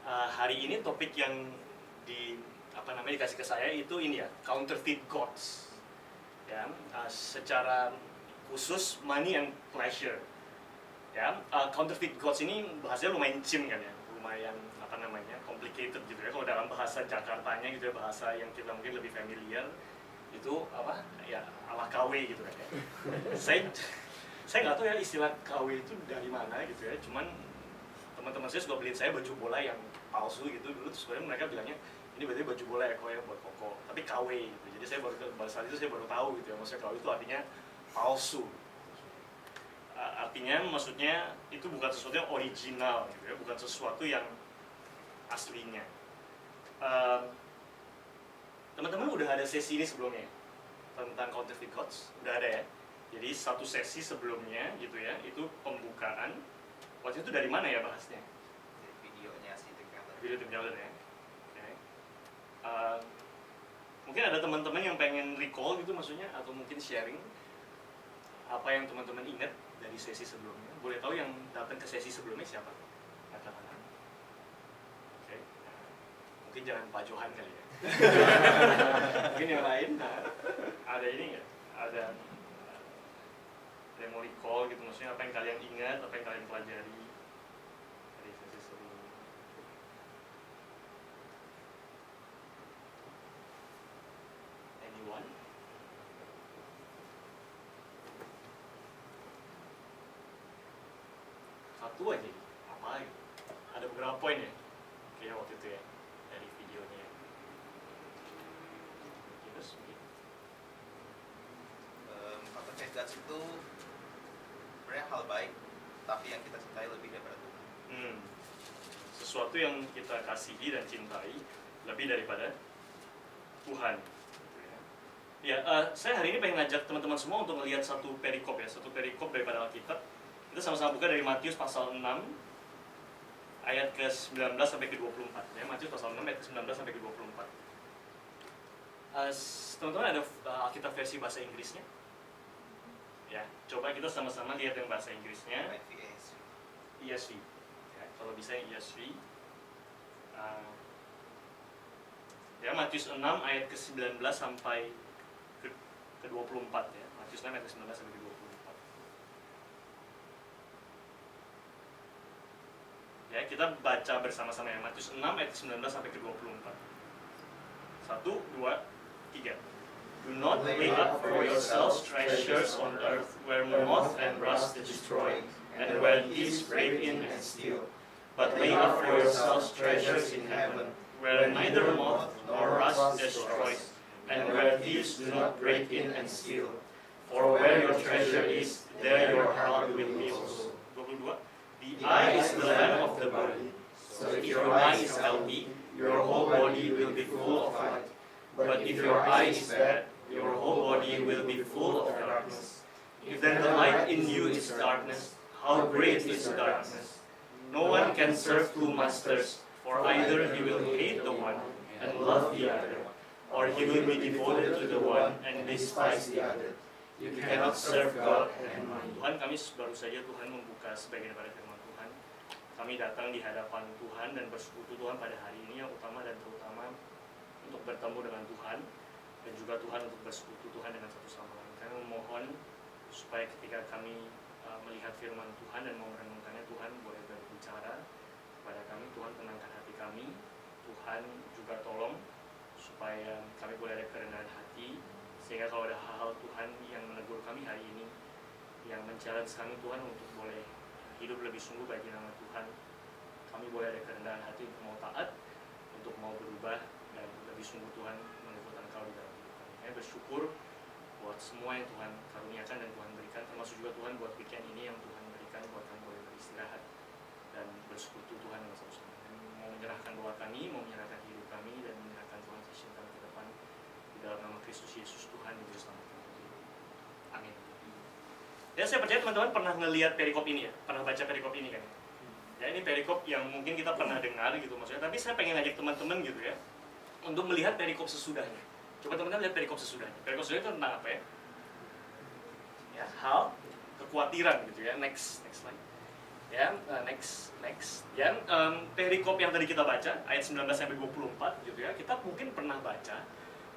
Hari ini topik yang dikasih ke saya itu ini ya, counterfeit gods. Ya, secara khusus money and pleasure. Ya, counterfeit gods ini bahasanya lumayan cim kan ya, lumayan complicated gitu ya. Kalau dalam bahasa Jakartanya gitu ya, bahasa yang kita mungkin lebih familiar itu ala KW gitu kan ya. saya nggak tahu ya istilah KW itu dari mana gitu ya, cuman teman-teman saya suka beliin saya baju bola yang palsu gitu dulu, terus sebenarnya mereka bilangnya ini berarti baju bola ya kok ya buat koko, tapi KW gitu. Jadi saya saat itu saya baru tahu gitu ya, maksudnya KW itu artinya palsu. Artinya maksudnya itu bukan sesuatu yang original gitu ya, bukan sesuatu yang aslinya. Teman-teman udah ada sesi ini sebelumnya tentang counterfeit gods, udah ada ya. Jadi satu sesi sebelumnya gitu ya, itu pembukaan. Waktu itu dari mana ya bahasnya? Videonya sih Video together ya. Okay. Mungkin ada teman-teman yang pengen recall gitu maksudnya, atau mungkin sharing apa yang teman-teman ingat dari sesi sebelumnya. Boleh tahu yang datang ke sesi sebelumnya siapa? Katakan. Oke. Mungkin jangan Pak Johan kali ya. Mungkin yang lain. Ada ini nggak? Ada yang mau recall gitu, maksudnya apa yang kalian ingat, apa yang kalian pelajari dari sesi sebelumnya. Anyone? Satu aja, apa gitu? Ada beberapa poin ya, kayaknya waktu itu ya, dari videonya. Terus counterfeit gods itu sebenarnya hal baik, tapi yang kita cintai lebih daripada Tuhan. Sesuatu yang kita kasihi dan cintai lebih daripada Tuhan. Ya, saya hari ini pengen ngajak teman-teman semua untuk melihat satu perikop ya, satu perikop daripada Alkitab. Kita sama-sama buka dari Matius pasal 6 ayat ke-19 sampai ke-24 ya. Matius pasal 6 ayat ke-19 sampai ke-24. Teman-teman ada Alkitab versi bahasa Inggrisnya? Ya, coba kita sama-sama lihat yang bahasa Inggrisnya. ESV. Ya, kalau bisa yang ESV. Ya, Matius 6 ayat ke-19 sampai ke-24 ya. Matius 6 ayat ke-19 sampai ke-24. Ya, kita baca bersama-sama ya. Matius 6 ayat ke-19 sampai ke-24. 1, 2, 3. Do not lay up for yourselves treasures on earth, where moth and rust destroy, and where thieves break in and steal. But lay up for yourselves treasures in heaven, where neither moth nor rust destroys, and where thieves do not break in and steal. For where your treasure is, there your heart will be also. 22. The eye is the lamp of the body. So if your eye is healthy, your whole body will be full of light. But if your eye is bad, your whole body will be full of darkness. If then the light in you is darkness, how great is darkness! No one can serve two masters, for either he will hate the one and love the other, or he will be devoted to the one and despise the other. You cannot serve God and money. Tuhan, kami baru saja Tuhan membuka sebagian daripada firman Tuhan. Kami datang di hadapan Tuhan dan bersekutu Tuhan pada hari ini, yang utama dan terutama untuk bertemu dengan Tuhan, dan juga Tuhan untuk bersekutu Tuhan dengan satu sama lain. Kami memohon supaya ketika kami melihat firman Tuhan dan mau merenungkannya, Tuhan boleh berbicara kepada kami. Tuhan tenangkan hati kami. Tuhan juga tolong supaya kami boleh ada kerendahan hati, sehingga kalau ada hal-hal Tuhan yang menegur kami hari ini, yang men-challenge kami Tuhan untuk boleh hidup lebih sungguh bagi nama Tuhan, kami boleh ada kerendahan hati untuk mau taat, untuk mau berubah, dan lebih sungguh Tuhan menegur Engkau di dalam hidup kami. Kami bersyukur buat semua yang Tuhan karuniakan dan Tuhan berikan, termasuk juga Tuhan buat weekend ini yang Tuhan berikan buat kami boleh beristirahat dan bersekutu Tuhan dengan sama-sama. Kami mau menyerahkan doa kami, mau menyerahkan hidup kami, dan menyerahkan Tuhan session kami ke depan di dalam nama Kristus Yesus Tuhan yang diselamatkan. Amin. Ya, saya percaya teman-teman pernah ngelihat perikop ini ya, pernah baca perikop ini kan? Ya, ini perikop yang mungkin kita pernah dengar gitu maksudnya, tapi saya pengen ngajak teman-teman gitu ya untuk melihat perikop sesudahnya. Coba teman-teman lihat perikop sesudahnya. Perikop sesudahnya itu tentang apa ya? Ya, hal kekhawatiran gitu ya. Next slide. Ya, next. Ya, perikop yang tadi kita baca ayat 19 sampai 24 gitu ya. Kita mungkin pernah baca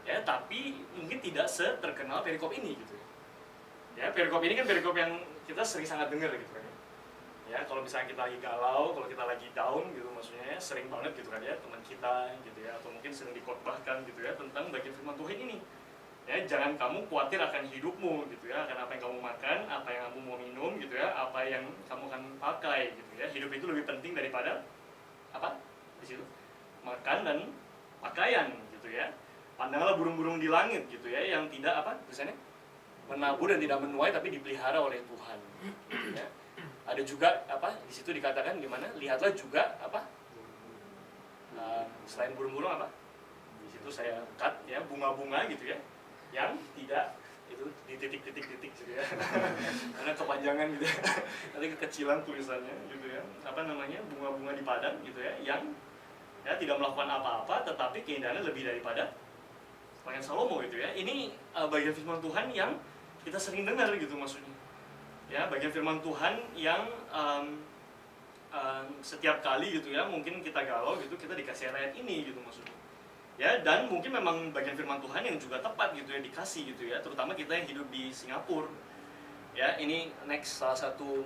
ya, tapi mungkin tidak seterkenal perikop ini gitu ya. Ya, perikop ini kan perikop yang kita sering sangat dengar gitu kan ya. Ya, kalau misalnya kita lagi galau, kalau kita lagi down gitu maksudnya ya, sering banget gitu kan ya teman kita gitu ya, atau mungkin sering dikhotbahkan gitu ya tentang bagian firman Tuhan ini. Ya, jangan kamu khawatir akan hidupmu gitu ya, akan apa yang kamu makan, apa yang kamu mau minum gitu ya, apa yang kamu akan pakai gitu ya. Hidup itu lebih penting daripada apa? Di situ. Makan dan pakaian gitu ya. Pandanglah burung-burung di langit gitu ya, yang tidak apa? Tulisannya menabur dan tidak menuai tapi dipelihara oleh Tuhan. Gitu ya. Ada juga apa? Di situ dikatakan gimana? Lihatlah juga apa? Selain burung-burung apa? Di situ saya cut ya, bunga-bunga gitu ya, yang tidak itu di titik-titik gitu ya. Karena kepanjangan gitu ya. Nanti kekecilan tulisannya gitu ya. Apa namanya? Bunga-bunga di padang gitu ya, yang ya tidak melakukan apa-apa tetapi keindahannya lebih daripada Pangeran Salomo gitu ya. Ini bagian firman Tuhan yang kita sering dengar gitu maksudnya. Ya, bagian firman Tuhan yang setiap kali gitu ya, mungkin kita galau gitu, kita dikasih ayat ini gitu maksudnya. Ya, dan mungkin memang bagian firman Tuhan yang juga tepat gitu ya, dikasih gitu ya, terutama kita yang hidup di Singapura. Ya, ini next salah satu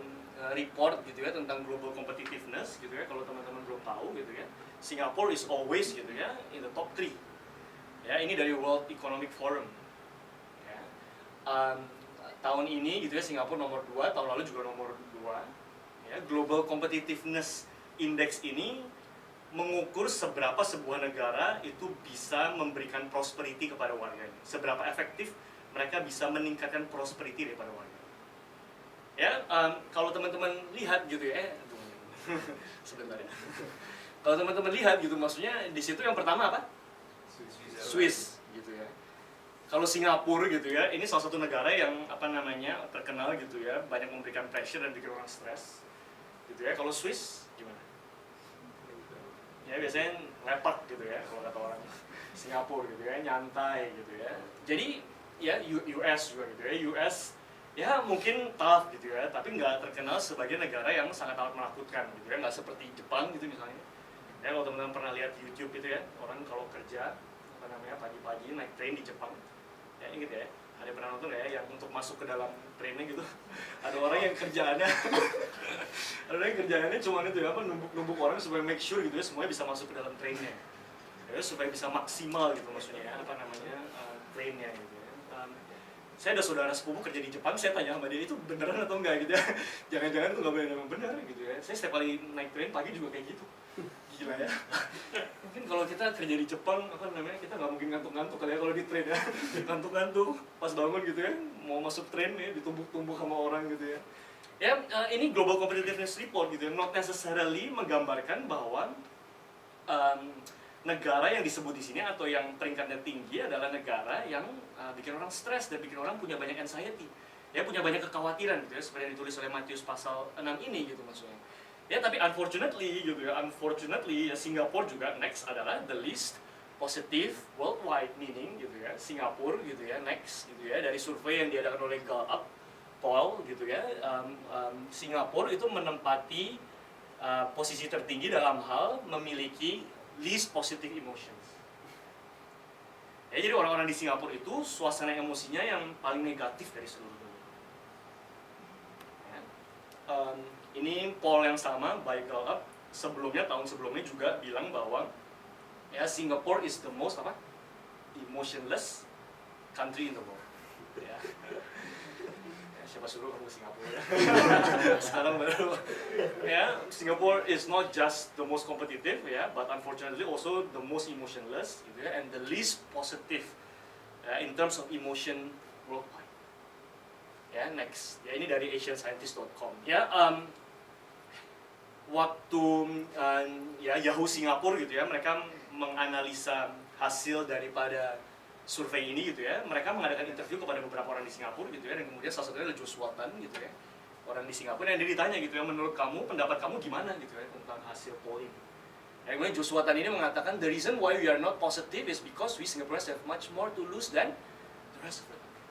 report gitu ya tentang global competitiveness gitu ya, kalau teman-teman belum tahu gitu ya. Singapore is always gitu ya in the top 3. Ya, ini dari World Economic Forum. Ya. Tahun ini gitu ya Singapura nomor 2, tahun lalu juga nomor 2. Ya, Global Competitiveness Index ini mengukur seberapa sebuah negara itu bisa memberikan prosperity kepada warganya, seberapa efektif mereka bisa meningkatkan prosperity daripada warga. Ya, kalau teman-teman lihat gitu ya, sebentar ya. Kalau teman-teman lihat gitu, maksudnya di situ yang pertama apa? Swiss gitu ya. Kalau Singapura gitu ya, ini salah satu negara yang apa namanya terkenal gitu ya, banyak memberikan pressure dan bikin orang stres gitu ya. Kalau Swiss gimana? Ya biasanya lepak gitu ya kalau kata orang Singapura gitu ya, nyantai gitu ya. Jadi ya US juga gitu ya, US ya mungkin tough gitu ya, tapi nggak terkenal sebagai negara yang sangat amat menakutkan gitu ya, nggak seperti Jepang gitu misalnya. Ya kalau teman-teman pernah lihat YouTube itu ya, orang kalau kerja apa namanya pagi-pagi naik train di Jepang, ya inget ya, ada yang pernah nonton ya yang untuk masuk ke dalam trainnya gitu, ada orang yang kerjaannya ada orang yang kerjaannya cuma itu ya, apa numbuk orang supaya make sure gitu ya semuanya bisa masuk ke dalam trainnya, ya, supaya bisa maksimal gitu maksudnya ya, apa namanya trainnya gitu ya. Saya ada saudara sepupu kerja di Jepang, saya tanya sama dia itu beneran atau enggak gitu ya, jangan-jangan itu nggak benar gitu ya. Saya setiap kali naik train pagi juga kayak gitu, gila ya. Mungkin kalau kita kerja di Jepang apa namanya, kita nggak mungkin ngantuk-ngantuk kali ya kalau di train ya, ngantuk-ngantuk pas bangun gitu ya, mau masuk train ya ditumbuk-tumbuk sama orang gitu ya. Ya, ini Global Competitiveness Report gitu ya, not necessarily menggambarkan bahwa negara yang disebut di sini atau yang peringkatnya tinggi adalah negara yang bikin orang stres dan bikin orang punya banyak anxiety, ya punya banyak kekhawatiran gitu ya, seperti yang ditulis oleh Matius pasal 6 ini gitu maksudnya. Ya tapi unfortunately gitu ya, ya Singapura juga next adalah the least positive worldwide, meaning gitu ya, Singapura gitu ya next gitu ya, dari survei yang diadakan oleh Gallup poll gitu ya, Singapura itu menempati posisi tertinggi dalam hal memiliki least positive emotions. Ya, jadi orang-orang di Singapura itu suasana emosinya yang paling negatif dari seluruh dunia. Ya. Ini poll yang sama by Gallup sebelumnya, tahun sebelumnya juga bilang bahwa ya Singapore is the most apa? Emotionless country in the world. Ya. Siapa suruh kamu ke Singapura ya? Sekarang baru ya, Singapore is not just the most competitive ya, but unfortunately also the most emotionless gitu ya, and the least positive in terms of emotion worldwide. Ya, next. Ya, ini dari asianscientist.com. Ya, waktu ya Yahoo Singapura gitu ya, mereka menganalisa hasil daripada survei ini gitu ya, mereka mengadakan interview kepada beberapa orang di Singapura gitu ya, dan kemudian salah satunya adalah Joshua Tan gitu ya, orang di Singapura, yang dia ditanya gitu ya, menurut kamu, pendapat kamu gimana gitu ya tentang hasil polling. Dan kemudian Joshua Tan ini mengatakan, the reason why we are not positive is because we Singaporeans have much more to lose than the rest of the country.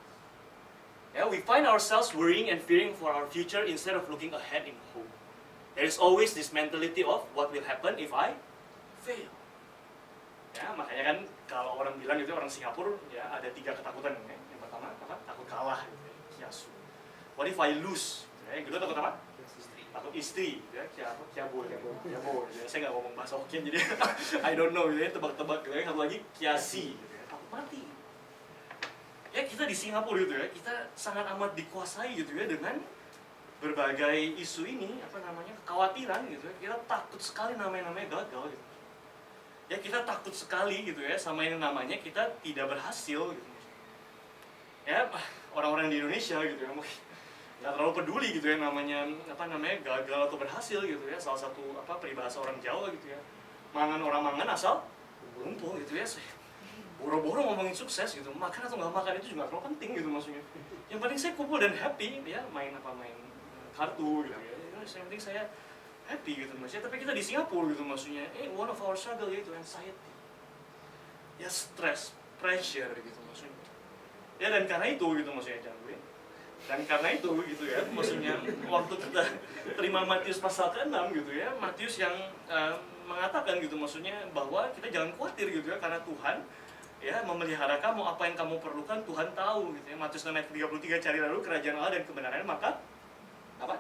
Yeah, we find ourselves worrying and fearing for our future instead of looking ahead in hope. There is always this mentality of what will happen if I fail. Ya, makanya kan kalau orang bilang gitu, orang Singapura ya ada 3 ketakutan ya. Yang pertama apa? Takut kalah gitu ya. Kiasu. What if I lose? Ya, yang kedua takut apa? Takut istri ya, kiabo ya. Saya nggak ngomong bahasa Hokkien jadi I don't know ya, tebak-tebak gitu ya. Satu lagi kiasi gitu ya, takut mati. Ya kita di Singapura gitu ya, kita sangat amat dikuasai gitu ya dengan berbagai isu ini, apa namanya, kekhawatiran gitu ya. Kita takut sekali namanya gagal gitu. Ya kita takut sekali gitu ya sama yang namanya kita tidak berhasil gitu. Ya orang-orang di Indonesia gitu ya mungkin nggak terlalu peduli gitu ya namanya apa namanya gagal atau berhasil gitu ya. Salah satu apa peribahasa orang Jawa gitu ya, mangan orang mangan asal lumpuh gitu ya. Boro-boro ngomongin sukses gitu, makan atau nggak makan itu juga terlalu penting gitu maksudnya. Yang penting saya kumpul dan happy ya, main kartu gitu ya. Yang penting saya happy gitu maksudnya. Tapi kita di Singapura gitu maksudnya, one of our struggle yaitu anxiety, ya stress, pressure gitu maksudnya. Ya dan karena itu gitu maksudnya Jangan. Dan karena itu gitu ya, maksudnya waktu kita terima Matius pasal ke-6 gitu ya, Matius yang mengatakan gitu maksudnya bahwa kita jangan khawatir gitu ya, karena Tuhan ya memelihara kamu, apa yang kamu perlukan Tuhan tahu gitu ya. Matius 6 ayat 33, cari lalu kerajaan Allah dan kebenarannya, maka apa?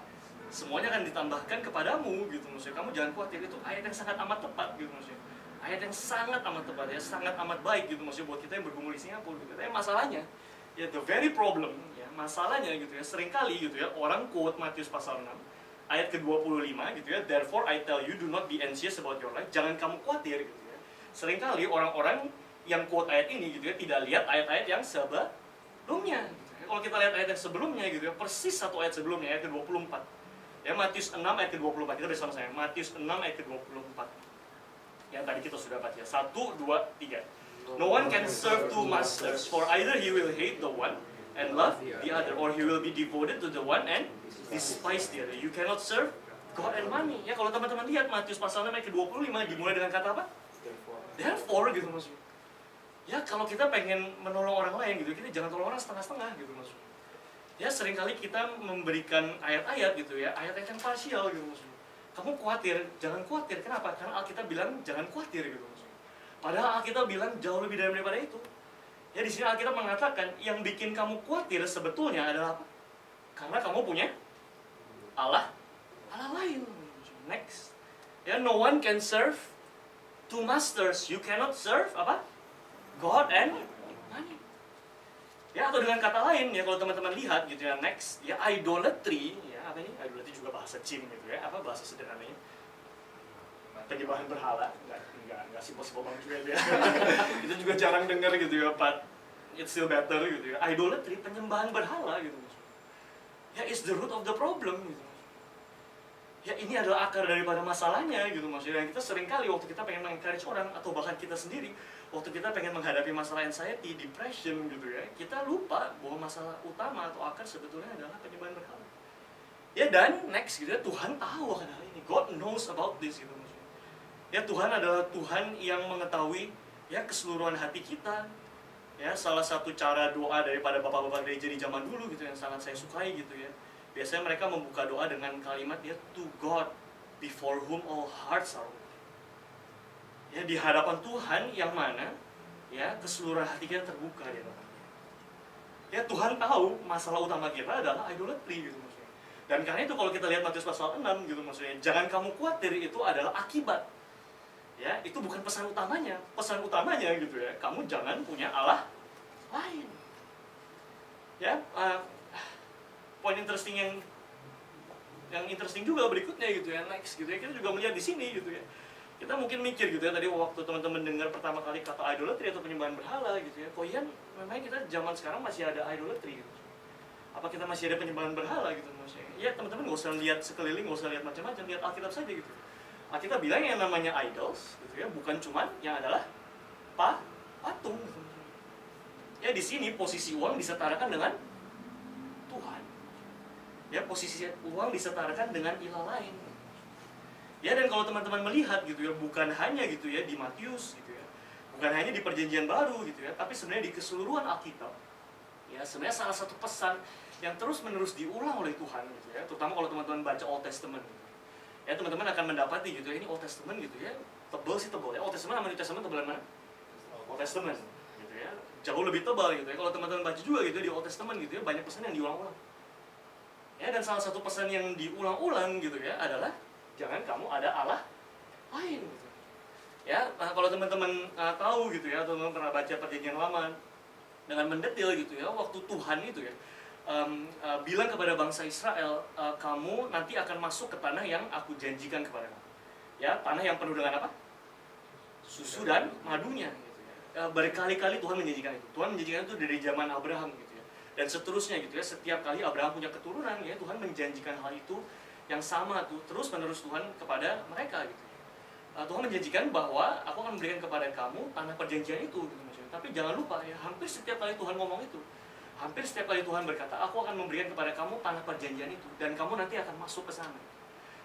Semuanya akan ditambahkan kepadamu gitu maksudnya. Kamu jangan khawatir, itu ayat yang sangat amat tepat gitu maksudnya. Ayat yang sangat amat tepat ya, sangat amat baik gitu maksudnya buat kita yang bergumul di Singapura gitu. Tapi masalahnya ya the very problem ya, masalahnya gitu ya, seringkali gitu ya orang quote Matius pasal 6 ayat ke-25 gitu ya, therefore I tell you do not be anxious about your life, jangan kamu khawatir gitu ya. Seringkali orang-orang yang quote ayat ini gitu ya tidak lihat ayat-ayat yang sebelumnya gitu ya. Kalau kita lihat ayat yang sebelumnya gitu ya, persis satu ayat sebelumnya, ayat ke-24 ya, Matius 6 ayat ke-24, kita bersama saya, Matius 6 ayat ke-24 yang tadi kita sudah baca, 1, 2, 3. No one can serve two masters, for either he will hate the one and love the other, or he will be devoted to the one and despise the other. You cannot serve God and money. Ya kalau teman-teman lihat Matius pasal 6 ayat ke-25 dimulai dengan kata apa? Therefore gitu maksudnya. Ya kalau kita pengen menolong orang lain gitu, kita jangan tolong orang setengah-setengah gitu maksudnya. Ya seringkali kita memberikan ayat-ayat gitu ya, ayat-ayat yang parsial gitu maksudnya. Kamu khawatir, jangan khawatir. Kenapa? Karena Alkitab bilang jangan khawatir gitu maksudnya. Padahal Alkitab bilang jauh lebih daripada itu. Ya di sini Alkitab mengatakan yang bikin kamu khawatir sebetulnya adalah apa? Karena kamu punya Allah lain. Next. Ya, no one can serve two masters. You cannot serve apa? God and money. Ya, atau dengan kata lain ya, kalau teman-teman lihat gitu ya, next, ya idolatry, ya apa ini? Idolatry juga bahasa Cina gitu ya, apa bahasa sederhananya? Penyembahan berhala, enggak simpel-simpel banget juga ya. Itu juga jarang dengar gitu ya, but it's still better gitu ya. Idolatry, penyembahan berhala gitu. Ya, is the root of the problem gitu. Ya, ini adalah akar daripada masalahnya gitu maksudnya. Dan kita seringkali waktu kita pengen mengencourage orang atau bahkan kita sendiri, waktu kita pengen menghadapi masalah anxiety, depression gitu ya, kita lupa bahwa masalah utama atau akar sebetulnya adalah penyembahan berhala. Ya dan next gitu ya, Tuhan tahu akan hal ini. God knows about this gitu maksudnya. Ya Tuhan adalah Tuhan yang mengetahui ya keseluruhan hati kita. Ya salah satu cara doa daripada bapak-bapak gereja di zaman dulu gitu yang sangat saya sukai gitu ya. Biasanya mereka membuka doa dengan kalimat ya, to God before whom all hearts are open. Ya di hadapan Tuhan yang mana ya keseluruhan hati kita terbuka di hadapannya. Ya Tuhan tahu masalah utama kita adalah idolatry gitu maksudnya. Dan karena itu kalau kita lihat Matius pasal 6 gitu maksudnya, jangan kamu khawatir, itu adalah akibat. Ya, itu bukan pesan utamanya. Pesan utamanya gitu ya, kamu jangan punya Allah lain. Ya, poin interesting yang interesting juga berikutnya gitu ya, next gitu ya, kita juga melihat di sini gitu ya. Kita mungkin mikir gitu ya, tadi waktu teman-teman dengar pertama kali kata idolatry atau penyembahan berhala gitu ya, kok iya memang kita zaman sekarang masih ada idolatry gitu. Apa kita masih ada penyembahan berhala gitu maksudnya? Ya teman-teman gak usah lihat sekeliling, gak usah lihat macam-macam, lihat Alkitab saja gitu. Alkitab bilang yang namanya idols gitu ya, bukan cuman yang adalah patung gitu. Ya di sini posisi uang disetarakan dengan Tuhan. Ya posisi uang disetarakan dengan ilah lain. Ya dan kalau teman-teman melihat gitu ya, bukan hanya gitu ya di Matius gitu ya, bukan hanya di Perjanjian Baru gitu ya, tapi sebenarnya di keseluruhan Alkitab. Ya sebenarnya salah satu pesan yang terus-menerus diulang oleh Tuhan gitu ya, terutama kalau teman-teman baca Old Testament gitu. Ya teman-teman akan mendapati gitu ya, ini Old Testament gitu ya, tebal sih tebal ya. Old Testament sama New Testament tebalan mana? Old Testament gitu ya, jauh lebih tebal gitu ya. Kalau teman-teman baca juga gitu ya, di Old Testament gitu ya, banyak pesan yang diulang-ulang. Ya, dan salah satu pesan yang diulang-ulang gitu ya adalah jangan kamu ada Allah lain gitu. Ya, kalau teman-teman tahu gitu ya, atau teman-teman pernah baca Perjanjian Lama dengan mendetil gitu ya, waktu Tuhan itu ya bilang kepada bangsa Israel, kamu nanti akan masuk ke tanah yang aku janjikan kepada kamu. Ya, tanah yang penuh dengan apa? Susu dan madunya gitu ya. Berkali-kali Tuhan menjanjikan itu. Tuhan menjanjikan itu dari zaman Abraham gitu ya. Dan seterusnya gitu ya, setiap kali Abraham punya keturunan ya, Tuhan menjanjikan hal itu yang sama tuh terus-menerus Tuhan kepada mereka gitu. Tuhan menjanjikan bahwa aku akan memberikan kepada kamu tanah perjanjian itu gitu maksudnya. Tapi jangan lupa ya, hampir setiap kali Tuhan ngomong itu, hampir setiap kali Tuhan berkata, aku akan memberikan kepada kamu tanah perjanjian itu dan kamu nanti akan masuk ke sana.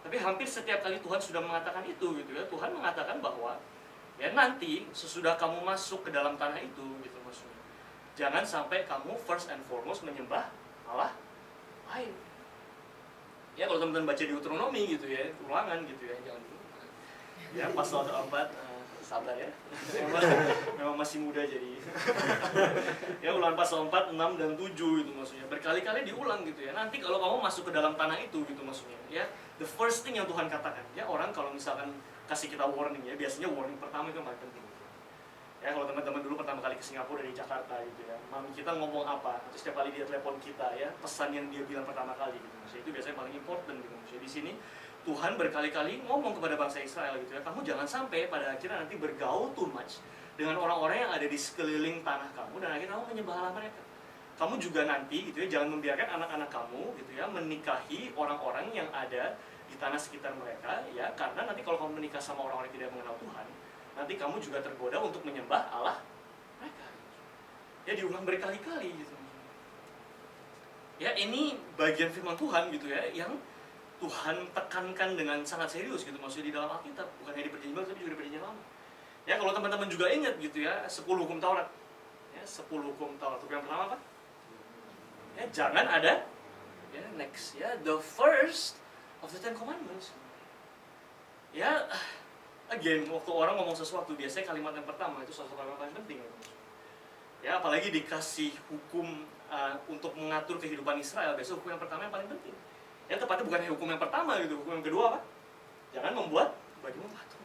Tapi hampir setiap kali Tuhan sudah mengatakan itu gitu ya, Tuhan mengatakan bahwa ya nanti sesudah kamu masuk ke dalam tanah itu gitu maksudnya, jangan sampai kamu first and foremost menyembah Allah lain. Ya kalau teman-teman baca di Deuteronomi gitu ya, ulangan gitu ya, jangan dulu. Ya pasal 4, sabar ya. Memang masih muda jadi. Ya ulangan pasal 4, 6 dan 7 itu maksudnya. Berkali-kali diulang gitu ya. Nanti kalau kamu masuk ke dalam tanah itu gitu maksudnya. Ya, the first thing yang Tuhan katakan. Ya orang kalau misalkan kasih kita warning ya, biasanya warning pertama itu yang paling penting. Ya kalau teman-teman dulu pertama kali ke Singapura dari Jakarta gitu ya, mami kita ngomong apa, atau setiap kali dia telepon kita ya, pesan yang dia bilang pertama kali gitu, maksudnya itu biasanya paling important gitu. Maksudnya di sini Tuhan berkali-kali ngomong kepada bangsa Israel gitu ya, kamu jangan sampai pada akhirnya nanti bergaul too much dengan orang-orang yang ada di sekeliling tanah kamu dan akhirnya kamu menyembah Allah mereka. Kamu juga nanti gitu ya, jangan membiarkan anak-anak kamu gitu ya menikahi orang-orang yang ada di tanah sekitar mereka ya, karena nanti kalau kamu menikah sama orang-orang yang tidak mengenal Tuhan, nanti kamu juga tergoda untuk menyembah Allah mereka. Ya diulang berkali-kali gitu. Ya ini bagian firman Tuhan gitu ya, yang Tuhan tekankan dengan sangat serius gitu, maksudnya di dalam Alkitab, bukan hanya di Perjanjian Baru tapi juga di Perjanjian Lama. Ya kalau teman-teman juga ingat gitu ya, 10 hukum Taurat. Ya 10 hukum Taurat. Hukum yang pertama apa? Ya jangan ada. Ya next ya, the first of the 10 commandments. Ya again, waktu orang ngomong sesuatu, biasanya kalimat yang pertama itu suatu kalimat paling penting. Ya, apalagi dikasih hukum untuk mengatur kehidupan Israel, biasanya hukum yang pertama yang paling penting. Ya, tepatnya bukan hukum yang pertama gitu, hukum yang kedua apa? Jangan membuat bagimu patung.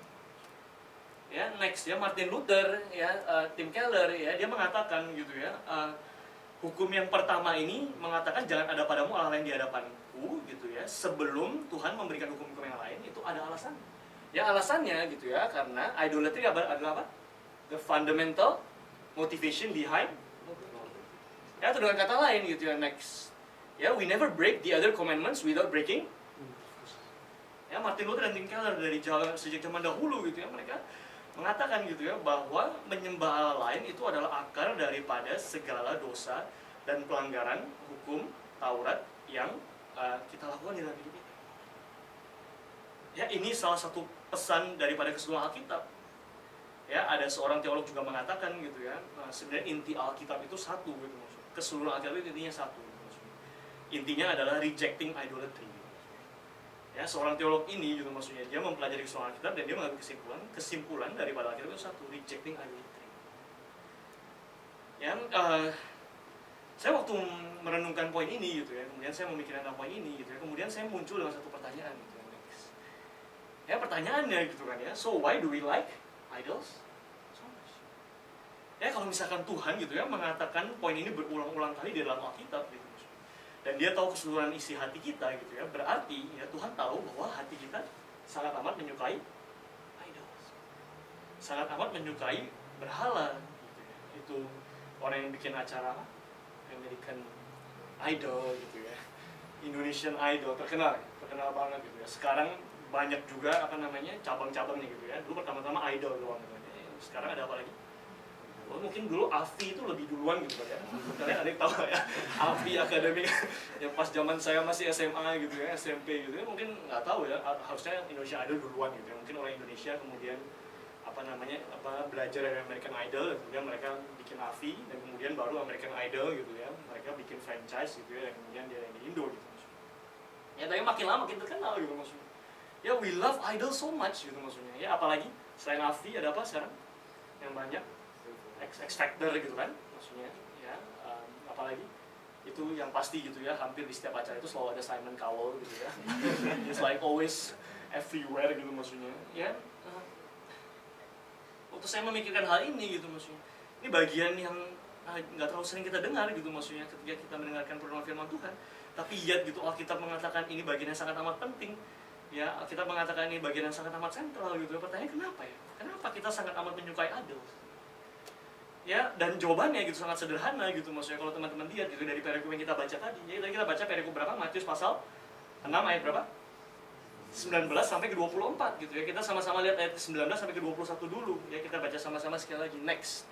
Ya, next ya, Martin Luther, ya, Tim Keller, ya, dia mengatakan gitu ya, hukum yang pertama ini mengatakan jangan ada padamu Allah lain di hadapanku gitu ya, sebelum Tuhan memberikan hukum-hukum yang lain, itu ada alasannya. Ya alasannya gitu ya, karena idolatry adalah apa? The fundamental motivation behind. Ya atau dengan kata lain gitu ya, next. Ya we never break the other commandments without breaking. Ya Martin Luther dan Tim Keller dari sejak zaman dahulu gitu ya, mereka mengatakan gitu ya bahwa menyembah Allah lain itu adalah akar daripada segala dosa dan pelanggaran hukum Taurat yang kita lakukan di dalam hidup kita. Ya ini salah satu pesan daripada keseluruhan Alkitab. Ya ada seorang teolog juga mengatakan gitu ya, sebenarnya inti Alkitab itu satu gitu maksudnya. Keseluruhan Alkitab itu intinya satu gitu maksudnya. Intinya adalah rejecting idolatry. Ya seorang teolog ini juga maksudnya dia mempelajari keseluruhan Alkitab dan dia mengambil kesimpulan daripada Alkitab itu satu, rejecting idolatry. Ya saya waktu merenungkan poin ini gitu ya, kemudian saya memikirkan tentang poin ini gitu ya, kemudian saya muncul dengan satu pertanyaan gitu. Ya pertanyaannya gitu kan ya, so why do we like idols so much? Ya kalau misalkan Tuhan gitu ya mengatakan poin ini berulang-ulang kali di dalam Alkitab gitu, dan dia tahu keseluruhan isi hati kita gitu ya, berarti ya Tuhan tahu bahwa hati kita sangat amat menyukai idols, sangat amat menyukai berhala gitu ya. Itu orang yang bikin acara American Idol gitu ya, Indonesian Idol, terkenal banget gitu ya. Sekarang banyak juga apa namanya cabang-cabangnya gitu ya. Dulu pertama-tama Idol doang gitu. Sekarang ada apa lagi? Oh, mungkin dulu AFI itu lebih duluan gitu ya. Kalian ada yang tahu ya? AFI Academy yang pas zaman saya masih SMA gitu ya, SMP gitu ya. Mungkin nggak tahu ya. Harusnya Indonesia Idol duluan gitu ya. Mungkin orang Indonesia kemudian belajar dari American Idol, kemudian mereka bikin AFI dan kemudian baru American Idol gitu ya. Mereka bikin franchise gitu ya, dan kemudian dia yang di Indo gitu. Ya tapi makin lama makin terkenal gitu maksudnya. Ya, we love idol so much gitu maksudnya. Ya, apalagi selain AFI ada apa sekarang? Yang banyak X Factor gitu kan maksudnya. Ya, apalagi itu yang pasti gitu ya, hampir di setiap acara itu selalu ada Simon Cowell gitu ya. It's like always everywhere gitu maksudnya. Ya, waktu saya memikirkan hal ini gitu maksudnya, ini bagian yang nggak terlalu sering kita dengar gitu maksudnya ketika kita mendengarkan perenungan firman Tuhan. Tapi yet gitu Alkitab mengatakan ini bagian yang sangat amat penting. Ya, Alkitab mengatakan ini bagian yang sangat amat sentral gitu. Pertanyaannya kenapa ya? Kenapa kita sangat amat menyukai idol? Ya, dan jawabannya gitu sangat sederhana gitu maksudnya kalau teman-teman lihat gitu dari perikop yang kita baca tadi. Ya, tadi kita baca perikop berapa? Matius pasal 6 ayat berapa? 19 sampai ke 24 gitu ya. Kita sama-sama lihat ayat 19 sampai ke 21 dulu. Ya, kita baca sama-sama sekali lagi. Next.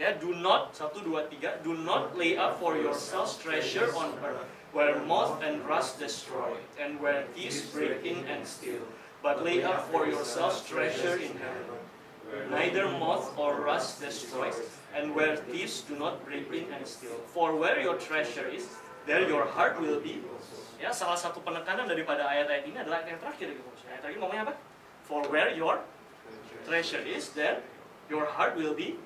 Ya, do not 1 2 3, do not lay up for yourselves treasure on earth, where moth and rust destroy, and where thieves break in and steal. But lay up for yourselves treasure in heaven, where neither moth or rust destroys, and where thieves do not break in and steal. For where your treasure is, there your heart will be. Ya, salah satu penekanan daripada ayat-ayat ini adalah ayat yang terakhir gitu. Ayat terakhir ngomongnya apa? For where your treasure is, there your heart will be.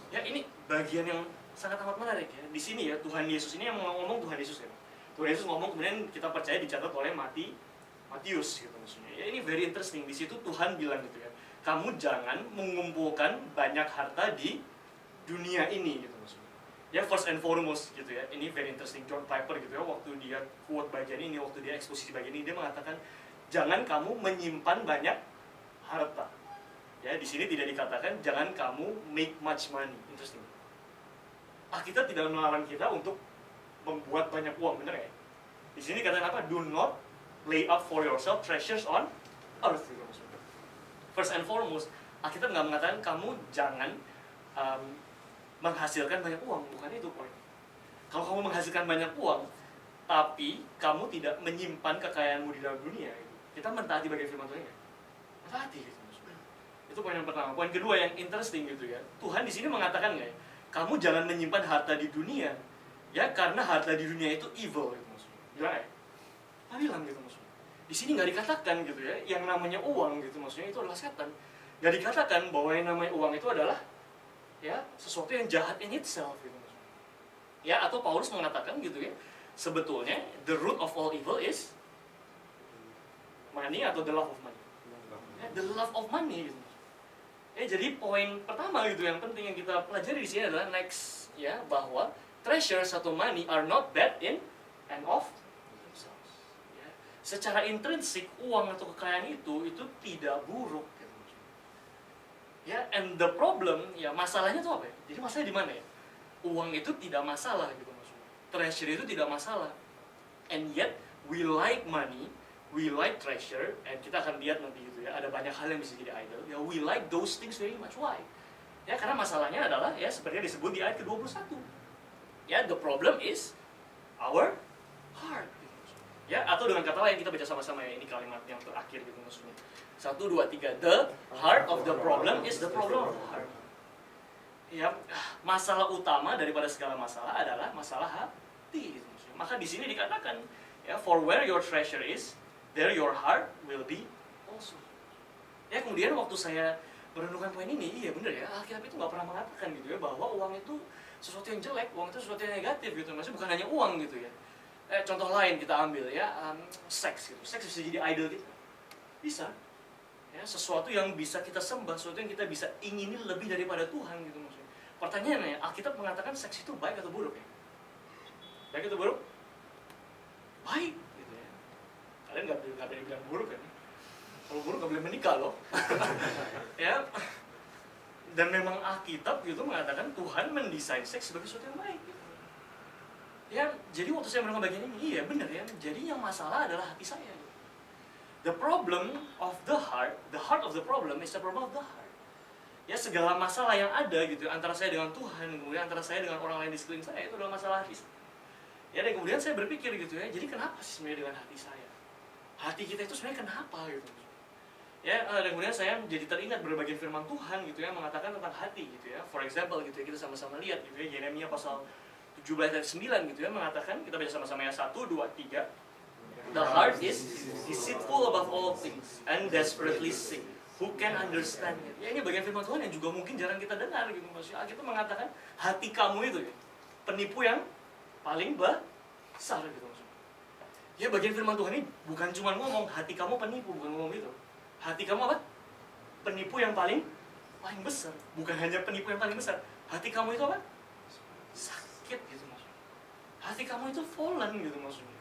Ya, ini bagian yang sangat amat menarik ya. Di sini ya, Tuhan Yesus ini yang ngomong Tuhan Yesus ya. Tuhan Yesus ngomong kemudian kita percaya dicatat oleh Matius gitu maksudnya. Ya, ini very interesting. Di situ Tuhan bilang gitu ya, kamu jangan mengumpulkan banyak harta di dunia ini gitu maksudnya. Ya, first and foremost gitu ya. Ini very interesting. John Piper gitu ya, waktu dia quote bagian ini, waktu dia eksposisi bagian ini, dia mengatakan jangan kamu menyimpan banyak harta. Ya, di sini tidak dikatakan jangan kamu make much money. Interesting. Kita tidak melarang kita untuk membuat banyak uang, benar ya? Di sini katakan apa? Do not lay up for yourself treasures on earth. First and foremost, kita nggak mengatakan kamu jangan menghasilkan banyak uang, bukan itu poin. Kalau kamu menghasilkan banyak uang, tapi kamu tidak menyimpan kekayaanmu di dalam dunia, kita mentaati bagian firman Tuhan ya? Mentaati gitu. Itu poin yang pertama. Poin kedua yang interesting gitu ya. Tuhan di sini mengatakan nggak ya? Kamu jangan menyimpan harta di dunia, ya karena harta di dunia itu evil gitu maksudnya. Bilang ya? Bilang gitu maksudnya. Di sini nggak dikatakan gitu ya, yang namanya uang gitu maksudnya itu adalah setan. Nggak dikatakan bahwa yang namanya uang itu adalah ya sesuatu yang jahat in itself gitu maksudnya. Ya, atau Paulus mengatakan gitu ya, sebetulnya the root of all evil is money atau the love of money. Ya, the love of money gitu. Jadi poin pertama gitu yang penting yang kita pelajari di sini adalah next ya, bahwa treasures atau money are not bad in and of themselves. Ya. Secara intrinsik uang atau kekayaan itu tidak buruk. Gitu. Ya, and the problem ya masalahnya itu apa ya? Jadi masalahnya di mana ya? Uang itu tidak masalah gitu maksudnya. Treasure itu tidak masalah. And yet we like money, we like treasure, and kita akan lihat nanti gitu ya, ada banyak hal yang bisa jadi idol. Ya, we like those things very much. Why? Ya, karena masalahnya adalah ya seperti yang disebut di ayat ke-21. Ya, the problem is our heart. Ya, atau dengan kata lain kita baca sama-sama ya, ini kalimat yang terakhir gitu maksudnya. 1 2 3. The heart of the problem is the problem of the heart. Ya, masalah utama daripada segala masalah adalah masalah hati gitu maksudnya. Maka di sini dikatakan ya, for where your treasure is, there your heart will be also. Ya, kemudian waktu saya merenungkan poin ini, iya bener ya, Alkitab itu nggak pernah mengatakan gitu ya bahwa uang itu sesuatu yang jelek, uang itu sesuatu yang negatif gitu. Maksudnya bukan hanya uang gitu ya. Contoh lain kita ambil ya, seks gitu. Seks bisa jadi idol kita. Bisa. Ya, sesuatu yang bisa kita sembah, sesuatu yang kita bisa ingini lebih daripada Tuhan gitu maksudnya. Pertanyaannya, Alkitab mengatakan seks itu baik atau buruk ya? Baik atau buruk? Baik. Kalian nggak boleh bilang buruk kan? Kalau buruk nggak boleh menikah loh. Ya, dan memang Alkitab gitu mengatakan Tuhan mendesain seks sebagai sesuatu yang baik. Gitu. Ya, jadi waktu saya merenungkan bagian ini, iya benar ya. Jadi yang masalah adalah hati saya. Gitu. The problem of the heart of the problem is the problem of the heart. Ya, segala masalah yang ada gitu antara saya dengan Tuhan, kemudian antara saya dengan orang lain di sekeliling saya itu adalah masalah hati saya. Ya, dan kemudian saya berpikir gitu ya, jadi kenapa sih sebenarnya dengan hati saya? Hati kita itu sebenarnya kenapa gitu? Ya, dan kemudian saya jadi teringat berbagai firman Tuhan gitu ya, mengatakan tentang hati gitu ya. For example gitu ya, kita sama-sama lihat gitu ya, Yeremia pasal 17 ayat 9 gitu ya, mengatakan, kita baca sama-sama ya, 1, 2, 3. The heart is deceitful above all things and desperately sick. Who can understand it? Ya, ini bagian firman Tuhan yang juga mungkin jarang kita dengar gitu. Maksudnya Alkitab mengatakan hati kamu itu ya, penipu yang paling besar gitu maksudnya. Ya bagian firman Tuhan ini bukan cuma ngomong hati kamu penipu, bukan ngomong gitu. Hati kamu apa? Penipu yang paling besar. Bukan hanya penipu yang paling besar. Hati kamu itu apa? Sakit gitu maksudnya. Hati kamu itu fallen gitu maksudnya.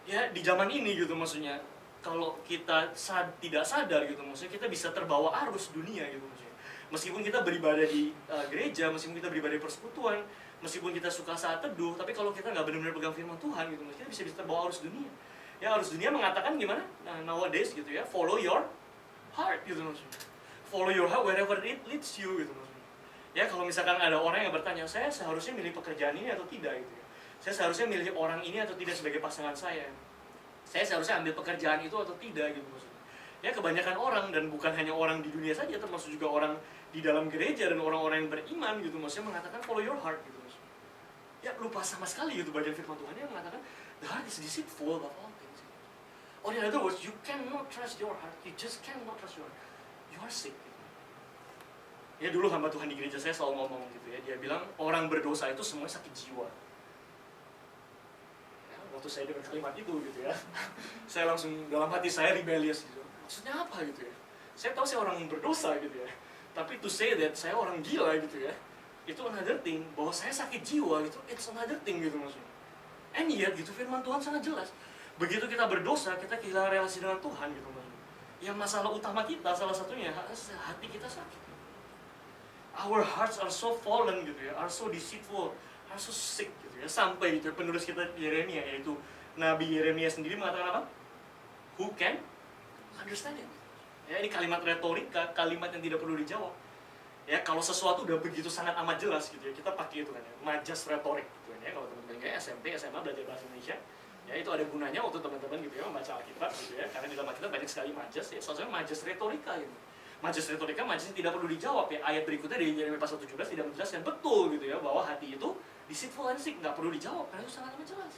Ya di zaman ini gitu maksudnya. Kalau kita tidak sadar gitu maksudnya, kita bisa terbawa arus dunia gitu maksudnya. Meskipun kita beribadah di gereja, meskipun kita beribadah di persekutuan, meskipun kita suka saat teduh, tapi kalau kita nggak benar-benar pegang firman Tuhan gitu, kita bisa terbawa arus dunia. Ya arus dunia mengatakan gimana? Nah, nowadays gitu ya, follow your heart gitu maksudnya. Follow your heart wherever it leads you gitu maksudnya. Ya kalau misalkan ada orang yang bertanya, saya seharusnya milih pekerjaan ini atau tidak gitu ya. Saya seharusnya milih orang ini atau tidak sebagai pasangan saya. Saya seharusnya ambil pekerjaan itu atau tidak gitu maksudnya. Ya kebanyakan orang, dan bukan hanya orang di dunia saja, termasuk juga orang di dalam gereja dan orang-orang yang beriman gitu maksudnya mengatakan follow your heart gitu maksudnya. Ya lupa sama sekali gitu bagian firman Tuhan yang mengatakan the heart is deceitful above all things. Or in other words, you cannot trust your heart. You just cannot trust your heart. You are sick. Ya dulu hamba Tuhan di gereja saya selalu ngomong gitu ya. Dia bilang orang berdosa itu semuanya sakit jiwa. Waktu saya dengar kalimat itu gitu ya, saya langsung dalam hati saya rebellious gitu. Maksudnya apa gitu ya? Saya tahu saya orang berdosa gitu ya, tapi to say that saya orang gila gitu ya, itu another thing. Bahwa saya sakit jiwa gitu, it's another thing gitu maksudnya. And yet gitu firman Tuhan sangat jelas. Begitu kita berdosa, kita kehilangan relasi dengan Tuhan gitu maksudnya. Yang masalah utama kita salah satunya hati kita sakit. Our hearts are so fallen gitu ya, are so deceitful, are so sick gitu ya. Sampai itu penulis kita Yeremia, yaitu Nabi Yeremia sendiri mengatakan apa? Who can understand it? Ya, ini kalimat retorika, kalimat yang tidak perlu dijawab. Ya, kalau sesuatu udah begitu sangat amat jelas gitu ya, kita pakai itu kan ya, majas retorik gitu ya. Kalau teman-teman kayak SMP, SMA belajar bahasa Indonesia, ya itu ada gunanya untuk teman-teman gitu ya membaca Alkitab gitu ya. Karena di dalam Alkitab banyak sekali majas ya, salah satunya majas retorika gitu. Majas retorika, majas yang tidak perlu dijawab ya. Ayat berikutnya dari Yeremia pasal 17 tidak menjelaskan betul gitu ya bahwa hati itu deceitful and sick, nggak perlu dijawab karena itu sangat amat jelas.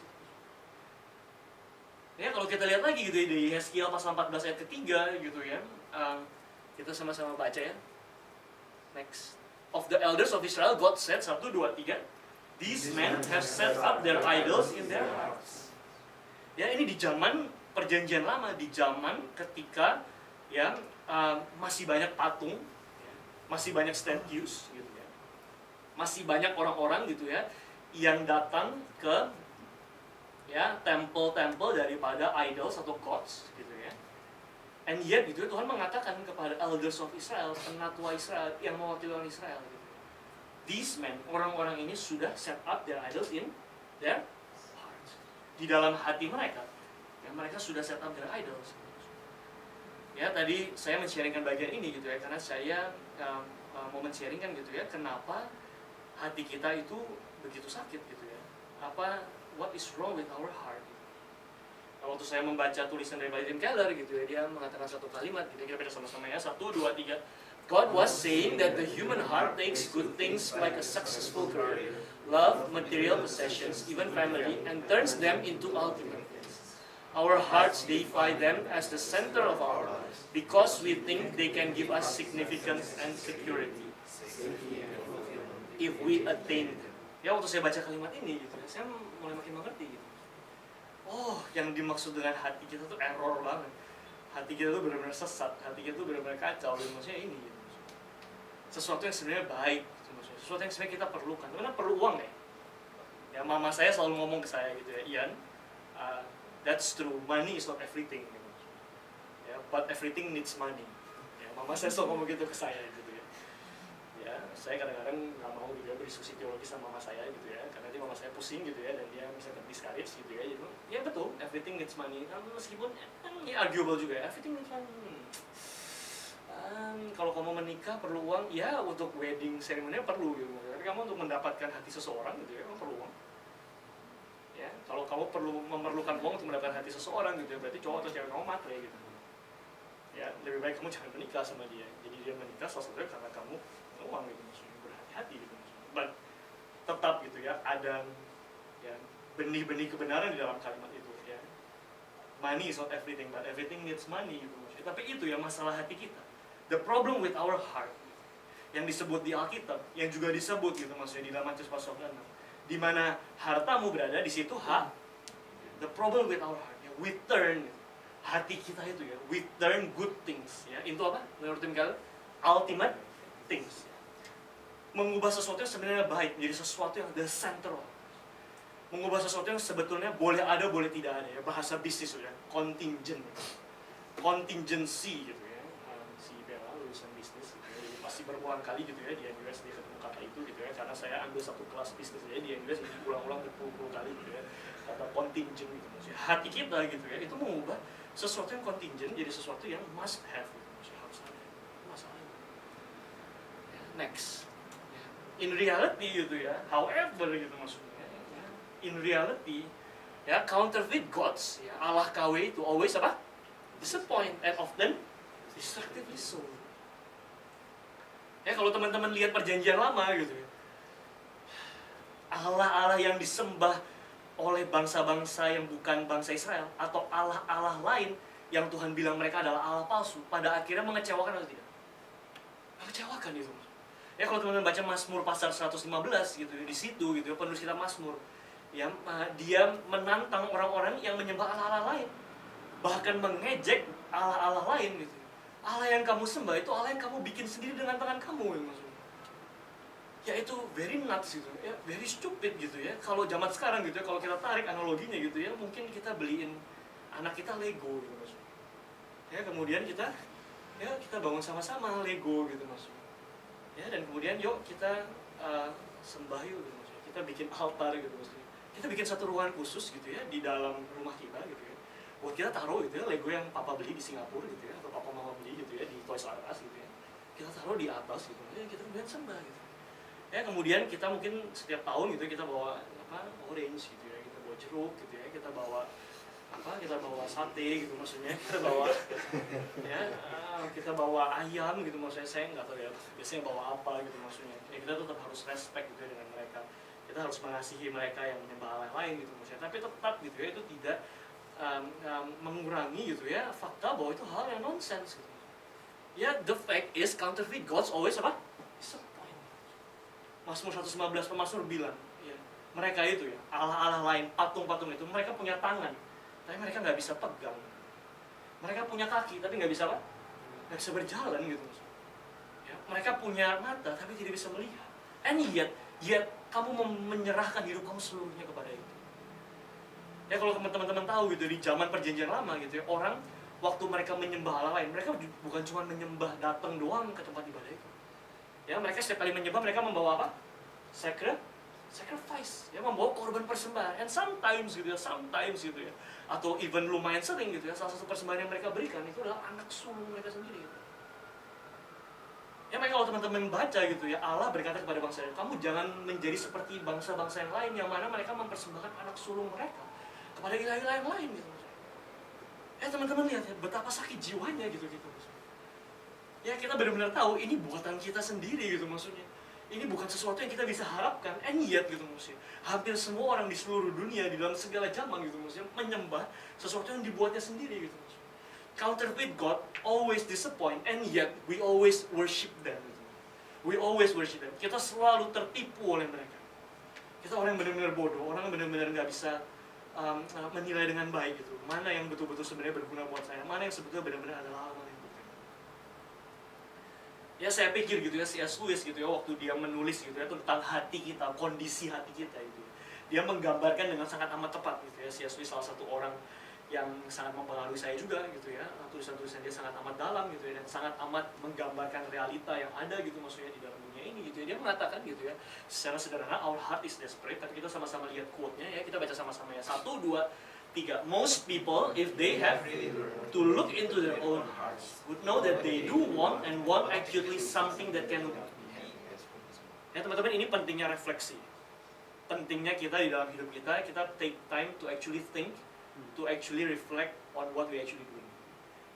Ya kalau kita lihat lagi gitu ya, di Yeskiel pasal 14 ayat ketiga gitu ya, kita sama-sama baca ya. Next. Of the elders of Israel, God said, 1, 2, 3, these men have set up their idols in their hearts. Ya ini di zaman perjanjian lama, di zaman ketika ya masih banyak patung, ya, masih banyak statues gitu ya, masih banyak orang-orang gitu ya yang datang ke ya tempel-tempel daripada idols atau gods gitu ya. And yet gitu ya, Tuhan mengatakan kepada elders of Israel, penatua Israel yang mewakili orang Israel gitu. These men, orang-orang ini sudah set up their idols in their hearts. Di dalam hati mereka, ya mereka sudah set up their idols. Ya tadi saya men-sharingkan bagian ini gitu ya, karena saya mau men-sharingkan gitu ya, kenapa hati kita itu begitu sakit gitu ya. What is wrong with our heart? Nah, waktu saya membaca tulisan dari Tim Keller gitu ya, dia mengatakan satu kalimat gitu, kita baca sama-sama ya, 1, 2, 3. God was saying that the human heart takes good things like a successful career, love, material possessions, even family, and turns them into ultimate. Our hearts deify them as the center of our lives because we think they can give us significance and security if we attain them. Ya waktu saya baca kalimat ini gitu ya, saya mulai makin mengerti gitu. Oh, yang dimaksud dengan hati kita tuh error banget. Hati kita tuh benar-benar sesat, hati kita tuh benar-benar kacau, dan maksudnya ini gitu. Sesuatu yang sebenarnya baik gitu, maksudnya. Sesuatu yang sebenarnya kita perlukan. Karena perlu uang ya. Ya mama saya selalu ngomong ke saya gitu ya, Ian, that's true, money is not everything gitu. Ya, but everything needs money. Ya, mama saya selalu ngomong gitu ke saya gitu ya. Ya, saya kadang-kadang nggak mau gitu ya berdiskusi teologi sama mama saya gitu ya, karena nanti mama saya pusing gitu ya, dan dia bisa discourage gitu ya. Gitu. Ya betul, everything needs money. Meskipun ya arguable juga ya, everything needs money. Kalau kamu menikah perlu uang, ya untuk wedding ceremony perlu gitu. Tapi kamu untuk mendapatkan hati seseorang gitu ya, kamu perlu uang. Ya, kalau kamu memerlukan uang untuk mendapatkan hati seseorang gitu ya, berarti cowok atau cewek kamu matre gitu. Ya, lebih baik kamu jangan menikah sama dia. Jadi dia menikah salah satunya karena kamu uang gitu, maksudnya berhati-hati gitu maksudnya. But tetap gitu ya, ada ya benih-benih kebenaran di dalam kalimat itu ya. money is not everything, but everything needs money gitu maksudnya. Tapi itu yang masalah hati kita. The problem with our heart yang disebut di Alkitab, yang juga disebut gitu maksudnya di dalam Matius pasal 6, di mana hartamu berada, di situ the problem with our heart, ya, we turn hati kita itu ya, we turn good things ya, itu apa? Menurut tim kalian, ultimate things. Mengubah sesuatu yang sebenarnya baik menjadi sesuatu yang the central. Mengubah sesuatu yang sebetulnya boleh ada, boleh tidak ada ya, bahasa bisnis ya, contingent, contingency gitu ya. Si Bella lulusan bisnis gitu ya, jadi pasti berulang kali gitu ya di NUS dia ketemu kata itu gitu ya, karena saya ambil satu kelas bisnis ya di NUS, jadi ulang-ulang berpuluh-puluh kali gitu ya, kata contingent gitu maksudnya. Hati kita gitu ya, itu mengubah sesuatu yang contingent jadi sesuatu yang must have gitu maksudnya, harus ada. Itu masalahnya. Next. In reality gitu ya, however gitu maksudnya. In reality, ya, counterfeit gods, ya, Allah KW itu always apa? Disappoint and often destructively so. Ya, kalau teman-teman lihat perjanjian lama gitu ya, Allah-Allah yang disembah oleh bangsa-bangsa yang bukan bangsa Israel, atau Allah-Allah lain yang Tuhan bilang mereka adalah Allah palsu, pada akhirnya mengecewakan atau tidak? Mengecewakan itu. Ya, kalau teman-teman baca Mazmur pasal 115 gitu, di situ gitu ya, penulis kitab Mazmur, ya, dia menantang orang-orang yang menyembah Allah-Allah lain, bahkan mengejek Allah-Allah lain gitu. Allah yang kamu sembah itu Allah yang kamu bikin sendiri dengan tangan kamu ya, maksudnya. Ya, itu very nuts gitu ya, very stupid gitu ya. Kalau zaman sekarang gitu ya, kalau kita tarik analoginya gitu ya, mungkin kita beliin anak kita Lego gitu maksudnya. Ya, kemudian kita bangun sama-sama Lego gitu maksudnya. Ya, dan kemudian yuk kita sembah yuk gitu maksudnya. Kita bikin altar gitu maksudnya. Kita bikin satu ruangan khusus gitu ya di dalam rumah kita gitu ya, buat kita taruh gitu ya Lego yang papa beli di Singapura gitu ya, atau papa mama beli gitu ya di Toys R Us gitu ya, kita taruh di atas gitu ya, kita kemudian sembah gitu ya. Kemudian kita mungkin setiap tahun gitu kita bawa orange gitu ya, kita bawa jeruk gitu ya, kita bawa sate gitu maksudnya, kita bawa ya, kita bawa ayam gitu maksudnya. Saya nggak tahu ya biasanya bawa apa gitu maksudnya ya, kita tetap harus respect gitu ya dengan mereka, kita harus mengasihi mereka yang menyembah Allah lain gitu maksudnya, tapi tetap gitu ya, itu tidak mengurangi gitu ya fakta bahwa itu hal yang nonsense gitu ya. The fact is counterfeit gods always apa? Disappoint. Mazmur 115 Mazmur bilang ya, mereka itu ya, Allah-Allah lain, patung-patung itu, mereka punya tangan tapi mereka nggak bisa pegang, mereka punya kaki tapi nggak bisa apa? Nggak bisa berjalan gitu maksudnya ya. Mereka punya mata tapi tidak bisa melihat, and yet kamu menyerahkan hidup kamu seluruhnya kepada itu. Ya, kalau teman-teman tahu gitu di zaman perjanjian lama gitu ya, orang waktu mereka menyembah Allah lain, mereka bukan cuma menyembah datang doang ke tempat ibadah itu. Ya, mereka setiap kali menyembah mereka membawa apa? Sacrifice, ya, membawa korban persembahan. And sometimes gitu ya, atau even lumayan sering gitu ya, salah satu persembahan yang mereka berikan itu adalah anak sulung mereka sendiri gitu. Ya, makanya kalau teman-teman baca gitu ya, Allah berkata kepada bangsa Israel, kamu jangan menjadi seperti bangsa-bangsa yang lain yang mana mereka mempersembahkan anak sulung mereka kepada ilah-ilah yang lain gitu. Ya, teman-teman lihat ya, betapa sakit jiwanya gitu. Ya, kita benar-benar tahu ini buatan kita sendiri gitu maksudnya. Ini bukan sesuatu yang kita bisa harapkan, and yet gitu maksudnya. Hampir semua orang di seluruh dunia di dalam segala zaman gitu maksudnya menyembah sesuatu yang dibuatnya sendiri gitu maksudnya. Counterfeit God always disappoint, and yet we always worship them gitu. We always worship them. Kita selalu tertipu oleh mereka. Kita orang yang benar-benar bodoh, orang yang benar-benar nggak bisa menilai dengan baik gitu. Mana yang betul-betul sebenarnya berguna buat saya, mana yang sebetulnya benar-benar adalah amal yang penting. Ya, saya pikir gitu ya, C.S. Lewis gitu ya, waktu dia menulis gitu ya tentang hati kita, kondisi hati kita itu, dia menggambarkan dengan sangat amat tepat gitu ya. C.S. Lewis salah satu orang yang sangat mempengaruhi saya juga gitu ya. Tulisan-tulisan dia sangat amat dalam gitu ya, dan sangat amat menggambarkan realita yang ada gitu maksudnya di dalam dunia ini gitu ya. Dia mengatakan gitu ya, secara sederhana, our heart is desperate. Tapi kita sama-sama lihat quote-nya ya, kita baca sama-sama ya. 1, 2, 3. Most people, if they have to look into their own hearts, would know that they do want and want acutely something that can. Ya, teman-teman, ini pentingnya refleksi. Pentingnya kita di dalam hidup kita take time to actually think, to actually reflect on what we actually doing.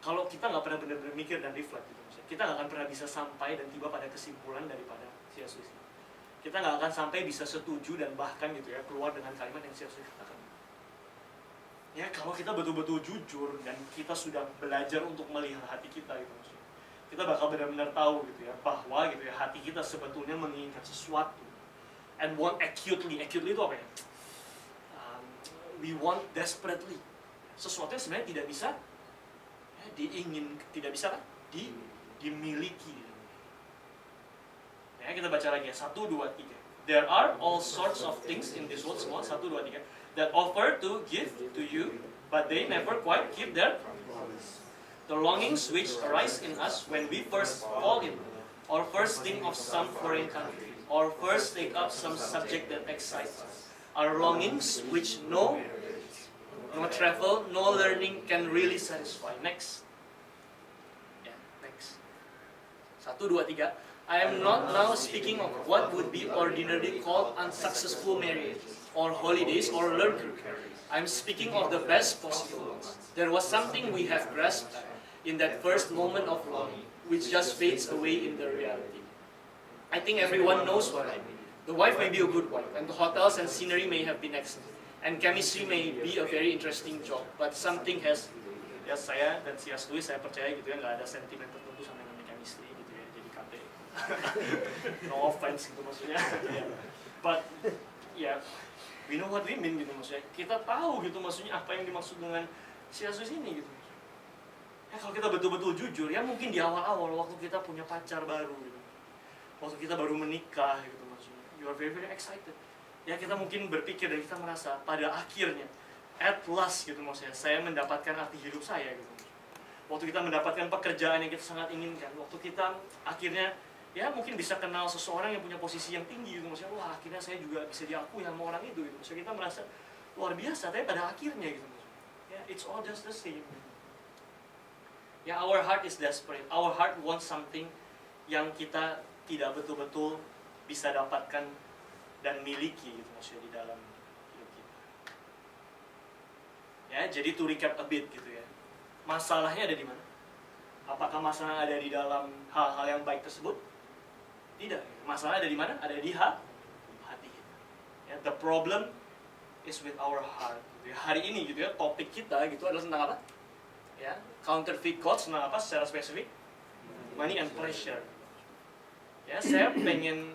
Kalau kita nggak pernah benar-benar mikir dan reflect gitu, kita nggak akan pernah bisa sampai dan tiba pada kesimpulan daripada C.S. Lewis. Kita nggak akan sampai bisa setuju dan bahkan gitu ya keluar dengan kalimat yang C.S. Lewis katakan. Ya kalau kita betul-betul jujur dan kita sudah belajar untuk melihat hati kita gitu maksudnya, kita bakal benar-benar tahu gitu ya bahwa gitu ya hati kita sebetulnya menginginkan sesuatu and want acutely itu apa ya? We want desperately sesuatu yang sebenarnya tidak bisa ya, tidak bisa kan dimiliki. Ya kita baca lagi ya 1, 2, 3. There are all sorts of things in this world, semua 1, 2, 3, that offer to give to you, but they never quite keep their promise. The longings which arise in us when we first fall in, or first think of some foreign country, or first take up some subject that excites us, are longings which no travel, no learning can really satisfy. Next. Yeah, next. 1, 2, 3. I am not now speaking of what would be ordinarily called unsuccessful marriage, or holidays, or learning. I am speaking of the best possible ones. There was something we have grasped in that first moment of longing, which just fades away in the reality. I think everyone knows what I mean. The wife may be a good wife, and the hotels and scenery may have been excellent, and chemistry may be a very interesting job, but something has... Ya saya dan C.S. Lewis, saya percaya gitu ya, nggak ada sentimen tertentu sama yang namanya chemistry gitu ya, jadi KB. No offense gitu maksudnya. But ya, we know what we mean gitu maksudnya. Kita tahu gitu maksudnya apa yang dimaksud dengan C.S. Lewis ini gitu. Ya kalau kita betul-betul jujur, ya mungkin di awal-awal waktu kita punya pacar baru gitu, waktu kita baru menikah gitu maksudnya, you are very very excited. Ya kita mungkin berpikir dan kita merasa pada akhirnya, at last gitu maksudnya, saya mendapatkan arti hidup saya gitu. Waktu kita mendapatkan pekerjaan yang kita sangat inginkan, waktu kita akhirnya ya mungkin bisa kenal seseorang yang punya posisi yang tinggi gitu maksudnya, wah akhirnya saya juga bisa diakui sama orang itu gitu. Maksudnya kita merasa luar biasa, tapi pada akhirnya gitu maksudnya, ya it's all just the same. Ya our heart is desperate, our heart wants something yang kita tidak betul-betul bisa dapatkan dan miliki gitu maksudnya di dalam hidup kita. Ya jadi to recap a bit gitu ya, masalahnya ada di mana? Apakah masalah ada di dalam hal-hal yang baik tersebut? Tidak. Masalah ada di mana? Ada di hati kita. Ya, the problem is with our heart. Gitu ya. Hari ini gitu ya, topik kita gitu adalah tentang apa? Ya, counterfeit gods tentang apa secara spesifik? Money and pleasure. Ya, saya pengen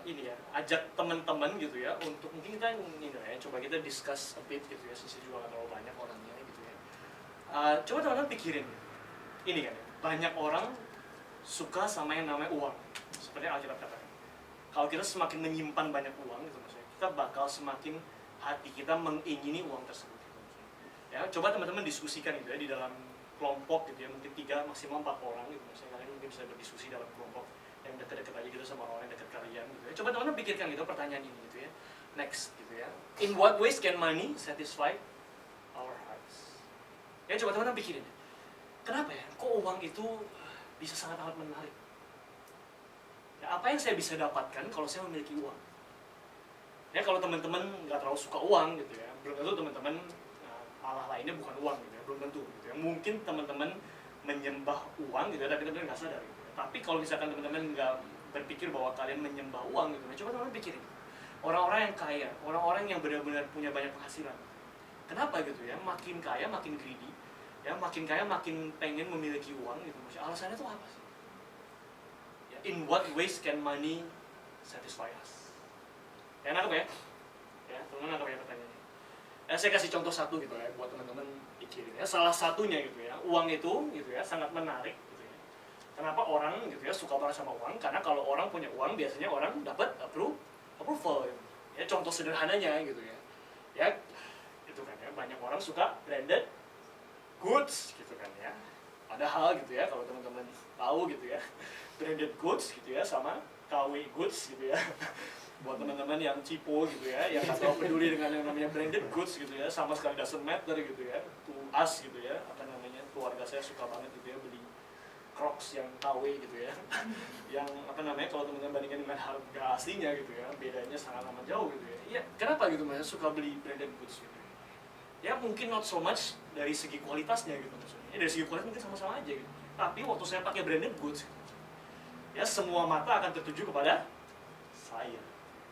ini ya, ajak teman-teman gitu ya untuk mungkin kita ini ya, coba kita discuss a bit gitu ya, sisi juga nggak terlalu banyak orangnya gitu ya. Coba teman-teman pikirin, ini kan ya, banyak orang suka sama yang namanya uang, seperti Alkitab katakan. Kalau kita semakin menyimpan banyak uang gitu maksudnya, kita bakal semakin hati kita mengingini uang tersebut. Gitu, ya, coba teman-teman diskusikan itu ya di dalam kelompok gitu ya, mungkin 3 maksimal 4 orang gitu maksudnya, kalian mungkin bisa berdiskusi dalam kelompok yang dekat-dekat aja gitu sama orang yang dekat kalian gitu ya. Coba teman-teman pikirkan gitu pertanyaan ini gitu ya. Next gitu ya. In what ways can money satisfy our hearts? Ya coba teman-teman pikirin. Kenapa ya? Kok uang itu bisa sangat amat menarik? Ya, apa yang saya bisa dapatkan kalau saya memiliki uang? Ya kalau teman-teman nggak terlalu suka uang gitu ya, belum tentu teman-teman Allah lainnya bukan uang gitu ya, belum tentu gitu ya. Mungkin teman-teman menyembah uang gitu ya, tapi teman-teman nggak sadar gitu. Tapi kalau misalkan teman-teman nggak berpikir bahwa kalian menyembah uang gitu, coba teman-teman pikirin. Orang-orang yang kaya, orang-orang yang benar-benar punya banyak penghasilan. Kenapa gitu ya? Makin kaya, makin greedy. Ya, makin kaya, makin pengen memiliki uang gitu. Maksudnya alasannya itu apa sih? Ya, in what ways can money satisfy us? Ya, nangkep ya? Ya, teman-teman nangkep ya pertanyaannya? Ya, saya kasih contoh satu gitu ya, buat teman-teman pikirin. Ya, salah satunya gitu ya, uang itu gitu ya, sangat menarik. Kenapa orang gitu ya suka banget sama uang? Karena kalau orang punya uang biasanya orang dapat approval gitu. Ya contoh sederhananya gitu ya. Ya itu kan ya, banyak orang suka branded goods gitu kan ya. Padahal gitu ya, kalau teman-teman tahu gitu ya, branded goods gitu ya sama KW goods gitu ya. Buat teman-teman yang cipo gitu ya, yang nggak terlalu peduli dengan yang namanya branded goods gitu ya, sama sekali doesn't matter gitu ya, to us gitu ya, apa namanya, keluarga saya suka banget gitu ya beli Crocs yang KW gitu ya, yang apa namanya, kalau teman-teman bandingkan dengan harga aslinya gitu ya, bedanya sangat amat jauh gitu ya. Iya, kenapa gitu mas suka beli branded goods gitu? Ya mungkin not so much dari segi kualitasnya gitu maksudnya. Ya, dari segi kualitas mungkin sama-sama aja gitu. Tapi waktu saya pakai branded goods, ya semua mata akan tertuju kepada saya.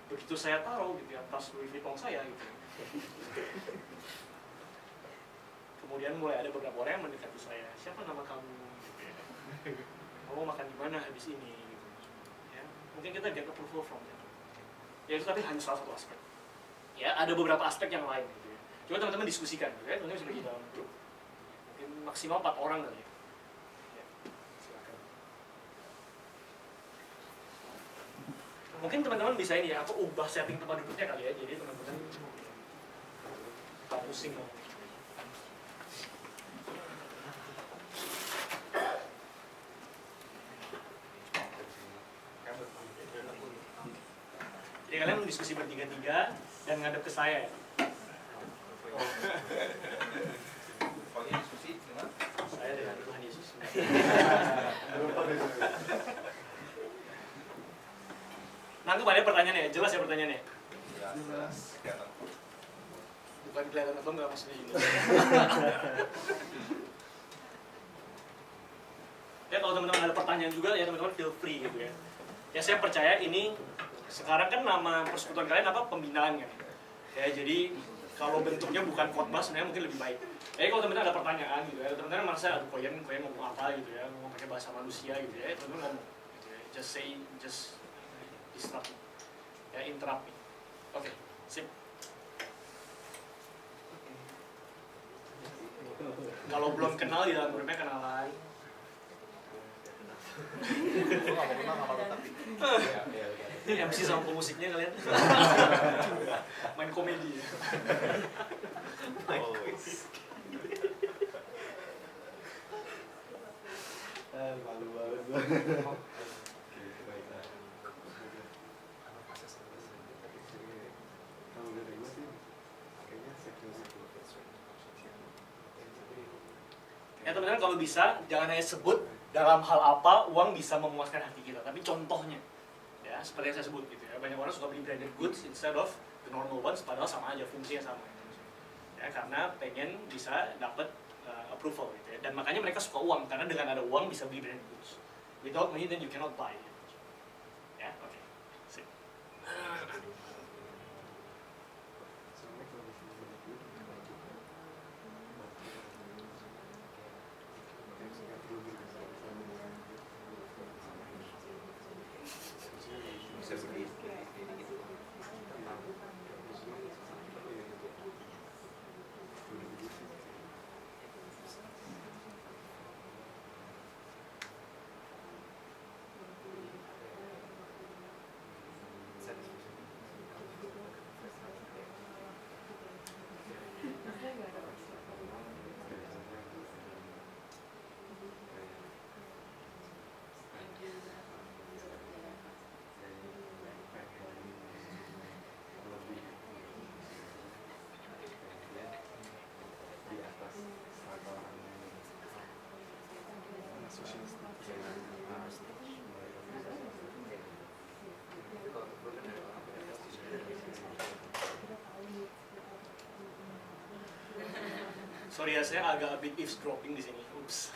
Begitu saya taruh gitu ya tas Louis Vuitton saya gitu. Kemudian mulai ada beberapa orang yang mendekati saya, siapa nama kamu? Gitu ya. Kamu makan di mana habis ini? Gitu. Ya, mungkin kita get approval from them. Ya itu tapi hanya salah satu aspek. Ya ada beberapa aspek yang lain. Gitu ya. Coba teman-teman diskusikan, gitu ya. Teman-teman bisa bagi dalam grup. Mungkin maksimal 4 orang kali ya. Ya, silakan. Mungkin teman-teman bisa ini ya, aku ubah setting tempat duduknya kali ya. Jadi teman-teman tak pusing loh. Jadi kalian diskusi bertiga-tiga dan ngadep ke saya ya. Pokoknya diskusi dengan Saya dengan Tuhan Yesus. Nangkep ada pertanyaannya ya? Jelas ya pertanyaannya? jelas kelihatan. Bukan kelihatan atau enggak maksudnya ini. Ya kalau teman-teman ada pertanyaan juga ya teman-teman feel free gitu ya. Ya saya percaya ini sekarang kan nama persekutuan kalian apa? Pembinaan kan. Ya jadi kalau bentuknya bukan khotbah sebenarnya mungkin lebih baik. Jadi kalau teman-teman ada pertanyaan gitu ya, teman-teman merasa aduh koyen ngomong apa gitu ya, ngomong pakai bahasa manusia gitu ya, teman-teman ngomong gitu ya. Just disrupt. Ya interrupt me. Oke, sip. Kalau belum kenal di dalam grupnya kenalan. Gue nggak mau kenal sama lu tapi. Ini MC sama pemusiknya kalian. Main komedi. Always. Malu banget gua. Kalau dari gua sih kayaknya Ya teman-teman kalau bisa jangan hanya sebut dalam hal apa uang bisa memuaskan hati kita, tapi contohnya ya seperti yang saya sebut gitu ya, banyak orang suka beli branded goods instead of the normal ones padahal sama aja fungsinya sama ya karena pengen bisa dapat approval gitu ya, dan makanya mereka suka uang karena dengan ada uang bisa beli branded goods, without money then you cannot buy ya. Oke. Sip. Bisa berdiri. Sorry ya, saya agak a bit eavesdropping di sini. Ups.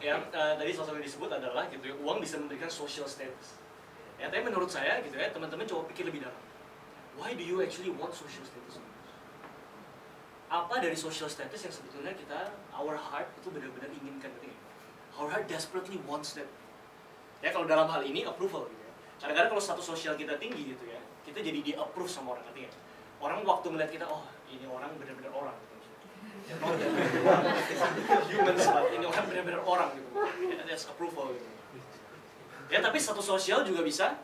Ya, tadi salah satu yang disebut adalah gitu ya, uang bisa memberikan social status. Ya, tapi menurut saya gitu ya, teman-teman coba pikir lebih dalam. Why do you actually want social status? Apa dari social status yang sebetulnya kita, our heart itu benar-benar inginkan gitu ya? Our heart desperately wants that. Ya, kalau dalam hal ini approval gitu ya. Kadang-kadang kalau status sosial kita tinggi gitu ya, kita jadi di-approve sama orang artinya. Orang waktu melihat kita, oh ini orang benar-benar orang gitu. Ya, humans, ini orang benar-benar orang gitu. Ya, that's approval gitu. Ya, tapi status sosial juga bisa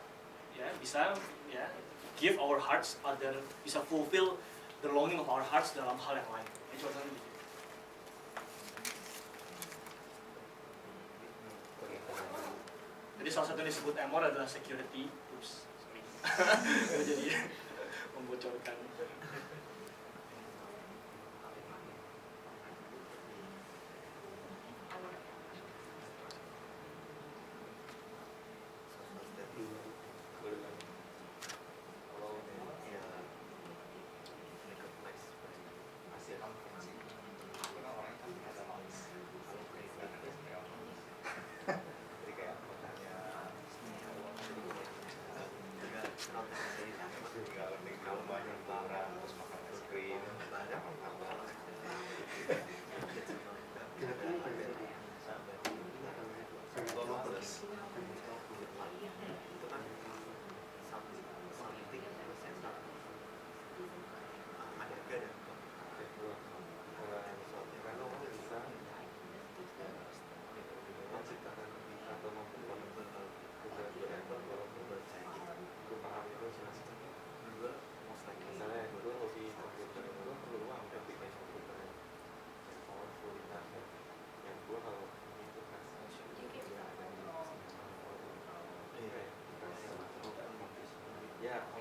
ya, give our hearts other, bisa fulfill the longing of our hearts dalam hal yang lain. Ya, contohnya gitu. Jadi salah satu yang disebut amor adalah security. Oops, sorry. Jadi membocorkan.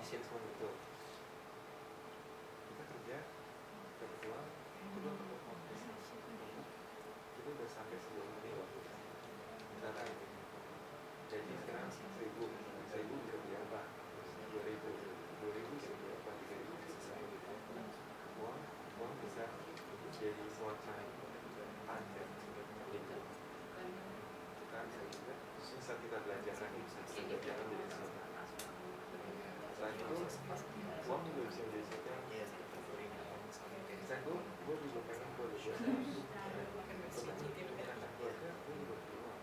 efisien semua betul. Kita kerja, dapat uang, kita dapat office. Kita udah sampai sejauh ini loh. Misalkan gaji sekarang 1.000 bisa beli apa? 2.000 bisa beli apa? 3.000 bisa selesai. Uang bisa jadi semacam pajak. Kita bisa juga susah kita belajar lagi, bisa belajar dari sana. Selain itu, uang juga bisa menjadi sesuatu yang selain itu, gue juga pengen gue juga punya anak keluarga, gue juga butuh uang.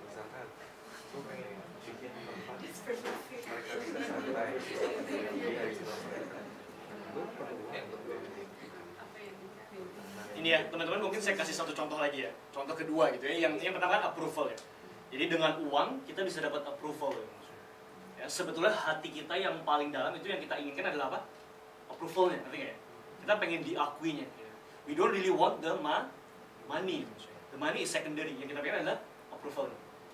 Misalkan, gue pengen bikin tempat mereka bisa santai di hari sebelum mereka. Gue perlu uang untuk gue bikin. Ini ya teman-teman, mungkin saya kasih satu contoh lagi ya. Contoh kedua gitu ya. Yang pertama kan approval ya. Jadi dengan uang kita bisa dapat approval ya. Sebetulnya hati kita yang paling dalam itu yang kita inginkan adalah apa? Approvalnya, ngerti nggak ya? Kita pengen diakuinya. We don't really want the money. The money is secondary. Yang kita pengen adalah approval.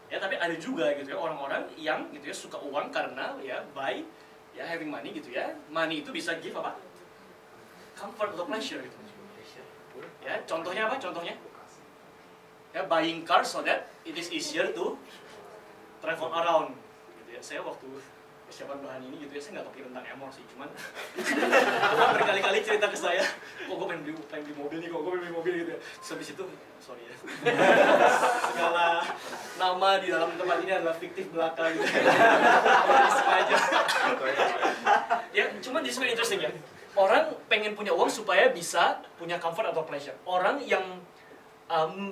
Ya, tapi ada juga gitu ya orang-orang yang gitu ya suka uang karena ya by ya having money gitu ya. Money itu bisa give apa? Comfort atau pleasure gitu. Ya, contohnya apa? Contohnya ya buying car so that it is easier to travel around gitu ya. Saya waktu persiapan bahan ini gitu ya, saya nggak kepikiran tentang emosi, cuman Tuhan berkali-kali cerita ke saya, kok gue pengen beli mobil nih, kok gue pengen beli mobil gitu ya. Terus habis itu, sorry ya, segala nama di dalam tempat ini adalah fiktif belaka gitu ya. Sengaja. Ya, cuman this is very interesting ya. Orang pengen punya uang supaya bisa punya comfort atau pleasure. Orang yang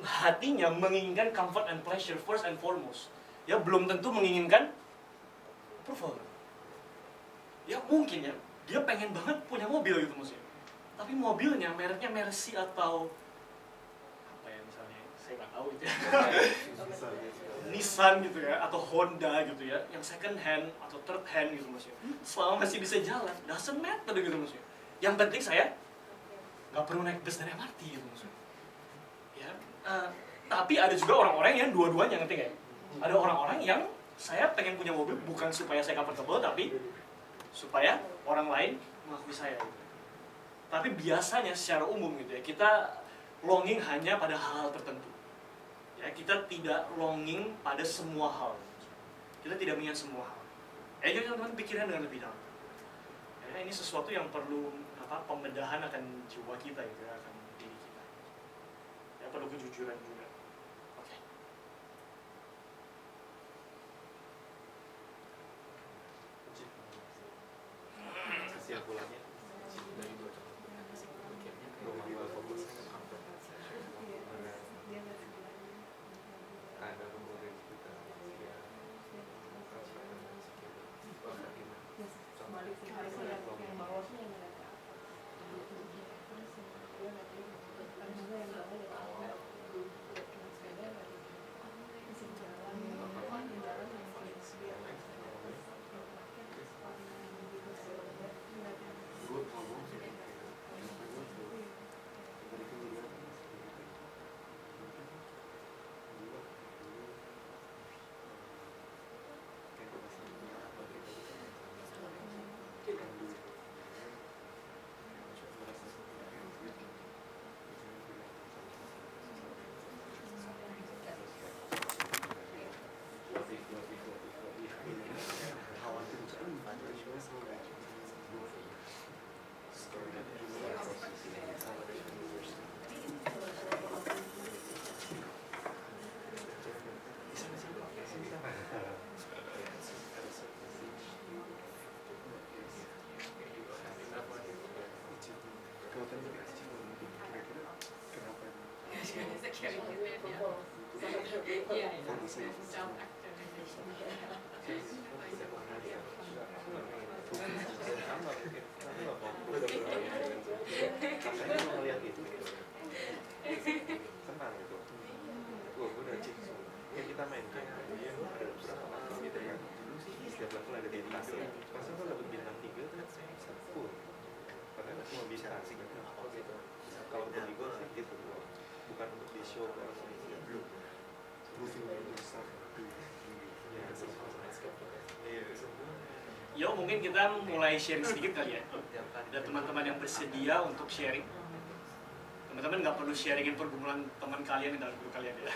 hatinya menginginkan comfort and pleasure first and foremost, ya belum tentu menginginkan approval. Ya mungkin ya, dia pengen banget punya mobil gitu maksudnya. Tapi mobilnya mereknya Mercy atau apa ya misalnya, saya nggak tahu itu ya. Nissan gitu ya, atau Honda gitu ya, yang second hand atau third hand gitu maksudnya. Selama masih bisa jalan, doesn't matter gitu maksudnya. Yang penting saya nggak perlu naik bus dan MRT gitu maksudnya. Ya, tapi ada juga orang-orang yang dua-duanya, ngerti nggak ya? Ada orang-orang yang saya pengen punya mobil bukan supaya saya comfortable, tapi supaya orang lain mengakui saya. Gitu. Tapi biasanya secara umum gitu ya, kita longing hanya pada hal-hal tertentu. Ya, kita tidak longing pada semua hal. Kita tidak mengingat semua hal. Jadi teman-teman pikiran dengan lebih dalam. Ya, ini sesuatu yang perlu pembedahan akan jiwa kita gitu ya, akan diri kita. Ya, perlu kejujuran juga. Oke. Kesimpulannya dari dua contoh rumah gua fokus ada kemudian kita ya kita main game dia ada beberapa level gitu kan, setiap level ada bintang gitu, masa kalau dapat bintang 3 kan full, padahal cuma bintang gitu. Kalau bagi gue sih gitu, bukan untuk di show ke orang lain, belum. Ya, Yo, mungkin kita mulai sharing sedikit kali ya. Tiap kali Ada teman-teman yang bersedia untuk sharing. Teman-teman nggak perlu sharingin pergumulan teman kalian dalam grup kalian ya.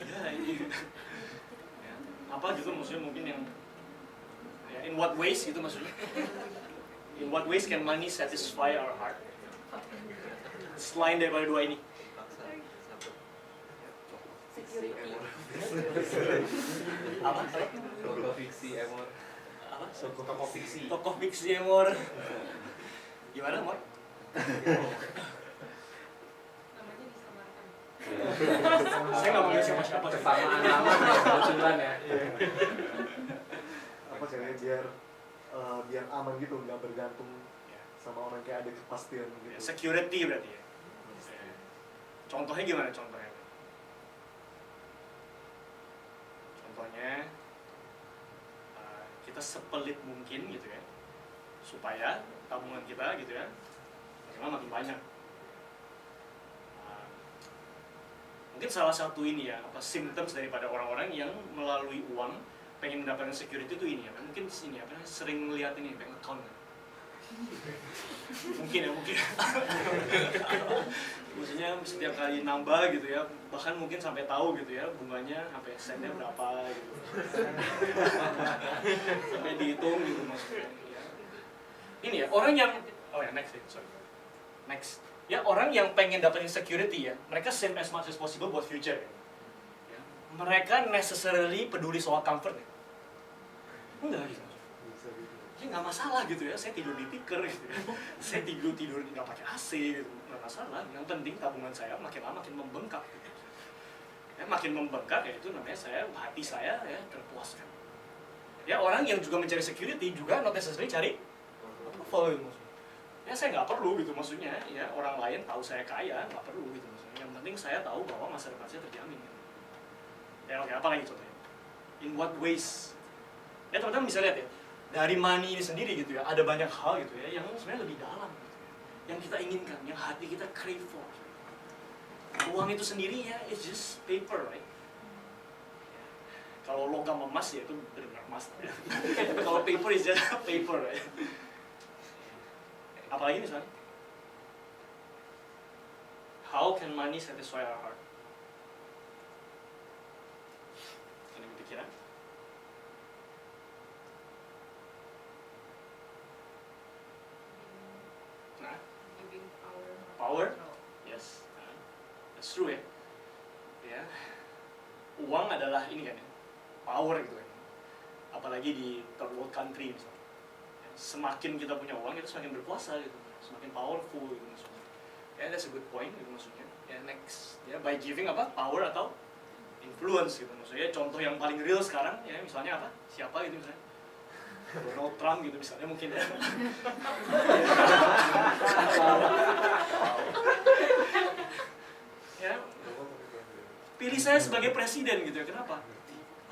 Ya, ini. Ya, apa gitu maksudnya mungkin yang ya, in what ways gitu maksudnya. In what ways can money satisfy our heart? Selain daripada dua ini. paksa satu. Security. Apa? Tokoh fiksi Emor. Apa? Tokoh fiksi. Tokoh fiksi Emor. Gimana, Mor? Namanya disamarkan. Saya nggak panggil siapa-siapa. Kesamaan nama kebetulan ya. Apa caranya biar aman gitu, nggak bergantung sama orang, kayak ada kepastian Ya, gitu. security berarti ya. Contohnya gimana contohnya? Contohnya kita sepelit mungkin gitu ya, supaya tabungan kita gitu ya makin banyak. Mungkin salah satu ini ya, apa symptoms daripada orang-orang yang melalui uang pengen mendapatkan security itu ini ya, mungkin ini apa sering melihat ini bank account kan? Mungkin ya, mungkin maksudnya setiap kali nambah gitu ya, bahkan mungkin sampai tahu gitu ya bunganya sampai sennya berapa gitu, sampai dihitung gitu maksudnya ya. Ini ya orang yang next ya, orang yang pengen dapetin security ya, mereka save as much as possible buat future ya. Mereka necessarily peduli soal comfort ya. Enggak gitu. Bisa gitu. Ya nggak masalah gitu ya, saya tidur di tikar gitu ya. Saya tidur nggak pakai AC gitu, nggak masalah. Yang penting tabungan saya makin lama makin membengkak gitu. Ya, makin membengkak ya itu namanya hati saya ya terpuaskan. Ya orang yang juga mencari security juga not necessarily cari approval gitu maksudnya. Ya saya nggak perlu gitu maksudnya, ya orang lain tahu saya kaya nggak perlu gitu maksudnya. Yang penting saya tahu bahwa masa depan saya terjamin gitu. Ya oke, apa lagi contohnya? In what ways? Ya teman-teman bisa lihat ya, dari money ini sendiri gitu ya, ada banyak hal gitu ya yang sebenarnya lebih dalam gitu ya, yang kita inginkan, yang hati kita crave for. Uang itu sendiri ya, it's just paper, right? Kalau logam emas ya itu benar-benar emas ya. Tapi kalau paper is just paper, right? Apalagi misalnya, how can money satisfy our heart? Ini pikiran? Nah, Giving power. Power? yes, that's true ya. Ya, uang adalah ini kan ya, power gitu kan. Apalagi di third world country misalnya. Ya, semakin kita punya uang, kita semakin berkuasa gitu, semakin powerful gitu maksudnya. Ya, that's a good point gitu maksudnya. Ya, next, ya by giving apa? Power atau influence gitu maksudnya. Contoh yang paling real sekarang ya misalnya apa? Siapa gitu misalnya? Donald Trump gitu misalnya mungkin ya. Ya, pilih saya sebagai presiden gitu ya. Kenapa?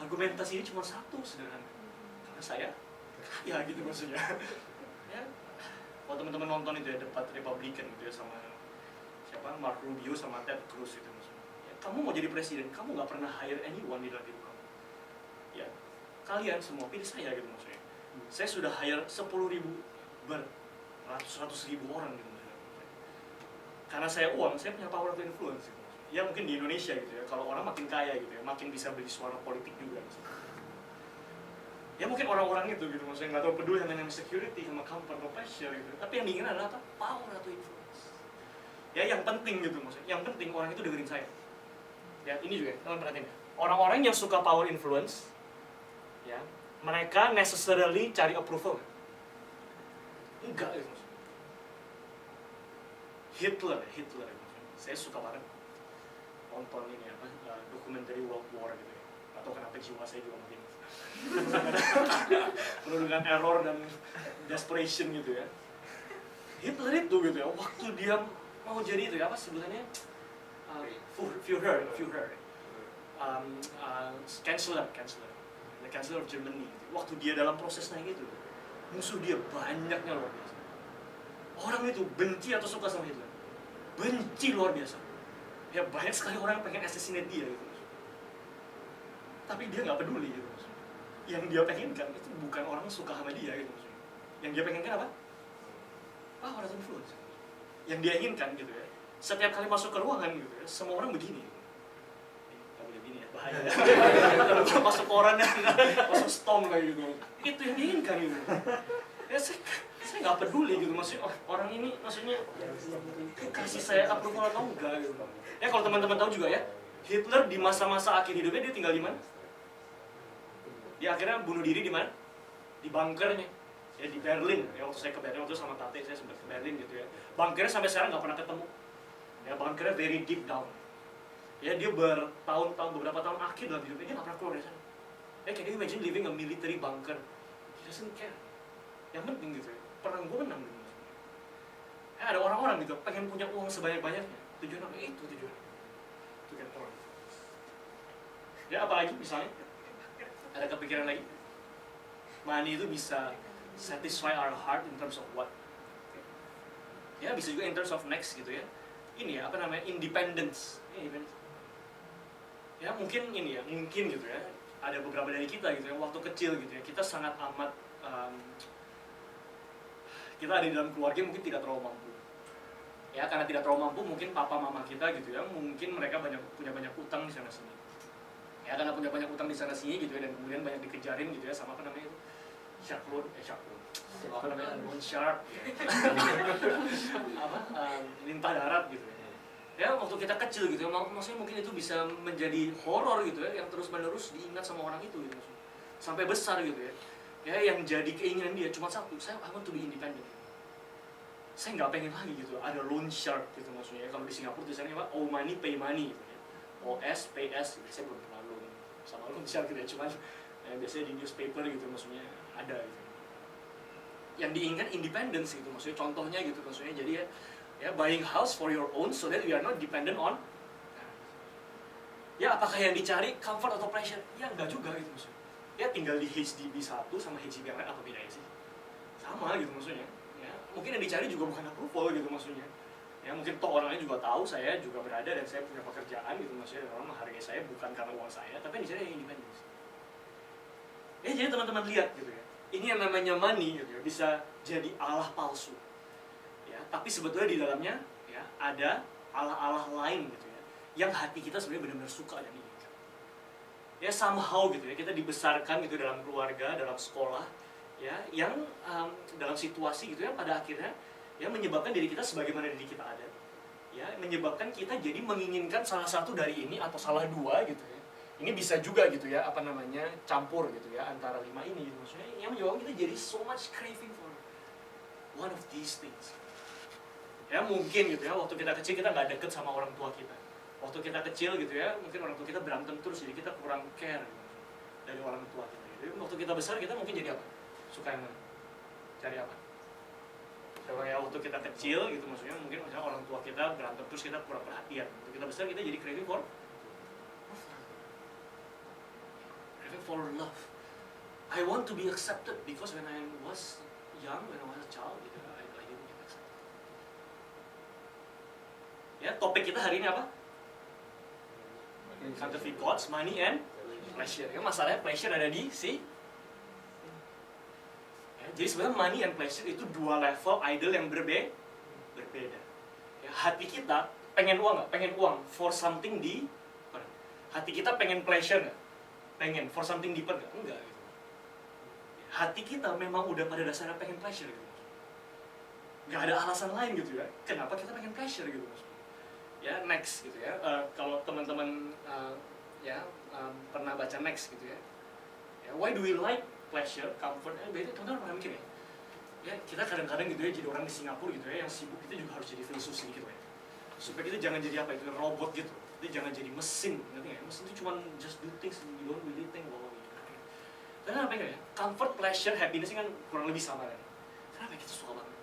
Argumentasi ini cuma satu sederhana. Karena saya kaya gitu maksudnya. Ya, kalau teman-teman nonton itu ya debat Republican gitu ya sama siapa, Mark Rubio sama Ted Cruz itu maksudnya. Ya, kamu mau jadi presiden, kamu nggak pernah hire anyone di dalam hidup kamu. Ya, kalian semua pilih saya gitu maksudnya. Saya sudah hire 10.000 100.000 orang gitu maksudnya. Karena saya uang, saya punya power to influence gitu. Ya mungkin di Indonesia gitu ya, kalau orang makin kaya gitu ya, makin bisa beli suara politik juga maksudnya. Ya mungkin orang-orang itu gitu maksudnya nggak tahu peduli sama yang security sama comfort atau pressure gitu, tapi yang diinginkan adalah apa? Power atau influence. Ya yang penting gitu maksudnya, yang penting orang itu dengerin saya. Ya ini juga, teman perhatiin ya. Orang-orang yang suka power influence, ya mereka necessarily cari approval. Enggak gitu maksudnya. Hitler gitu. Saya suka banget nonton ini apa, dokumenter World War gitu ya. Atau kenapa jiwa saya juga makin penuh dengan error dan desperation gitu ya. Hitler itu gitu ya, waktu dia mau jadi itu ya, apa sebutannya, Führer, Chancellor, the Chancellor of Germany gitu. Waktu dia dalam prosesnya gitu, musuh dia banyaknya luar biasa. Orang itu benci atau suka sama Hitler, benci luar biasa. Ya banyak sekali orang yang pengen assassinate dia gitu. Tapi dia nggak peduli gitu. yang dia pengenkan itu bukan orang suka sama dia gitu maksudnya. Yang dia pengenkan apa? Power atau influence. Yang dia inginkan gitu ya. Setiap kali masuk ke ruangan gitu ya, semua orang begini. Nggak boleh begini ya, bahaya. Kalau masuk koran ya, masuk storm kayak gitu. Itu yang diinginkan gitu. Ya saya nggak peduli gitu maksudnya. Oh, orang ini maksudnya kasih saya approval atau enggak gitu. Ya kalau teman-teman tahu juga ya, Hitler di masa-masa akhir hidupnya dia tinggal di mana? Dia akhirnya bunuh diri di mana? Di bunkernya. Ya di Berlin. Ya waktu saya ke Berlin waktu sama Tate saya sempat ke Berlin gitu ya. Bunkernya sampai sekarang nggak pernah ketemu. Ya bunkernya very deep down. Ya dia bertahun-tahun beberapa tahun akhir dalam hidupnya dia nggak pernah keluar dari sana. Ya can you imagine living a military bunker? He doesn't care. Yang penting gitu ya. Perang gue menang gitu. Ya ada orang-orang gitu pengen punya uang sebanyak-banyaknya. Tujuan apa? Itu tujuan. To get more. Ya apa lagi misalnya? Ada kepikiran lagi? Money itu bisa satisfy our heart in terms of what? Ya bisa juga in terms of next gitu ya. Ini ya apa namanya independence. Ya mungkin ini ya mungkin gitu ya. Ada beberapa dari kita gitu ya waktu kecil gitu ya kita sangat amat kita ada di dalam keluarga mungkin tidak terlalu mampu. Ya karena tidak terlalu mampu mungkin papa mama kita gitu ya mungkin mereka punya banyak utang di sana sini. Ya karena punya banyak utang di sana sini gitu ya dan kemudian banyak dikejarin gitu ya sama apa namanya itu shark loan apa namanya loan shark apa lintah darat gitu ya waktu kita kecil gitu ya maksudnya mungkin itu bisa menjadi horor gitu ya yang terus menerus diingat sama orang itu gitu maksudnya sampai besar gitu ya yang jadi keinginan dia cuma satu saya I want to be independent saya nggak pengen lagi gitu ada loan shark gitu maksudnya kalau di Singapura tulisannya apa owe money pay money gitu ya OS PS gitu. Saya belum pernah loan sama loan shark gitu ya cuman biasanya di newspaper gitu maksudnya ada gitu yang diinginkan independence gitu maksudnya contohnya gitu maksudnya jadi ya buying house for your own so that we are not dependent on ya apakah yang dicari comfort atau pleasure ya enggak juga gitu maksudnya ya tinggal di HDB 1 sama HDB yang lain apa bedanya sih sama gitu maksudnya ya mungkin yang dicari juga bukan approval gitu maksudnya ya mungkin toh orangnya juga tahu saya juga berada dan saya punya pekerjaan gitu maksudnya orang menghargai saya bukan karena uang saya tapi yang dicari yang independence ya jadi teman-teman lihat gitu ya ini yang namanya money gitu ya bisa jadi Allah palsu ya tapi sebetulnya di dalamnya ya ada Allah-Allah lain gitu ya yang hati kita sebenarnya benar-benar suka dan inginkan ya somehow gitu ya kita dibesarkan gitu dalam keluarga dalam sekolah ya yang dalam situasi gitu ya pada akhirnya ya menyebabkan diri kita sebagaimana diri kita ada ya menyebabkan kita jadi menginginkan salah satu dari ini atau salah dua gitu ya ini bisa juga gitu ya apa namanya campur gitu ya antara 5 ini gitu maksudnya yang menyebabkan kita jadi so much craving for one of these things ya mungkin gitu ya waktu kita kecil kita nggak deket sama orang tua kita waktu kita kecil gitu ya mungkin orang tua kita berantem terus jadi kita kurang care gitu, dari orang tua kita jadi waktu kita besar kita mungkin jadi apa suka yang mana cari apa coba ya waktu kita kecil gitu maksudnya mungkin misalnya orang tua kita berantem terus kita kurang perhatian waktu kita besar kita jadi craving for love. I want to be accepted because when I was young, when I was a child, gitu, I didn't get accepted. Ya, topik kita hari ini apa? Counterfeit gods, money and pleasure. Ya, masalahnya pleasure ada di si. Ya, jadi sebenarnya money and pleasure itu dua level idol yang berbeda. Ya, hati kita pengen uang nggak? Pengen uang for something di. Hati kita pengen pleasure nggak? Pengen for something deeper nggak? Enggak gitu. Hati kita memang udah pada dasarnya pengen pleasure gitu. Nggak ada alasan lain gitu ya. Kenapa kita pengen pleasure gitu maksudnya. Ya next gitu ya. Kalau teman-teman pernah baca next gitu ya. Why do we like pleasure, comfort? Beda teman-teman pernah mikir ya. Ya kita kadang-kadang gitu ya jadi orang di Singapura gitu ya yang sibuk kita juga harus jadi filsuf sedikit ya. Supaya kita jangan jadi apa itu robot gitu. Jadi jangan jadi mesin, ngerti nggak? Mesin itu cuma just do things, you don't really think bahwa gitu. Karena apa ya? Comfort, pleasure, happiness ini kan kurang lebih sama kan? Kenapa kita suka banget?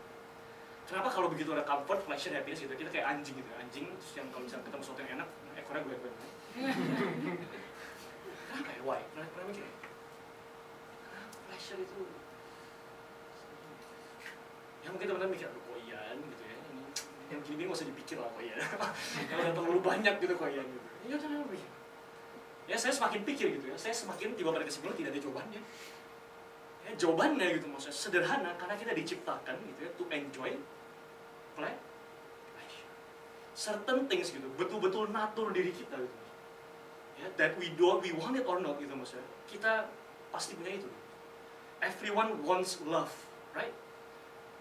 Kenapa kalau begitu ada comfort, pleasure, happiness gitu kita kayak anjing gitu, anjing terus yang kalau misalnya ketemu sesuatu yang enak, ekornya gue. Kenapa ya? Why? Pernah mikir ya? Pleasure itu, ya mungkin teman-teman mikir, aduh koyan gitu ya. Yang gini nggak usah dipikir lah kok ya. Yang udah terlalu banyak gitu kok ya gitu. Ya jangan pikir. Ya saya semakin pikir gitu ya, saya semakin tiba pada kesimpulan tidak ada jawabannya. Ya, jawabannya gitu maksudnya sederhana karena kita diciptakan gitu ya to enjoy pleasure. Certain things gitu, betul-betul natur diri kita gitu. Ya, that we want it or not gitu maksudnya. Kita pasti punya itu. Everyone wants love, right?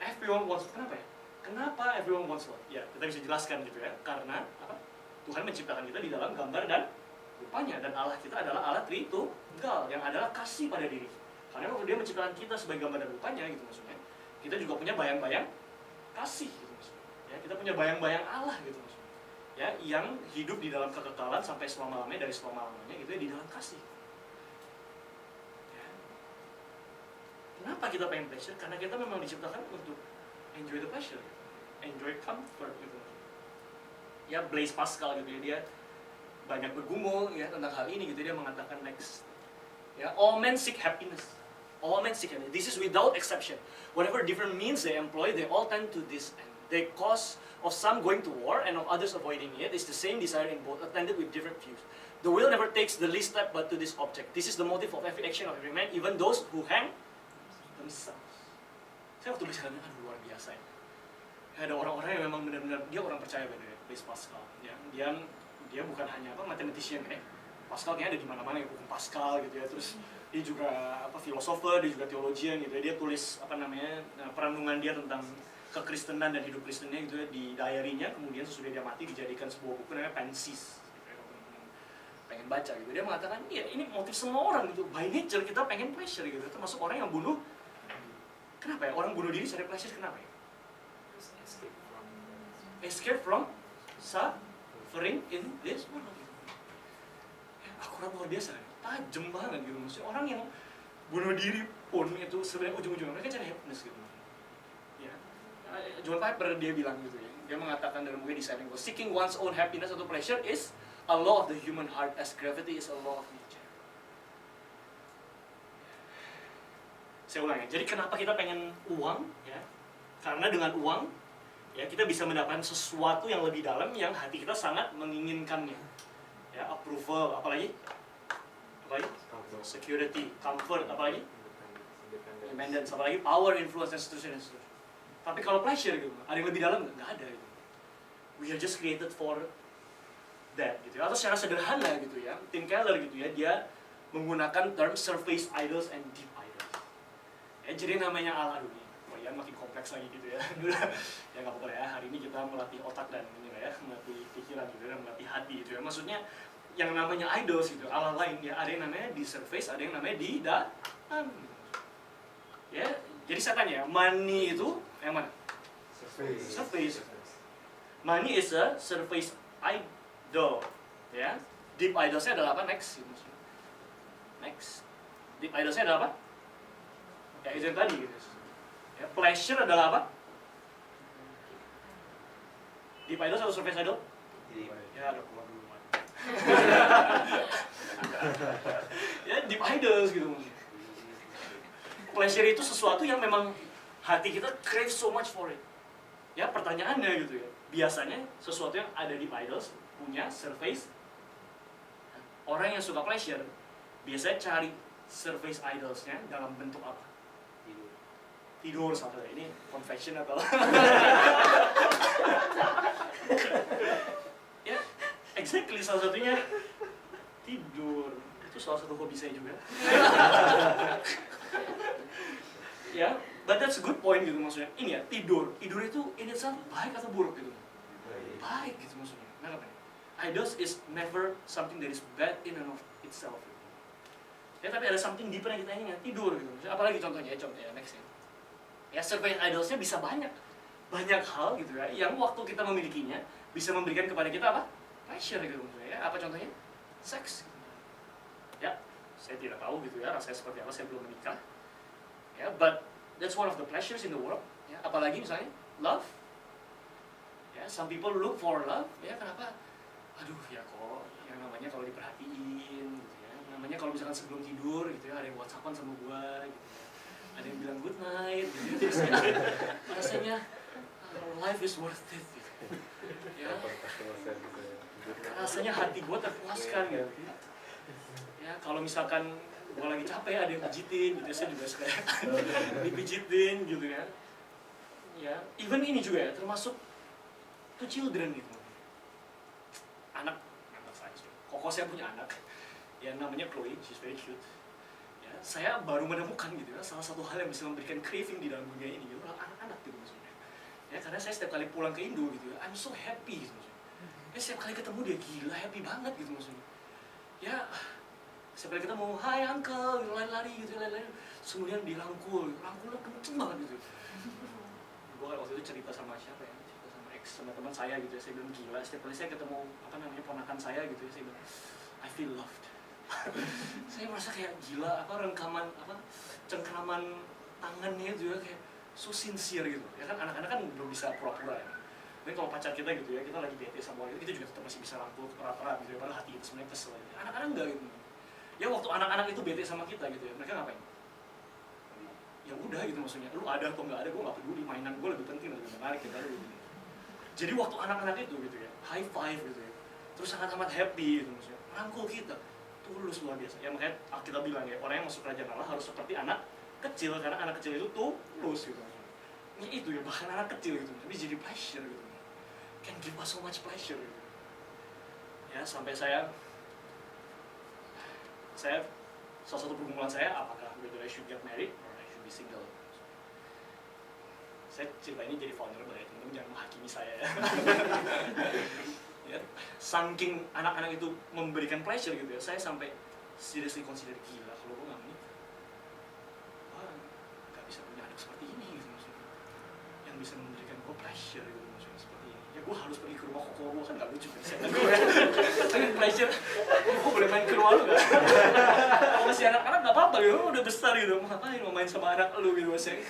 Everyone wants, kenapa ya? Kenapa everyone wants love? Ya, kita bisa jelaskan gitu ya. Karena apa? Tuhan menciptakan kita di dalam gambar dan rupanya, dan Allah kita adalah Allah Tritunggal yang adalah kasih pada diri. Karena waktu Dia menciptakan kita sebagai gambar dan rupanya gitu maksudnya, kita juga punya bayang-bayang kasih gitu maksudnya. Ya, kita punya bayang-bayang Allah gitu maksudnya. Ya, yang hidup di dalam kekekalan sampai selama-lamanya, dari selama-lamanya gitu ya, di dalam kasih. Ya. Kenapa kita pengen pleasure? Karena kita memang diciptakan untuk enjoy the pleasure, enjoy comfort gitu. Ya, Blaise Pascal gitu ya, dia banyak bergumul ya tentang hal ini gitu. Dia mengatakan next, ya, all men seek happiness, all men seek happiness. This is without exception. Whatever different means they employ, they all tend to this end. The cause of some going to war and of others avoiding it is the same desire in both, attended with different views. The will never takes the least step but to this object. This is the motive of every action of every man, even those who hang themselves. Saya waktu baca aduh luar biasa ya. Ada orang-orang yang memang benar-benar dia orang percaya pada Blaise Pascal. Ya, dia bukan hanya apa mathematician ya. Pascal kayaknya ada di mana-mana ya, buku Pascal gitu ya. Terus dia juga apa filosofer, dia juga theologian gitu ya. Dia tulis apa namanya perenungan dia tentang kekristenan dan hidup Kristennya gitu ya di diary-nya. Kemudian sesudah dia mati dijadikan sebuah buku namanya Pensis. Gitu ya, pengen baca gitu. Dia mengatakan ya ini motif semua orang gitu. By nature kita pengen pleasure gitu. Termasuk orang yang bunuh. Kenapa ya? Orang bunuh diri cari pleasure kenapa ya? Escape from suffering in this world. Ya, akurat luar biasa, tajam banget gitu maksudnya. Orang yang bunuh diri pun itu sebenarnya ujung-ujungnya mereka cari happiness gitu. Ya, John Piper dia bilang gitu ya. Dia mengatakan dalam buku Deciding Goals, seeking one's own happiness atau pleasure is a law of the human heart as gravity is a law of nature. Saya ulang ya. Jadi kenapa kita pengen uang ya? Karena dengan uang ya kita bisa mendapatkan sesuatu yang lebih dalam yang hati kita sangat menginginkannya. Ya, approval, apalagi security, comfort, apalagi independence, apalagi power, influence, dan seterusnya. Tapi kalau pleasure gitu, ada yang lebih dalam nggak ada gitu. We are just created for that gitu ya. Atau secara sederhana gitu ya, Tim Keller gitu ya, dia menggunakan term surface idols and deep idols. Ya, jadi namanya Allah dunia. Ya, makin kompleks lagi gitu ya. Ya nggak apa-apa ya, hari ini kita melatih otak dan ini ya, melatih pikiran gitu ya, melatih hati gitu ya. Maksudnya yang namanya idols gitu, Allah lain ya, ada yang namanya di surface, ada yang namanya di dalam. Ya, jadi saya tanya, money itu yang mana? Surface. Money is a surface idol. Ya, deep idolsnya adalah apa? Next. Deep idolsnya adalah apa? Ya itu yang tadi gitu. Ya, pleasure adalah apa? Deep idols atau surface idol? Ya, ada keluar dulu. Ya, deep idols gitu mungkin. Pleasure itu sesuatu yang memang hati kita crave so much for it. Ya, pertanyaannya gitu ya. Biasanya sesuatu yang ada di idols punya surface. Orang yang suka pleasure biasanya cari surface idolsnya dalam bentuk apa? Tidur sampai ini confession atau ya exactly salah satunya tidur itu salah satu hobi saya juga. Ya, but that's a good point gitu maksudnya. Ini ya tidur itu in itself baik atau buruk gitu? Baik gitu maksudnya. Kenapa? Idols is never something that is bad in and of itself. Ya tapi ada something deeper yang kita ingin tidur gitu. Apalagi contohnya next ya. Ya, surface idolsnya bisa banyak hal gitu ya, yang waktu kita memilikinya bisa memberikan kepada kita apa? Pleasure gitu ya. Apa contohnya? Seks. Ya, saya tidak tahu gitu ya rasanya seperti apa, saya belum menikah. Ya, but that's one of the pleasures in the world. Ya, apalagi misalnya love. Ya, some people look for love. Ya, kenapa? Aduh, ya kok yang namanya kalau diperhatiin gitu ya. Namanya kalau misalkan sebelum tidur gitu ya, ada yang WhatsApp-an sama gua gitu ya. Ada yang bilang good night gitu. Rasanya life is worth it gitu. Ya. Rasanya hati gue terpuaskan gitu. Ya kalau misalkan gue lagi capek ada yang pijitin gitu, saya juga suka dipijitin gitu ya. Ya, even ini juga ya, termasuk to children gitu. Anak saya, koko saya punya anak, ya namanya Chloe, she's very cute. Ya, saya baru menemukan gitu ya, salah satu hal yang bisa memberikan craving di dalam dunia ini gitu, anak-anak gitu maksudnya. Ya, karena saya setiap kali pulang ke Indo gitu ya, I'm so happy gitu maksudnya. Ya, setiap kali ketemu dia gila happy banget gitu maksudnya. Ya, setiap kali ketemu, hai uncle, gitu, lari-lari gitu, lari-lari. Kemudian rangkulnya kenceng banget gitu. Gue kan waktu itu cerita sama siapa ya? Sama teman saya gitu ya, saya bilang gila, setiap kali saya ketemu ponakan saya gitu ya, saya bilang I feel loved. Saya merasa kayak gila, cengkraman tangannya itu ya kayak so sincere gitu ya kan. Anak-anak kan belum bisa pura-pura ya, tapi kalau pacar kita gitu ya, kita lagi bete sama orang itu, kita juga tetap masih bisa rangkul erat-erat gitu ya, padahal hati kita sebenarnya kesel gitu. Anak-anak enggak gitu ya, waktu anak-anak itu bete sama kita gitu ya, mereka ngapain? Ya udah gitu maksudnya, lu ada atau nggak ada gue nggak peduli, mainan gue lebih penting, lebih menarik kita gitu. Jadi waktu anak-anak itu gitu ya, high five gitu ya, terus sangat amat happy gitu maksudnya, rangkul kita, tulus luar biasa. Ya makanya kita bilang ya, orang yang masuk kerajaan Allah harus seperti anak kecil, karena anak kecil itu tulus gitu maksudnya. Ya itu ya, bahkan anak kecil gitu, tapi jadi pleasure gitu, can give us so much pleasure gitu. Ya sampai saya salah satu pergumulan saya, apakah whether I should get married or I should be single. Saya cerita ini jadi vulnerable ya, teman-teman jangan menghakimi saya ya. Ya, saking anak-anak itu memberikan pleasure gitu ya, saya sampai seriously consider, gila kalau gue nggak menikah, wah nggak bisa punya anak seperti ini gitu maksudnya, yang bisa memberikan gue pleasure gitu maksudnya seperti ini. Ya gue harus pergi ke rumah koko gue, kan nggak lucu kan saya gue ya. Tapi pleasure, gue boleh main ke rumah lu nggak? Kalau masih anak-anak nggak apa-apa gitu, udah besar gitu, mau ngapain mau main sama anak lu gitu maksudnya.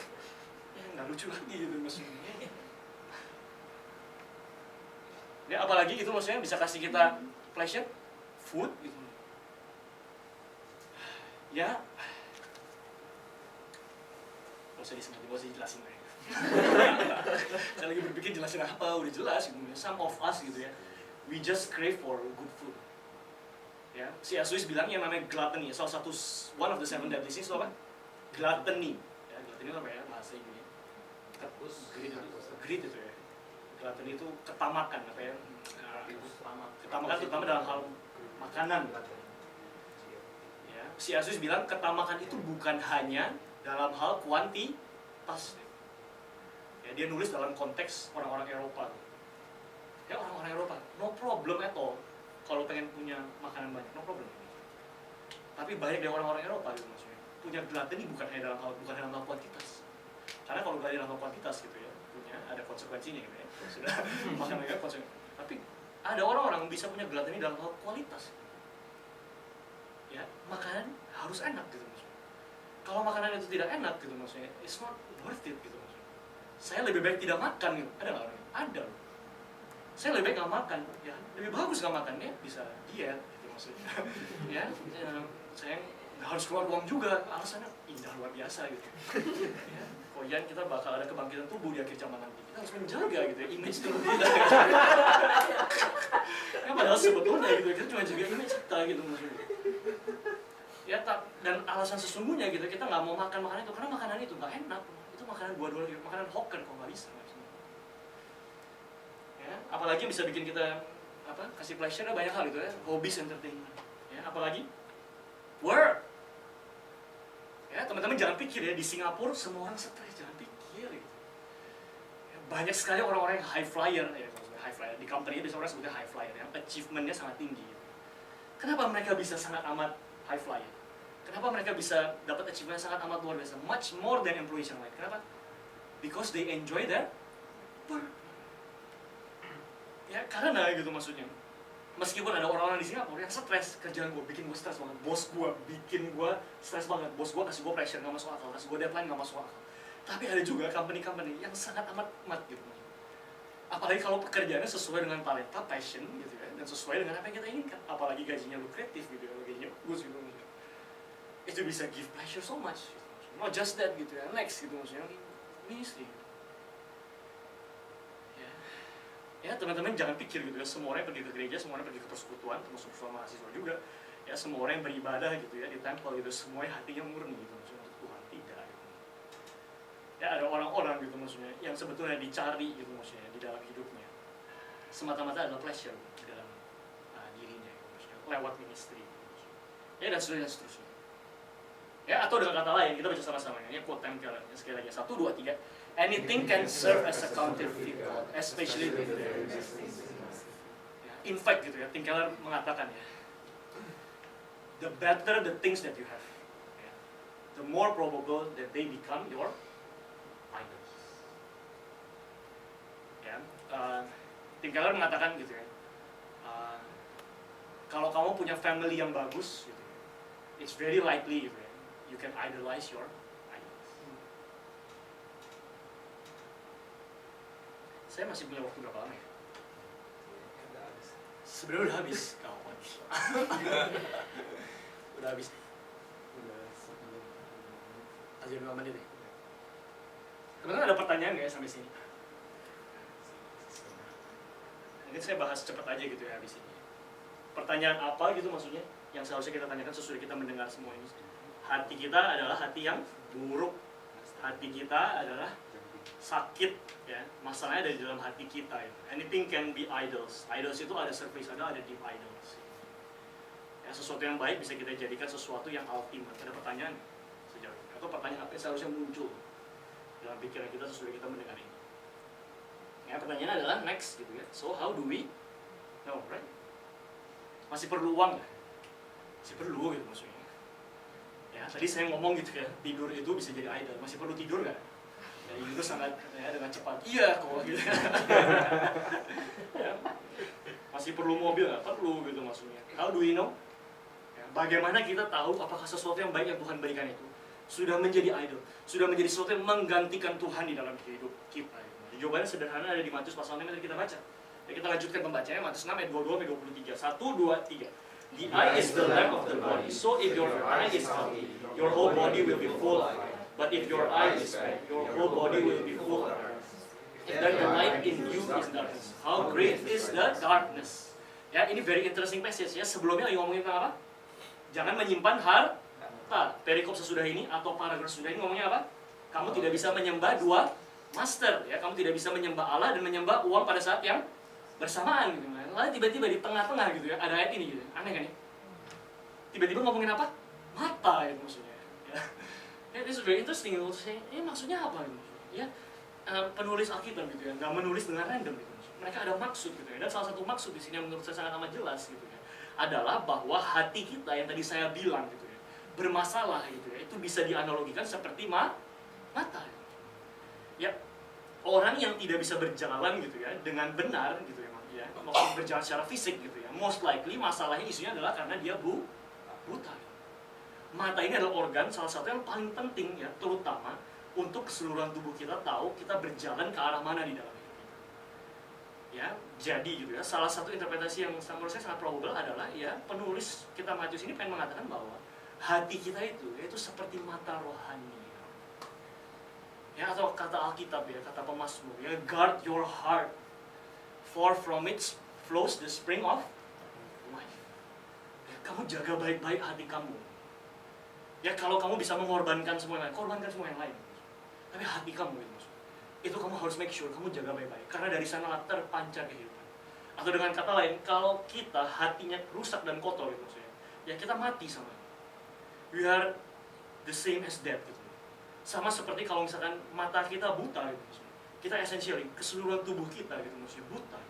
Nggak lucu lagi gitu maksudnya. Ya apalagi itu maksudnya bisa kasih kita pleasure, food gitu. Ya, nggak usah disebut, nggak usah dijelasin lah. Saya lagi berpikir jelasin apa, udah jelas gitu. Some of us gitu ya, we just crave for good food. Ya, si Azuis bilang yang namanya gluttony, salah satu one of the 7 deadly sins itu apa? Gluttony. Ya, gluttony itu apa ya bahasa Inggrisnya? Greed itu ya. Gluttony itu ketamakan apa ya? Ketamakan terutama dalam hal makanan. Ya, si Azuis bilang ketamakan itu bukan hanya dalam hal kuantitas. Ya, dia nulis dalam konteks orang-orang Eropa. Ya orang-orang Eropa, no problem at all kalau pengen punya makanan banyak, no problem. Tapi banyak dari orang-orang Eropa gitu maksudnya punya gluttony bukan hanya dalam hal kuantitas. Karena kalau belajar dalam kuantitas gitu ya, ada konsekuensinya gitu ya. Sudah makan mereka konsekuensi. Tapi ada orang-orang bisa punya gluttony dalam hal kualitas. Ya, makanan harus enak gitu maksudnya. Kalau makanan itu tidak enak gitu maksudnya, it's not worth it gitu maksudnya. Saya lebih baik tidak makan gitu. Ada nggak orang? Ada. Saya lebih baik nggak makan. Ya, lebih bagus nggak makan ya, bisa diet gitu maksudnya. Ya, saya nggak harus keluar uang juga. Alasannya indah luar biasa gitu. Ya. Koyan kita bakal ada kebangkitan tubuh di akhir zaman nanti. Kita harus menjaga gitu ya, image tubuh kita. Ya padahal sebetulnya gitu, kita cuma jaga image kita gitu maksudnya. Ya dan alasan sesungguhnya gitu, kita nggak mau makan makanan itu karena makanan itu nggak enak. Itu makanan $2 gitu, makanan hawker kok nggak bisa maksudnya. Ya, apalagi bisa bikin kita kasih pleasure banyak hal gitu ya, hobbies, entertainment. Ya, apalagi work. Ya, teman-teman jangan pikir ya, di Singapura semua orang stres, jangan pikir gitu. Ya, banyak sekali orang-orang yang high flyer, ya, high flyer. Di company biasanya orang sebutnya high flyer, yang achievementnya sangat tinggi. Kenapa mereka bisa sangat amat high flyer? Kenapa mereka bisa dapat achievement sangat amat luar biasa? Much more than employees yang lain. Kenapa? Because they enjoy their work. Ya, karena gitu maksudnya. Meskipun ada orang-orang di Singapura yang stres, kerjaan gue bikin gue stres banget, bos gue bikin gue stres banget, bos gue kasih gue pressure nggak masuk akal, kasih gue deadline nggak masuk akal. Tapi ada juga company-company yang sangat amat gitu. Apalagi kalau pekerjaannya sesuai dengan talenta, passion gitu ya, dan sesuai dengan apa yang kita inginkan. Apalagi gajinya lukratif gitu ya, gajinya bagus gitu. Itu bisa give pleasure so much. Not just that gitu ya, next gitu maksudnya, ministry. Ya teman-teman jangan pikir gitu ya, semua orang pergi ke gereja, semua orang pergi ke persekutuan, termasuk mahasiswa juga. Ya, semua orang yang beribadah gitu ya di temple itu semuanya hatinya murni gitu maksudnya untuk Tuhan, tidak gitu. Ya, ada orang-orang gitu maksudnya yang sebetulnya dicari gitu maksudnya di dalam hidupnya semata-mata adalah pleasure di dalam dirinya gitu, maksudnya lewat ministry gitu. Ya, dan seterusnya. Ya, atau dengan kata lain kita baca sama-sama ya, quote Tim Keller sekali lagi, 1, 2, 3. Anything can serve as a counterfeit God, especially with their ya, in fact gitu ya, Tim Keller mengatakan ya, the better the things that you have, ya, the more probable that they become your idols. Ya, Tim Keller mengatakan gitu ya, kalau kamu punya family yang bagus, gitu, it's very likely gitu ya, you can idolize your idols. Saya masih punya waktu berapa lama ya? Udah habis. Sebenarnya udah habis, kawan. Udah habis. Udah 9 Aja 5 menit ya. Teman-teman ada pertanyaan nggak ya sampai sini? Mungkin saya bahas cepat aja gitu ya habis ini. Pertanyaan apa gitu maksudnya yang seharusnya kita tanyakan sesudah kita mendengar semua ini? Hati kita adalah hati yang buruk. Hati kita adalah sakit ya. Masalahnya ada di dalam hati kita ya. Anything can be idols. Idols itu ada surface, ada deep idols. Ya, sesuatu yang baik bisa kita jadikan sesuatu yang ultimate. Ada pertanyaan sejauh ini? Atau pertanyaan apa yang seharusnya muncul dalam pikiran kita sesudah kita mendengar ini? Ya, pertanyaan adalah next gitu ya. So how do we know, right? Masih perlu uang nggak? Masih perlu gitu maksudnya. Ya, tadi saya ngomong gitu ya, tidur itu bisa jadi idol. Masih perlu tidur nggak? Ya, itu sangat ya, dengan cepat. Iya kok gitu. Ya. Masih perlu mobil nggak? Perlu gitu maksudnya. How do we know? Ya, bagaimana kita tahu apakah sesuatu yang baik yang Tuhan berikan itu sudah menjadi idol, sudah menjadi sesuatu yang menggantikan Tuhan di dalam hidup kita. Ya. Jawabannya sederhana, ada di Matius pasal 6 yang tadi kita baca. Ya, kita lanjutkan pembacanya, Matius 6 ayat 22 sampai 23. 1, 2, 3. The eye is the lamp of the body. So if your eye is healthy, your whole body will be full of light. But if your eye is bad, your whole body will be full of darkness. Then the light in you is darkness. How great is the darkness? Ya, ini very interesting passage ya. Sebelumnya lagi ngomongin tentang apa? Jangan menyimpan harta. Perikop sesudah ini atau paragraf sesudah ini ngomongnya apa? Kamu tidak bisa menyembah dua master ya. Kamu tidak bisa menyembah Allah dan menyembah uang pada saat yang bersamaan gitu. Lalu tiba-tiba di tengah-tengah gitu ya, ada ayat ini gitu. Aneh kan ya? Tiba-tiba ngomongin apa? Mata itu maksudnya. Ya. Yeah, this is very interesting gitu. Saya, maksudnya apa gitu? Ya, penulis Alkitab gitu ya, nggak menulis dengan random gitu. Mereka ada maksud gitu ya. Dan salah satu maksud di sini yang menurut saya sangat amat jelas gitu ya, adalah bahwa hati kita yang tadi saya bilang gitu ya, bermasalah gitu ya, itu bisa dianalogikan seperti mata. Ya, orang yang tidak bisa berjalan gitu ya dengan benar gitu ya, maksud berjalan secara fisik gitu ya, most likely masalahnya isunya adalah karena dia buta. Mata ini adalah organ salah satu yang paling penting ya, terutama untuk keseluruhan tubuh kita tahu kita berjalan ke arah mana di dalam hidup kita. Ya, jadi gitu ya, salah satu interpretasi yang menurut saya sangat probable adalah ya, penulis kita Matius ini pengen mengatakan bahwa hati kita itu yaitu seperti mata rohani. Ya, atau kata Alkitab ya, kata pemazmur ya, guard your heart, for from it flows the spring of life. Ya, kamu jaga baik-baik hati kamu. Ya, kalau kamu bisa mengorbankan semua yang lain, korbankan semua yang lain. Tapi hati kamu itu kamu harus make sure kamu jaga baik-baik. Karena dari sana terpancar kehidupan. Atau dengan kata lain, kalau kita hatinya rusak dan kotor gitu maksudnya, ya kita mati sama. We are the same as dead gitu. Sama seperti kalau misalkan mata kita buta gitu maksudnya. Kita essentially keseluruhan tubuh kita gitu maksudnya buta.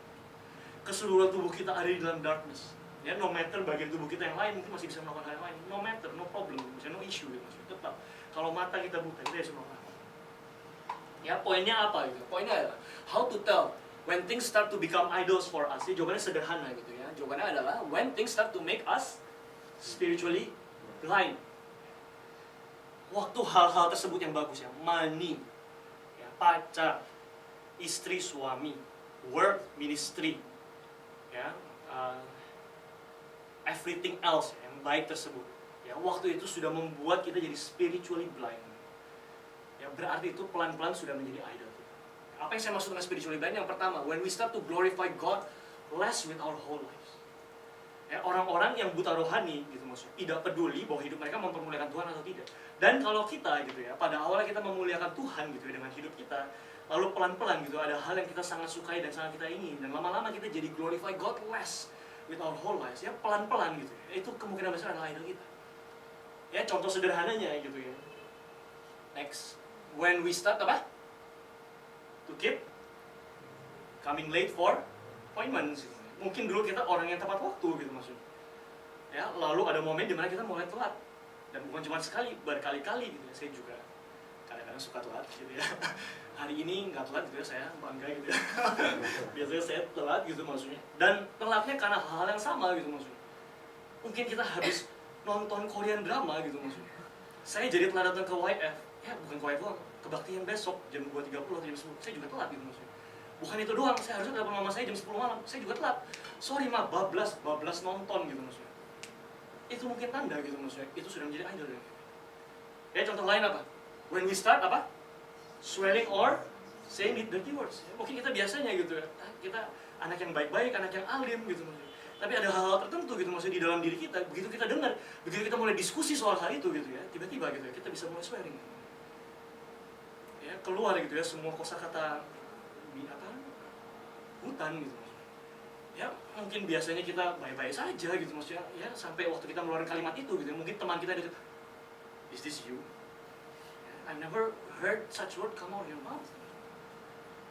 Keseluruhan tubuh kita ada di dalam darkness. Ya, no matter bagian tubuh kita yang lain mungkin masih bisa melakukan hal yang lain. No matter, no problem, misalnya no issue gitu maksudnya. Tetap kalau mata kita buta, kita bisa melakukan. Ya, poinnya apa gitu? Poinnya adalah how to tell when things start to become idols for us. Ya, jawabannya sederhana gitu ya. Jawabannya adalah when things start to make us spiritually blind. Waktu hal-hal tersebut yang bagus ya, money, ya, pacar, istri, suami, work, ministry, ya, everything else yang baik tersebut. Ya, waktu itu sudah membuat kita jadi spiritually blind. Ya, berarti itu pelan-pelan sudah menjadi idol. Apa yang saya maksud dengan spiritually blind? Yang pertama, when we start to glorify God less with our whole lives. Ya, orang-orang yang buta rohani gitu maksudnya, tidak peduli bahwa hidup mereka mempermuliakan Tuhan atau tidak. Dan kalau kita gitu ya, pada awalnya kita memuliakan Tuhan gitu ya dengan hidup kita, lalu pelan-pelan gitu ada hal yang kita sangat sukai dan sangat kita ingin, dan lama-lama kita jadi glorify God less with our whole lives ya, pelan-pelan gitu ya. Itu kemungkinan besar adalah idol kita. Ya, contoh sederhananya gitu ya. Next, when we start apa? To keep coming late for appointments gitu. Mungkin dulu kita orang yang tepat waktu gitu maksudnya. Ya, lalu ada momen di mana kita mulai telat. Dan bukan cuma sekali, berkali-kali gitu ya. Saya juga kadang-kadang suka telat gitu ya. Hari ini nggak telat gitu ya, saya bangga gitu ya. Biasanya saya telat gitu maksudnya. Dan telatnya karena hal-hal yang sama gitu maksudnya. Mungkin kita habis nonton Korean drama gitu maksudnya. Saya jadi telat datang ke YF. Ya, bukan ke YF doang, kebaktian besok jam 2.30 atau jam 10. Saya juga telat gitu maksudnya. Bukan itu doang, saya harusnya telepon mama saya jam 10 malam, saya juga telat. Sorry ma, bablas nonton gitu maksudnya. Itu mungkin tanda gitu maksudnya, itu sudah menjadi idol ya. Ya, contoh lain apa? When we start apa? Swearing or saying dirty words. Ya, mungkin kita biasanya gitu ya, kita anak yang baik-baik, anak yang alim gitu maksudnya. Tapi ada hal-hal tertentu gitu maksudnya di dalam diri kita, begitu kita dengar, begitu kita mulai diskusi soal hal itu gitu ya, tiba-tiba gitu ya, kita bisa mulai swearing. Ya, keluar gitu ya, semua kosakata hutan gitu maksudnya. Ya, mungkin biasanya kita baik-baik saja gitu maksudnya, ya sampai waktu kita mengeluarkan kalimat itu gitu, mungkin teman kita dekat, is this you? I never heard such word come out of your mouth.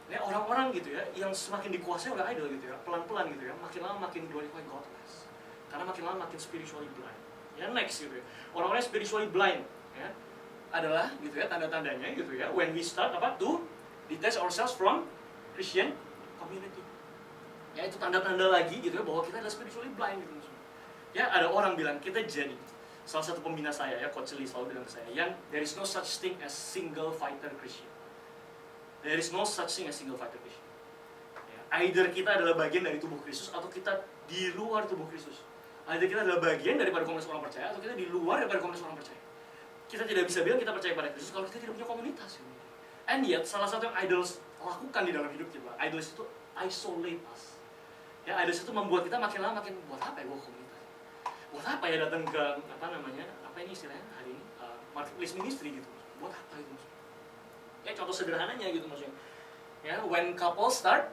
Ya, orang-orang gitu ya, yang semakin dikuasai oleh idol gitu ya, pelan-pelan gitu ya, makin lama makin glorify God less. Karena makin lama makin spiritually blind. Ya, next gitu ya, orang-orang spiritually blind ya, adalah gitu ya, tanda-tandanya gitu ya, when we start apa to detach ourselves from Christian community. Ya, itu tanda-tanda lagi gitu ya bahwa kita adalah spiritually blind gitu maksudnya. Ya, ada orang bilang kita jadi, salah satu pembina saya ya, Coach Lee selalu bilang ke saya, yang there is no such thing as single fighter Christian. There is no such thing as single fighter Christian. Ya, either kita adalah bagian dari tubuh Kristus atau kita di luar tubuh Kristus. Either kita adalah bagian daripada komunitas orang percaya atau kita di luar daripada komunitas orang percaya. Kita tidak bisa bilang kita percaya pada Kristus kalau kita tidak punya komunitas. And yet, salah satu yang idols lakukan di dalam hidup kita, idols itu isolate us. Ya, idols itu membuat kita makin lama makin, buat apa ya gua komunitas? Buat apa ya datang ke apa namanya? Apa ini istilahnya hari ini? Marketplace ministry gitu. Buat apa itu maksudnya? Ya, contoh sederhananya gitu maksudnya. Ya, when couples start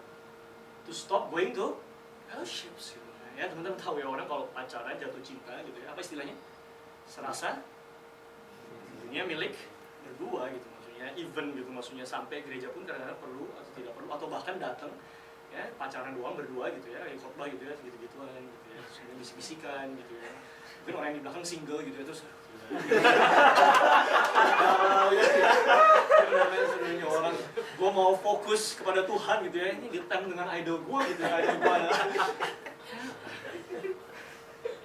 to stop going to fellowships gitu. Ya, teman-teman tahu ya, orang kalau pacaran jatuh cinta gitu ya, apa istilahnya? Serasa dunia milik berdua gitu maksudnya, even gitu maksudnya, sampai gereja pun kadang-kadang perlu atau tidak perlu, atau bahkan datang ya pacaran doang berdua gitu ya, khotbah gitu ya, gitu-gituan gitu ya, terus bisik-bisikan gitu ya, mungkin orang yang di belakang single gitu ya, terus sebenarnya orang, gue mau fokus kepada Tuhan gitu ya, ini ditem dengan idol gue gitu ya, idol gue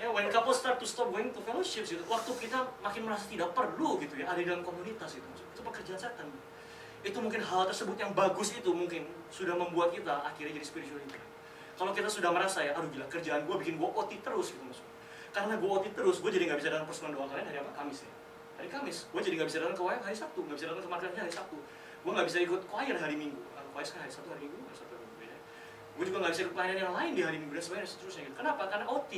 ya, when couple start to stop going to fellowships gitu, waktu kita makin merasa tidak perlu gitu ya, ada di dalam komunitas itu pekerjaan setan. Itu mungkin hal tersebut yang bagus itu mungkin sudah membuat kita akhirnya jadi spiritual. Kalau kita sudah merasa ya, aduh gila, kerjaan gue bikin gue OT terus gitu maksudnya. Karena gue OT terus, gue jadi nggak bisa datang persekutuan doa kalian hari apa? Kamis ya. Hari Kamis, gue jadi nggak bisa datang ke WF hari Sabtu, nggak bisa datang ke marketnya hari Sabtu. Gue nggak bisa ikut choir hari Minggu. Choir kan hari Sabtu, hari Minggu, hari Sabtu, hari Minggu ya. Gue juga nggak bisa ikut pelayanan yang lain di hari Minggu dan sebagainya seterusnya gitu. Kenapa? Karena OT.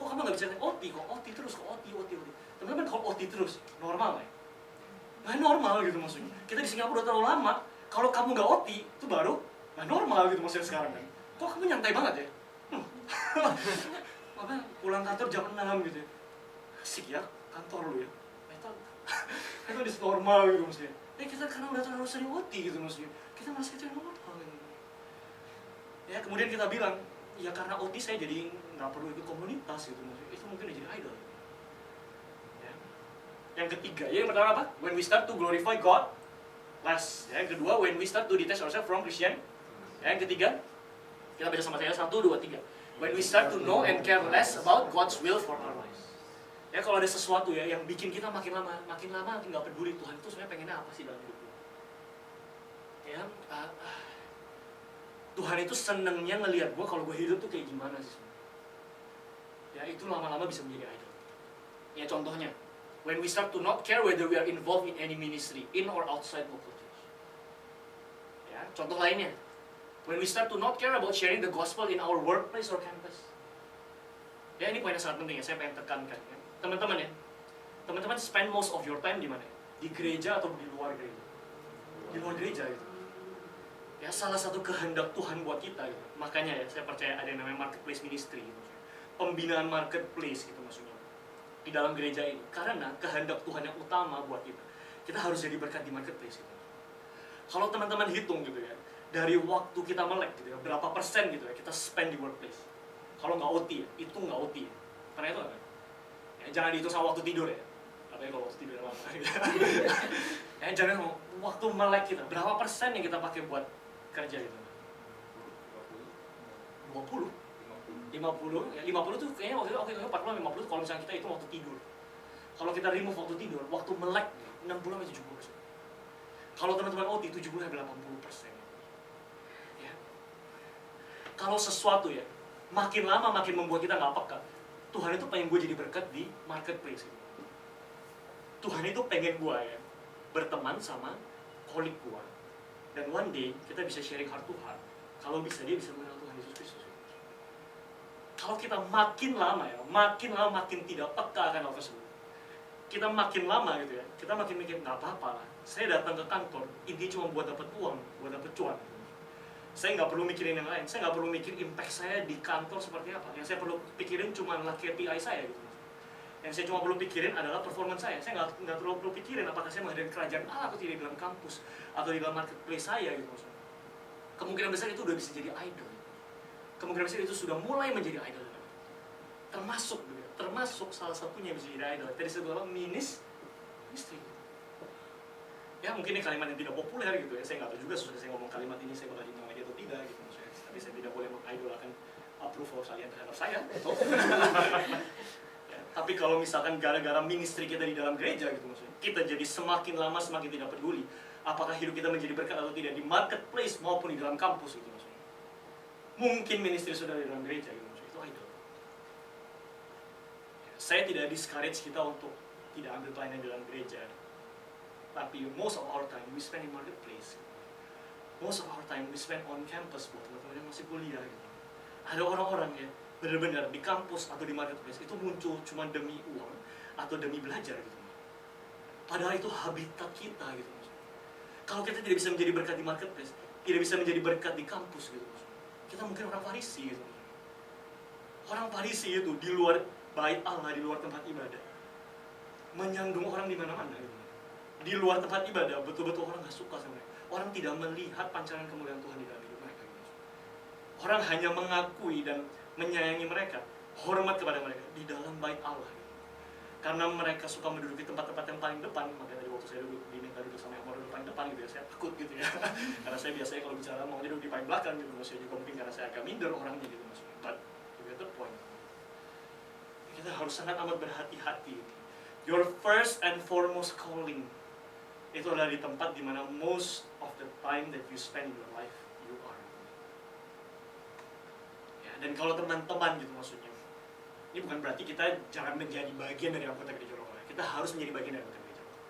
Kok kamu nggak bisa datang OT? Kok OT terus? Kok OT? Teman-teman, kalau OT terus, normal ya? Nggak normal gitu maksudnya. Kita di Singapura udah terlalu lama. Kalau kamu nggak OT, itu baru nggak normal gitu maksudnya sekarang kan. Kok kamu nyantai banget ya? Apa, pulang kantor jam 6 gitu ya. Asik ya, kantor lu ya. Itu udah normal gitu maksudnya. Kita karena udah terlalu sering OT gitu maksudnya. Kita merasa itu normal gitu. Ya, kemudian kita bilang, ya karena OT saya jadi nggak perlu ikut komunitas gitu maksudnya. Itu mungkin udah jadi idol. Ya. Yang ketiga, ya yang pertama apa? When we start to glorify God less. Ya, yang kedua, when we start to detach ourselves from Christian. Ya, yang ketiga, kita baca sama saya 1, 2, 3. When we start to know and care less about God's will for our lives. Ya, kalau ada sesuatu ya yang bikin kita makin lama makin nggak peduli Tuhan itu sebenarnya pengennya apa sih dalam hidup kita. Ya, Tuhan itu senengnya ngelihat gue kalau gue hidup tuh kayak gimana sih. Ya, itu lama-lama bisa menjadi idol. Ya, contohnya, when we start to not care whether we are involved in any ministry, in or outside local church. Ya, contoh lainnya, when we start to not care about sharing the gospel in our workplace or campus. Ya ini poin yang sangat penting ya, saya pengen tekankan ya. Teman-teman ya, teman-teman spend most of your time di mana? Di gereja atau di luar gereja? Di luar gereja gitu. Ya salah satu kehendak Tuhan buat kita gitu. Makanya ya saya percaya ada yang namanya marketplace ministry gitu. Pembinaan marketplace gitu maksudnya di dalam gereja ini. Karena kehendak Tuhan yang utama buat kita, kita harus jadi berkat di marketplace gitu. Kalau teman-teman hitung gitu ya, dari waktu kita melek gitu ya, berapa persen gitu ya kita spend di workplace. Kalau nggak OT ya, itu nggak OT ya. Karena itu apa? Ya, jangan dihitung sama waktu tidur ya. Apalagi kalau waktu tidur lama. Ya, jangan waktu melek kita, berapa persen yang kita pakai buat kerja gitu? 20, 50, ya 50 tuh kayaknya waktu itu oke 40, 50 kalau misalnya kita itu waktu tidur. Kalau kita remove waktu tidur, waktu melek 60-70%. Kalau teman-teman OT 70-80%. Ya. Kalau sesuatu ya, makin lama makin membuat kita nggak peka. Tuhan itu pengen gue jadi berkat di marketplace. Tuhan itu pengen gue ya berteman sama kolik gue. Dan one day kita bisa sharing heart to heart. Kalau bisa dia bisa mengenal Tuhan Yesus Kristus. Kalau kita makin lama ya, makin tidak peka akan hal tersebut. Kita makin lama gitu ya, kita makin mikir nggak apa-apa lah. Saya datang ke kantor, intinya cuma buat dapat uang, buat dapat cuan. Saya nggak perlu mikirin yang lain, saya nggak perlu mikir impact saya di kantor seperti apa. Yang saya perlu pikirin cuma KPI saya gitu. Yang saya cuma perlu pikirin adalah performance saya. Saya nggak perlu pikirin apakah saya menghadiri kerajaan Allah atau tidak di dalam kampus atau di dalam marketplace saya gitu maksudnya. Kemungkinan besar itu udah bisa jadi idol. Kemungkinan besar itu sudah mulai menjadi idol. Termasuk salah satunya bisa jadi idol. Tadi saya bilang ministry. Ya mungkin ini kalimat yang tidak populer gitu ya. Saya nggak tahu juga sesudah saya ngomong kalimat ini saya bakal dibilang lagi atau tidak gitu maksudnya. Tapi saya tidak boleh mengidolakan approval kalian terhadap saya. Gitu. Ya, tapi kalau misalkan gara-gara ministry kita di dalam gereja gitu maksudnya, kita jadi semakin lama semakin tidak peduli apakah hidup kita menjadi berkat atau tidak di marketplace maupun di dalam kampus gitu maksudnya. Mungkin ministry sudah di dalam gereja gitu maksudnya. Itu idol. Ya, saya tidak discourage kita untuk tidak ambil pelayanan di dalam gereja. Tapi most of our time we spend in marketplace. Most of our time we spend on campus buat teman-teman yang masih kuliah gitu. Ada orang-orang ya benar-benar di kampus atau di marketplace itu muncul cuma demi uang atau demi belajar gitu. Padahal itu habitat kita gitu. Kalau kita tidak bisa menjadi berkat di marketplace, tidak bisa menjadi berkat di kampus gitu. Kita mungkin orang Farisi gitu. Orang Farisi itu di luar bait Allah, di luar tempat ibadah, menyandung orang di mana-mana gitu. Di luar tempat ibadah, betul-betul orang gak suka sama mereka. Orang tidak melihat pancaran kemuliaan Tuhan di dalam hidup mereka. Orang hanya mengakui dan menyayangi mereka, hormat kepada mereka di dalam bait Allah. Karena mereka suka menduduki tempat-tempat yang paling depan, makanya tadi waktu saya diminta duduk sama yang mau duduk paling depan gitu ya, saya takut gitu ya. Karena saya biasanya kalau bicara mau duduk di paling belakang gitu, maksudnya juga mungkin karena saya agak minder orangnya gitu maksudnya. But to get the point, kita harus sangat amat berhati-hati. Your first and foremost calling itu adalah di tempat dimana most of the time that you spend in your life, you are. Ya, dan kalau teman-teman gitu maksudnya, ini bukan berarti kita jangan menjadi bagian dari anggota gereja lokal. Kita harus menjadi bagian dari anggota gereja lokal.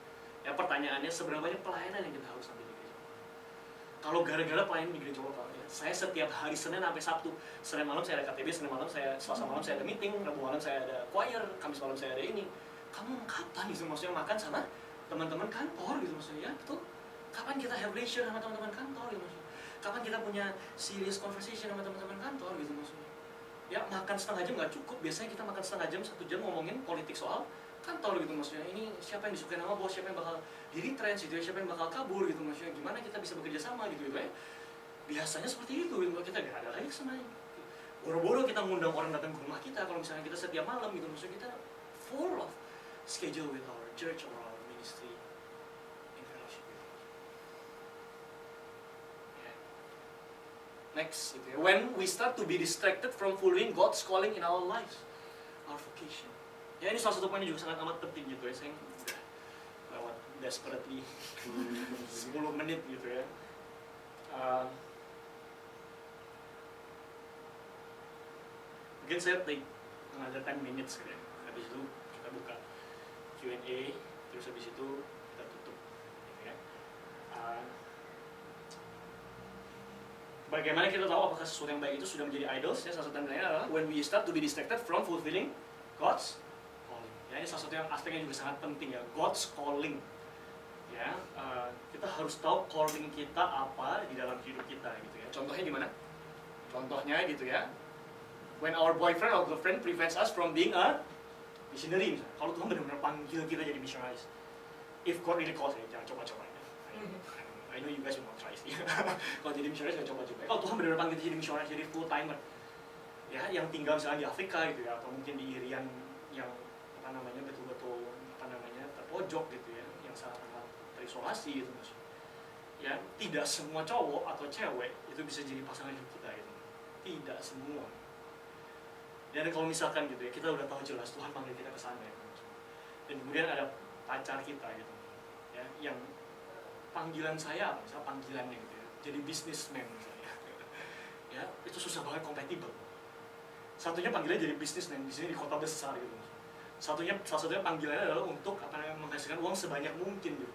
Ya pertanyaannya seberapa banyak pelayanan yang kita harus ambil di gereja lokal. Kalau gara-gara pelayanan di gereja lokal, ya, saya setiap hari Senin sampai Sabtu, Senin malam saya ada KTB, Selasa malam saya ada meeting, Rabu malam saya ada choir, Kamis malam saya ada ini. Kamu kapan gitu maksudnya makan sama teman-teman kantor gitu maksudnya, ya betul. Kapan kita have leisure sama teman-teman kantor gitu maksudnya. Kapan kita punya serious conversation sama teman-teman kantor gitu maksudnya. Ya makan setengah jam nggak cukup, biasanya kita makan setengah jam, 1 jam ngomongin politik soal kantor gitu maksudnya. Ini siapa yang disukai nama bos, siapa yang bakal di-retrench gitu ya, siapa yang bakal kabur gitu maksudnya. Gimana kita bisa bekerja sama gitu ya. Biasanya seperti itu gitu, kita nggak ada lagi kesenangan. Boro-boro kita ngundang orang datang ke rumah kita, kalau misalnya kita setiap malam gitu maksudnya, kita full of schedule with our church or our ministry in fellowship with God. Yeah. Next, gitu ya. When we start to be distracted from fulfilling God's calling in our lives, our vocation. Ya ini salah satu poin yang juga sangat amat penting gitu ya. Saya udah lewat desperately 10 menit gitu ya. Mungkin saya take another 10 minutes gitu ya. Habis itu kita buka Q&A, terus habis itu kita tutup gitu ya. Bagaimana kita tahu apakah sesuatu yang baik itu sudah menjadi idols? Ya, salah satu tandanya adalah when we start to be distracted from fulfilling God's calling. Ya, ini salah satu yang aspek yang juga sangat penting ya, God's calling. Ya, kita harus tahu calling kita apa di dalam hidup kita gitu ya. Contohnya gimana? Contohnya gitu ya, when our boyfriend or girlfriend prevents us from being a missionary misalnya. Kalau Tuhan benar-benar panggil kita jadi missionaries, if God really calls ya, jangan coba-coba ya. I know you guys will not try sih. Kalau jadi missionaries jangan coba-coba. Kalau Tuhan benar-benar panggil kita jadi missionaries, jadi full timer, ya, yang tinggal misalnya di Afrika gitu ya, atau mungkin di Irian yang apa namanya betul-betul apa namanya terpojok gitu ya, yang sangat terisolasi gitu maksudnya. Ya, tidak semua cowok atau cewek itu bisa jadi pasangan hidup kita gitu. Tidak semua. Dan kalau misalkan gitu ya, kita udah tahu jelas Tuhan panggil kita ke sana ya. Dan kemudian ada pacar kita gitu. Ya, yang panggilan saya apa? Misalnya panggilannya gitu ya. Jadi businessman misalnya. Ya, itu susah banget compatible. Satunya panggilannya jadi businessman di sini di kota besar gitu. Salah satunya panggilannya adalah untuk apa namanya menghasilkan uang sebanyak mungkin gitu.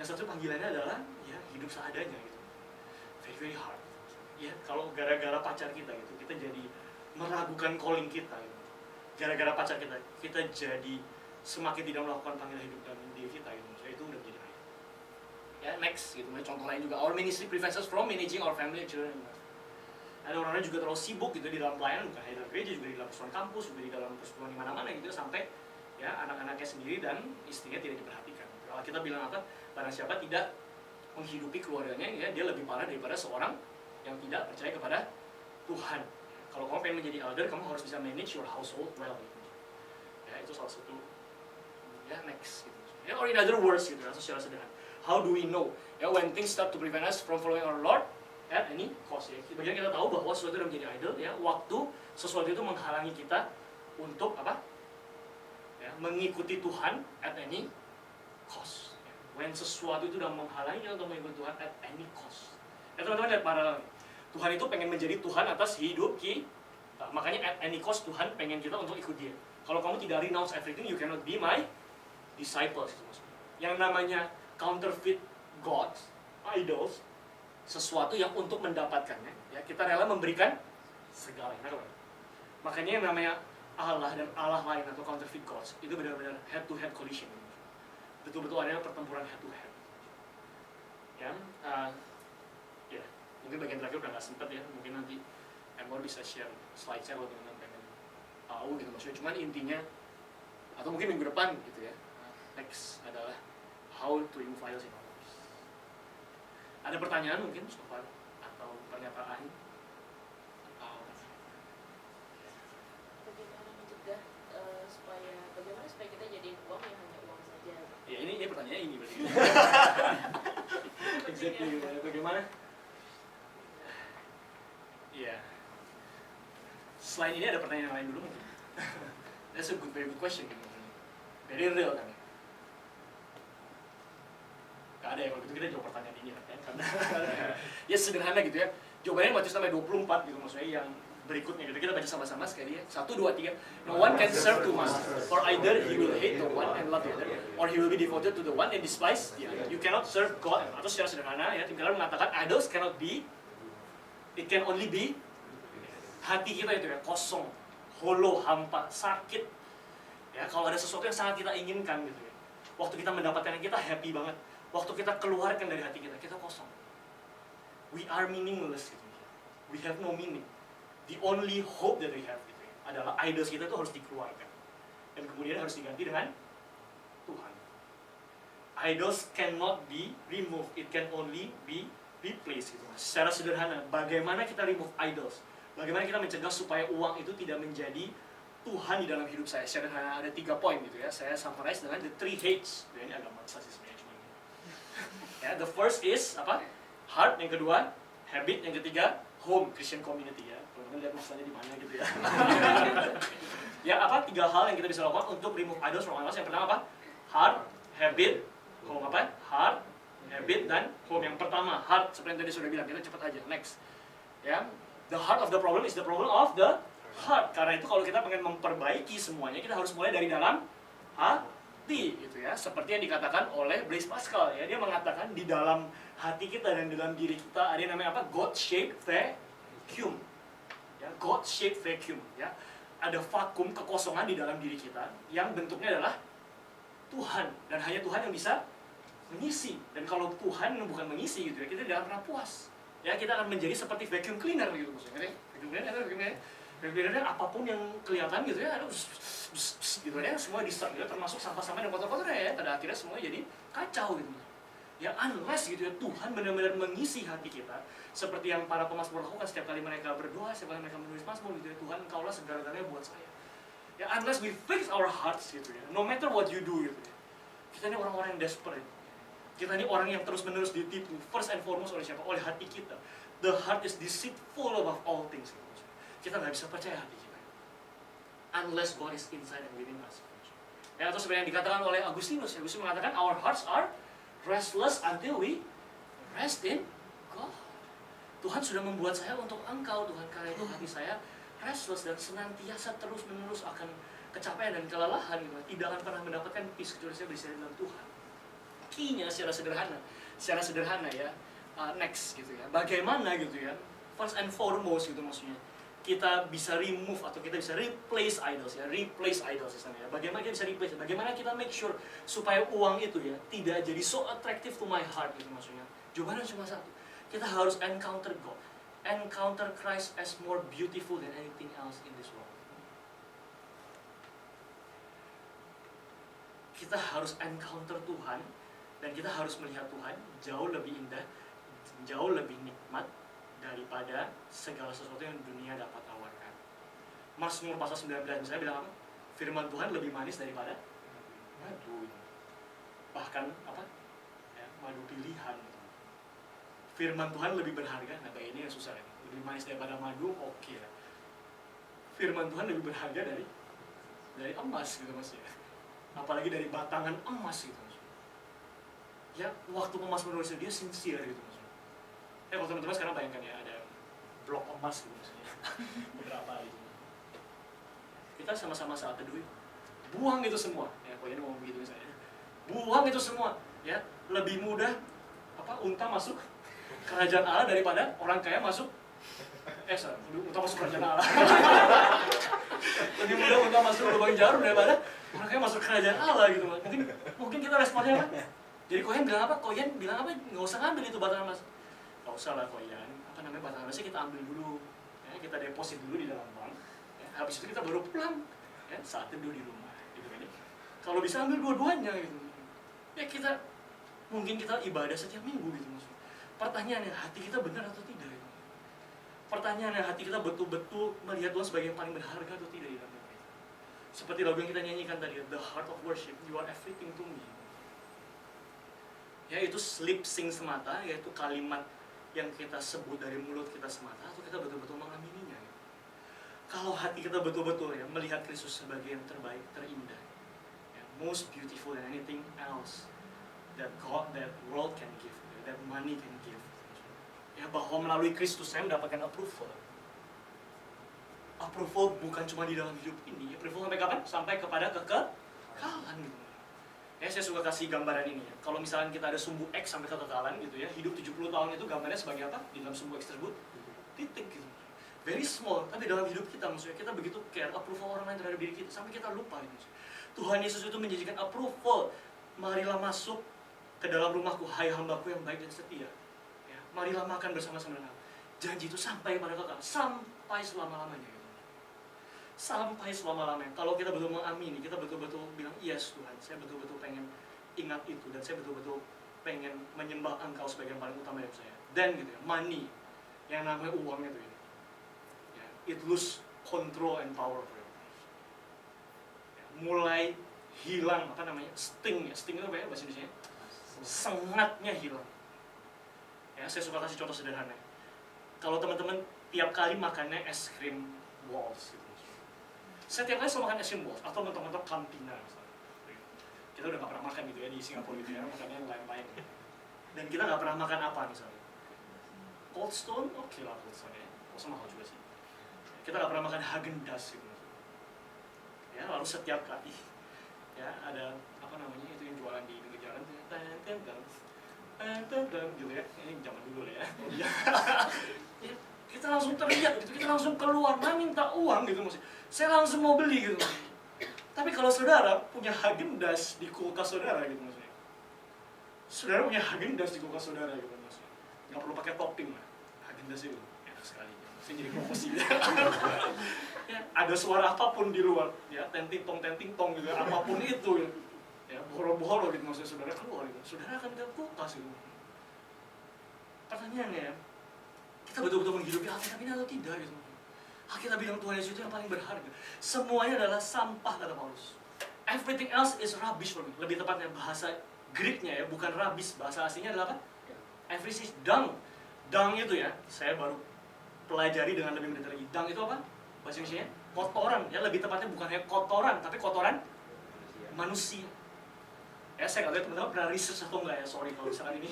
Yang satu panggilannya adalah ya hidup seadanya gitu. Very very hard. Ya, kalau gara-gara pacar kita gitu, kita jadi meragukan calling kita gitu. Gara-gara pacar kita jadi semakin tidak melakukan panggilan hidup dalam diri kita gitu. So, itu udah menjadi aib. Ya, next gitu. Contoh lain juga, our ministry prevents us from managing our family and children. Ada orang-orang juga terlalu sibuk gitu di dalam pelayanan, bukan hanya dalam gereja, juga di dalam persoalan kampus, juga di dalam persoalan di mana-mana gitu, sampai ya anak-anaknya sendiri dan istrinya tidak diperhatikan. Kalau kita bilang apa? Barang siapa tidak menghidupi keluarganya, ya, dia lebih parah daripada seorang yang tidak percaya kepada Tuhan. Kalau kamu pengen menjadi elder, kamu harus bisa manage your household well. Gitu. Ya, itu salah satu. Ya, next. Gitu. Ya, or in other words, gitu, atau secara sederhana. How do we know? Ya, when things start to prevent us from following our Lord at any cost. Ya. Bagian kita tahu bahwa sesuatu sudah menjadi idol, ya, waktu sesuatu itu menghalangi kita untuk apa? Ya, mengikuti Tuhan at any cost. Ya. When sesuatu itu sudah menghalangi kita untuk mengikuti Tuhan at any cost. Ya, teman-teman lihat paralel. Tuhan itu pengen menjadi Tuhan atas hidup kita. Makanya at any cost Tuhan pengen kita untuk ikut Dia. Kalau kamu tidak renounce everything, you cannot be my disciples. Yang namanya counterfeit gods, idols, sesuatu yang untuk mendapatkannya, ya, kita rela memberikan segalanya. Makanya yang namanya Allah dan Allah lain atau counterfeit gods itu benar-benar head to head collision. Betul-betul ada pertempuran head to head. Ya, ya, mungkin bagian terakhir udah nggak sempet ya, mungkin nanti Emor bisa share slide-nya kalau teman-teman pengen tahu gitu maksudnya. Cuman intinya, atau mungkin minggu depan gitu ya, next adalah how to remove idols in our lives. Ada pertanyaan mungkin so far atau pernyataan atau bagaimana supaya kita jadiin uang yang hanya uang saja? ya ini pertanyaannya ini berarti. Exactly, bagaimana? Iya. Selain ini ada pertanyaan lain dulu mungkin. That's a very good question. Very real kan? Gak ada ya, kalau gitu kita jawab pertanyaan ini kan? Karena ya sederhana gitu ya. Jawabannya Matius 24 gitu maksudnya yang berikutnya gitu. Kita baca sama-sama sekali ya. 1, 2, 3. No one can serve two masters. For either he will hate the one and love the other, or he will be devoted to the one and despise the other. You cannot serve God. Atau secara sederhana ya, Tim Keller mengatakan idols cannot be, it can only be hati kita itu ya, kosong, hollow, hampa, sakit. Ya, kalau ada sesuatu yang sangat kita inginkan gitu ya. Waktu kita mendapatkan yang kita happy banget. Waktu kita keluarkan dari hati kita, kita kosong. We are meaningless gitu. We have no meaning. The only hope that we have gitu ya, adalah idols kita itu harus dikeluarkan. Dan kemudian harus diganti dengan Tuhan. Idols cannot be removed. It can only be replaced gitu. Secara sederhana, bagaimana kita remove idols? Bagaimana kita mencegah supaya uang itu tidak menjadi Tuhan di dalam hidup saya? Secara sederhana ada 3 poin gitu ya. Saya summarize dengan the 3 hates. Ini agak maksa sih sebenarnya. Ya, the first is apa? Heart, yang kedua habit, yang ketiga home, Christian community ya. Teman-teman lihat maksudnya di mana gitu ya. Ya, apa? 3 hal yang kita bisa lakukan untuk remove idols from our lives. Yang pertama apa? Heart, habit, home apa? Heart, habit, dan home. Yang pertama, heart, seperti yang tadi sudah bilang, kita cepat aja, next. Ya, the heart of the problem is the problem of the heart. Karena itu kalau kita pengen memperbaiki semuanya, kita harus mulai dari dalam hati gitu ya, seperti yang dikatakan oleh Blaise Pascal ya. Dia mengatakan di dalam hati kita dan dalam diri kita ada yang namanya apa? God-shaped vacuum. Ya, God-shaped vacuum ya. Ada vakum, kekosongan di dalam diri kita yang bentuknya adalah Tuhan, dan hanya Tuhan yang bisa mengisi. Dan kalau Tuhan bukan mengisi gitu ya, kita tidak akan pernah puas. Ya, kita akan menjadi seperti vacuum cleaner gitu maksudnya. Vacuum cleaner, vacuum apapun yang kelihatan gitu ya, gitu ya, semua diserang gitu, termasuk sampah-sampah dan kotor-kotor ya. Pada akhirnya semua jadi kacau gitu. Ya, unless gitu ya, Tuhan benar-benar mengisi hati kita, seperti yang para pemazmur lakukan setiap kali mereka berdoa, setiap kali mereka menulis mazmur gitu ya, Tuhan Engkaulah segala-galanya buat saya. Ya, unless we fix our hearts gitu ya, no matter what you do gitu ya, kita ini orang-orang yang desperate. Kita ini orang yang terus-menerus ditipu, first and foremost oleh siapa? Oleh hati kita. The heart is deceitful above all things. Kita nggak bisa percaya hati kita, unless God is inside and within us. Ya, atau seperti yang dikatakan oleh Agustinus. Agustinus mengatakan, our hearts are restless until we rest in God. Tuhan sudah membuat saya untuk Engkau, Tuhan, karena itu hati saya restless dan senantiasa terus-menerus akan kecapean dan kelelahan gitu. Tidak akan pernah mendapatkan peace kecuali saya berada dalam Tuhan. Key-nya secara sederhana ya. Next gitu ya. Bagaimana gitu ya? First and foremost gitu maksudnya. Kita bisa remove atau kita bisa replace idols ya. Replace idols di sana ya. Bagaimana kita bisa replace? Bagaimana kita make sure supaya uang itu ya tidak jadi so attractive to my heart gitu maksudnya. Jawabannya cuma satu. Kita harus encounter God. Encounter Christ as more beautiful than anything else in this world. Kita harus encounter Tuhan dan kita harus melihat Tuhan jauh lebih indah, jauh lebih nikmat daripada segala sesuatu yang dunia dapat tawarkan. Mazmur pasal 19 misalnya bilang apa? Firman Tuhan lebih manis daripada madu. Bahkan apa? Ya, madu pilihan. Firman Tuhan lebih berharga. Nah, kayak ini yang susah ya. Lebih manis daripada madu, oke lah. Firman Tuhan lebih berharga dari emas gitu mas ya. Apalagi dari batangan emas gitu mas. Ya, waktu pemazmur menulis dia sincere gitu mas. Kalau teman-teman sekarang bayangkan ya, ada blok emas gitu maksudnya. Beberapa gitu. Kita sama-sama saat teduh, buang itu semua. Ya, kalau ini mau begitu misalnya. Buang itu semua, ya. Lebih mudah unta masuk kerajaan Allah daripada orang kaya masuk unta masuk kerajaan Allah. Lebih mudah unta masuk lubang jarum daripada orang kaya masuk kerajaan Allah gitu. Mungkin kita responnya apa? Jadi Koyan bilang apa? Nggak usah ngambil itu batangan emas. Nggak usah lah Koyan. Batangan emasnya kita ambil dulu. Ya, kita deposit dulu di dalam bank. Ya, habis itu kita baru pulang. Ya, saat teduh di rumah. Gitu kan. Kalau bisa ambil dua-duanya gitu. Ya mungkin kita ibadah setiap minggu gitu maksudnya. Pertanyaannya, hati kita benar atau tidak? Gitu. Pertanyaannya, hati kita betul-betul melihat Tuhan sebagai yang paling berharga atau tidak di dalam hidup kita? Seperti lagu yang kita nyanyikan tadi, The Heart of Worship, You Are Everything to Me. Ya, itu lip sync semata, yaitu kalimat yang kita sebut dari mulut kita semata, atau kita betul-betul mengamininya. Gitu. Kalau hati kita betul-betul ya melihat Kristus sebagai yang terbaik, terindah, ya, most beautiful than anything else that God, that world can give, that money can give. Ya, bahwa melalui Kristus saya mendapatkan approval. Approval bukan cuma di dalam hidup ini. Approval sampai kapan? Sampai kepada kekekalan gitu. Ya, saya suka kasih gambaran ini ya. Kalau misalnya kita ada sumbu X sampai kekekalan gitu ya, hidup 70 tahun itu gambarnya sebagai apa? Di dalam sumbu X tersebut, titik gitu. Very small, tapi dalam hidup kita maksudnya kita begitu care approval orang lain terhadap diri kita sampai kita lupa gitu. Tuhan Yesus itu menjanjikan approval. Marilah masuk ke dalam rumahku, hai hambaku yang baik dan setia. Ya, marilah makan bersama-sama dengan aku. Janji itu sampai pada kekal, sampai selama-lamanya. Gitu. Sampai selama-lamanya. Kalau kita betul mengamini, kita betul-betul bilang, yes Tuhan, saya betul-betul pengen ingat itu, dan saya betul-betul pengen menyembah Engkau sebagai yang paling utama dari saya. Dan gitu ya, money, yang namanya uang itu ya, it lose control and power over your life. Ya, mulai hilang, sting ya, sting itu apa ya bahasa Indonesia? Sengatnya hilang. Ya, saya suka kasih contoh sederhana. Kalau teman-teman tiap kali makannya es krim Walls gitu. Saya tiap kali selalu makan es krim Walls atau mentok-mentok Campina misalnya. Kita udah gak pernah makan gitu ya di Singapura gitu ya, makannya yang lain-lain. Dan kita gak pernah makan apa misalnya. Cold Stone, oke lah Cold Stone ya. Kok mahal juga sih. Kita gak pernah makan Häagen-Dazs gitu. Ya, lalu setiap kali ya ada apa namanya itu yang jualan di pinggir jalan gitu ya, ini zaman dulu lah ya. Ya, kita langsung teriak gitu, kita langsung keluar, minta uang gitu maksudnya. Saya langsung mau beli gitu. Tapi kalau saudara punya Häagen-Dazs di kulkas saudara gitu maksudnya. Saudara punya Häagen-Dazs di kulkas saudara gitu maksudnya. Nggak perlu pakai topping lah. Häagen-Dazs itu enak sekali. Saya jadi promosi. Ya, ada suara apapun di luar, ya tenting tong gitu, apapun itu ya boro-boro gitu maksudnya saudara keluar gitu. Saudara akan ke kulkas gitu. Pertanyaannya, kita betul-betul menghidupi Alkitab ini atau tidak gitu. Alkitab bilang Tuhan Yesus itu yang paling berharga. Semuanya adalah sampah kata Paulus. Everything else is rubbish for me. Lebih tepatnya bahasa Greeknya ya, bukan rubbish. Bahasa aslinya adalah apa? Everything is dung. Dung itu ya, saya baru pelajari dengan lebih mendetail lagi. Dung itu apa? Bahasa Indonesia kotoran. Ya lebih tepatnya bukan hanya kotoran, tapi kotoran manusia. Ya saya nggak tahu teman-teman pernah research atau enggak ya. Sorry kalau misalkan ini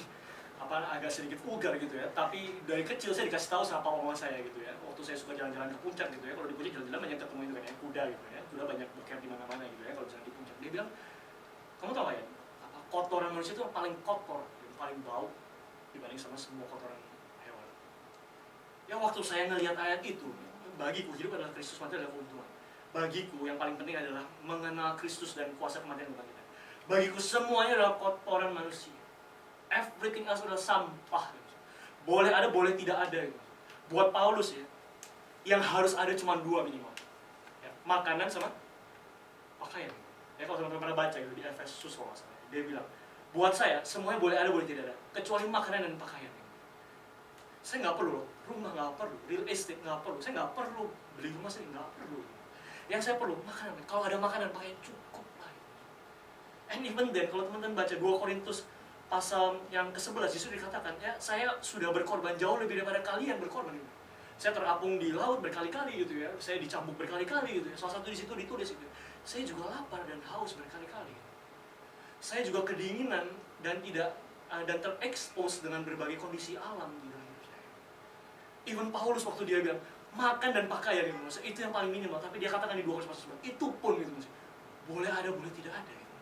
agak sedikit vulgar gitu ya, tapi dari kecil saya dikasih tahu sama papa mama saya gitu ya, waktu saya suka jalan-jalan ke puncak gitu ya, kalau di puncak jalan-jalan banyak ketemu itu kan ya, kuda gitu ya, kuda banyak boker di mana-mana gitu ya, kalau misalnya di puncak. Dia bilang, kamu tahu ya, kotoran manusia itu yang paling kotor, yang paling bau dibanding sama semua kotoran hewan. Ya waktu saya ngelihat ayat itu, bagiku hidup adalah Kristus, mati adalah keuntungan. Bagiku yang paling penting adalah mengenal Kristus dan kuasa kematian kebangkitan. Bagiku semuanya adalah kotoran manusia. Everything else adalah sampah. Boleh ada, boleh tidak ada. Buat Paulus ya, yang harus ada cuma dua minimal. Ya, makanan sama pakaian. Ya kalau teman-teman pernah baca gitu di Efesus kalau nggak salah, dia bilang, buat saya semuanya boleh ada, boleh tidak ada, kecuali makanan dan pakaian. Saya nggak perlu rumah, nggak perlu real estate, nggak perlu. Saya nggak perlu beli rumah, saya nggak perlu. Yang saya perlu makanan. Kalau ada makanan, pakaian cukup lah. And even then, kalau teman-teman baca 2 Korintus pasal yang ke-11 justru dikatakan, ya saya sudah berkorban jauh lebih daripada kalian berkorban. Saya terapung di laut berkali-kali gitu ya, saya dicambuk berkali-kali gitu ya. Salah satu di situ ditulis gitu. Saya juga lapar dan haus berkali-kali. Saya juga kedinginan dan terekspos dengan berbagai kondisi alam di dalam hidup saya. Even Paulus waktu dia bilang makan dan pakaian itu yang paling minimal, tapi dia katakan di 2 Korintus pasal 11 itu pun gitu maksudnya. Boleh ada, boleh tidak ada. Gitu.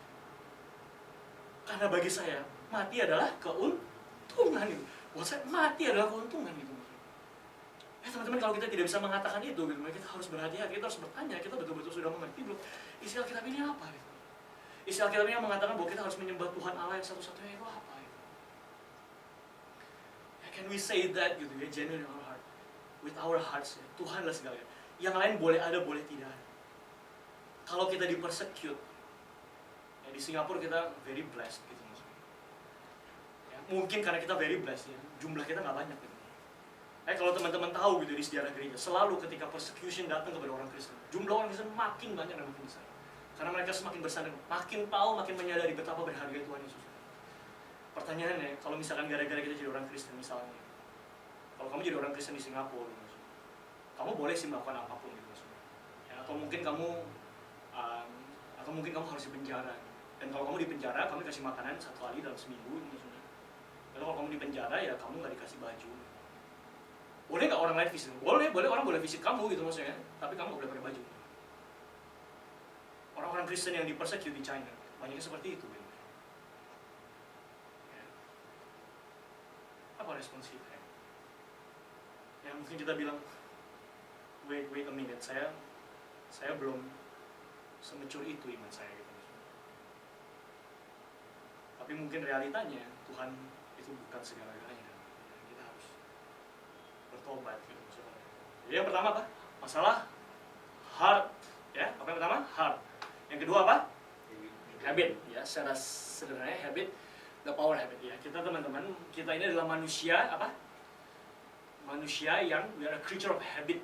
Karena bagi saya mati adalah keuntungan gitu. Buat saya mati adalah keuntungan gitu. Ya teman-teman, kalau kita tidak bisa mengatakan itu gitu, kita harus berhati-hati, kita harus bertanya, kita betul-betul sudah mengerti belum isi Alkitab ini apa gitu. Isi Alkitab ini yang mengatakan bahwa kita harus menyembah Tuhan Allah yang satu-satunya itu apa gitu. Ya, can we say that gitu ya, genuine in our heart, with our hearts ya. Tuhan adalah segalanya. Yang lain boleh ada, boleh tidak ada. Kalau kita di-persecute, ya, di Singapura kita very blessed gitu. Mungkin karena kita very blessed ya, jumlah kita nggak banyak gitu. Kalau teman-teman tahu gitu di sejarah gereja, selalu ketika persecution datang kepada orang Kristen, jumlah orang Kristen makin banyak dan makin besar. Karena mereka semakin bersandar, makin tahu, makin menyadari betapa berharga Tuhan Yesus. Pertanyaannya, kalau misalkan gara-gara kita jadi orang Kristen misalnya, kalau kamu jadi orang Kristen di Singapura, kamu boleh sih melakukan apapun gitu maksudnya. Ya, atau mungkin kamu harus dipenjara. Dan kalau kamu dipenjara, kamu dikasih makanan 1 kali dalam seminggu maksudnya. Kalau kamu di penjara ya kamu nggak dikasih baju. Boleh nggak orang lain visit? Boleh orang boleh visit kamu gitu maksudnya. Tapi kamu nggak boleh pakai baju. Orang-orang Kristen yang di-persecute di China banyaknya seperti itu. Gitu. Ya. Apa respons kita? Ya mungkin kita bilang, wait a minute, saya belum semecur itu iman saya gitu. Tapi mungkin realitanya Tuhan itu bukan segala-galanya. Kita harus bertobat gitu. Jadi yang pertama apa? Masalah heart, ya. Apa yang pertama? Heart. Yang kedua apa? Habit. Ya, secara sederhananya habit, the power habit ya. Kita teman-teman, kita ini adalah manusia apa? Manusia yang we are a creature of habit.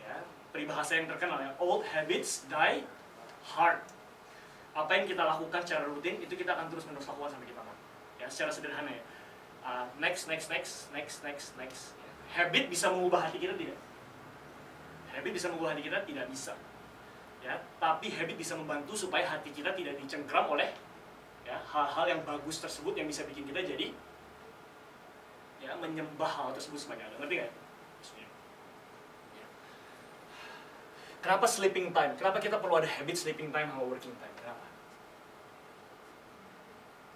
Ya, peribahasa yang terkenal ya. Old habits die hard. Apa yang kita lakukan secara rutin itu kita akan terus-menerus lakukan sampai kita mati. Ya, secara sederhana ya. Next. Habit bisa mengubah hati kita tidak? Habit bisa mengubah hati kita tidak bisa. Ya, tapi habit bisa membantu supaya hati kita tidak dicengkram oleh ya hal-hal yang bagus tersebut yang bisa bikin kita jadi ya menyembah hal tersebut sebagai Allah. Ngerti nggak? Ya. Kenapa sleeping time? Kenapa kita perlu ada habit sleeping time sama working time? Kenapa?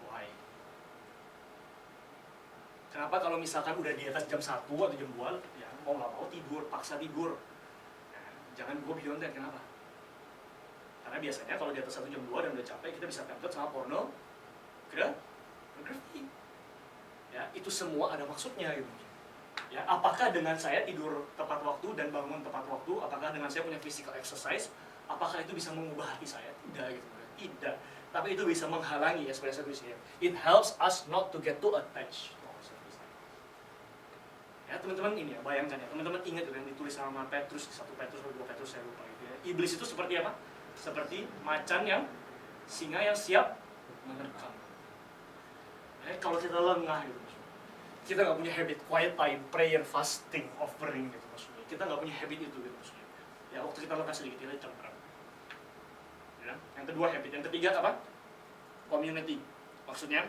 Why? Kenapa kalau misalkan udah di atas jam 1 atau jam 2, ya mau nggak mau tidur, paksa tidur. Nah, jangan go beyond that, kenapa? Karena biasanya kalau di atas 1 jam 2 dan udah capek, kita bisa tempted sama pornografi. Ya, itu semua ada maksudnya gitu. Ya, apakah dengan saya tidur tepat waktu dan bangun tepat waktu, apakah dengan saya punya physical exercise, apakah itu bisa mengubah hati saya? Tidak gitu. Tidak. Tapi itu bisa menghalangi, ya seperti saya tulis ini. It helps us not to get too attached. Ya, teman-teman ini ya, bayangkan ya, teman-teman ingat yang ditulis sama Petrus, 1 Petrus atau 2 Petrus, saya lupa gitu ya. Iblis itu seperti apa? Seperti macan yang singa yang siap menerkam. Kalau kita lengah gitu, kita nggak punya habit quiet time, prayer, fasting, offering gitu maksudnya. Kita nggak punya habit itu gitu maksudnya. Ya waktu kita lengah sedikit kita cempreng. Ya. Yang kedua habit, yang ketiga apa? Community. Maksudnya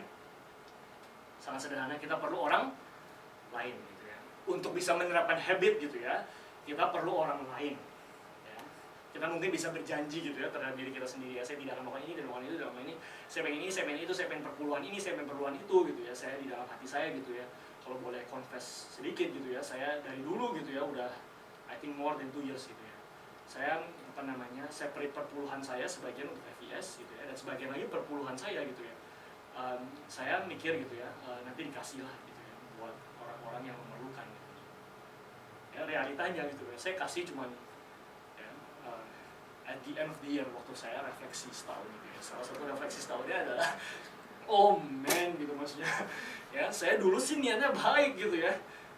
sangat sederhana, kita perlu orang lain gitu ya. Untuk bisa menerapkan habit gitu ya, kita perlu orang lain. Ya. Kita mungkin bisa berjanji gitu ya terhadap diri kita sendiri ya, saya tidak akan melakukan ini dan melakukan itu dan melakukan ini. Saya pengen ini, saya pengen itu, saya pengen perpuluhan ini, saya pengen perpuluhan itu gitu ya. Saya di dalam hati saya gitu ya. Kalau boleh confess sedikit gitu ya, saya dari dulu gitu ya udah I think more than 2 years gitu ya. Saya separate perpuluhan saya sebagian untuk FES gitu ya, dan sebagian lagi perpuluhan saya gitu ya. Saya mikir gitu ya, nanti dikasih lah gitu ya buat orang-orang yang memerlukan gitu. Ya realitanya gitu ya, saya kasih cuman ya, at the end of the year waktu saya refleksi setahun gitu ya. Salah satu refleksi setahunnya adalah oh man gitu maksudnya. Ya, saya dulu sih niatnya baik gitu ya.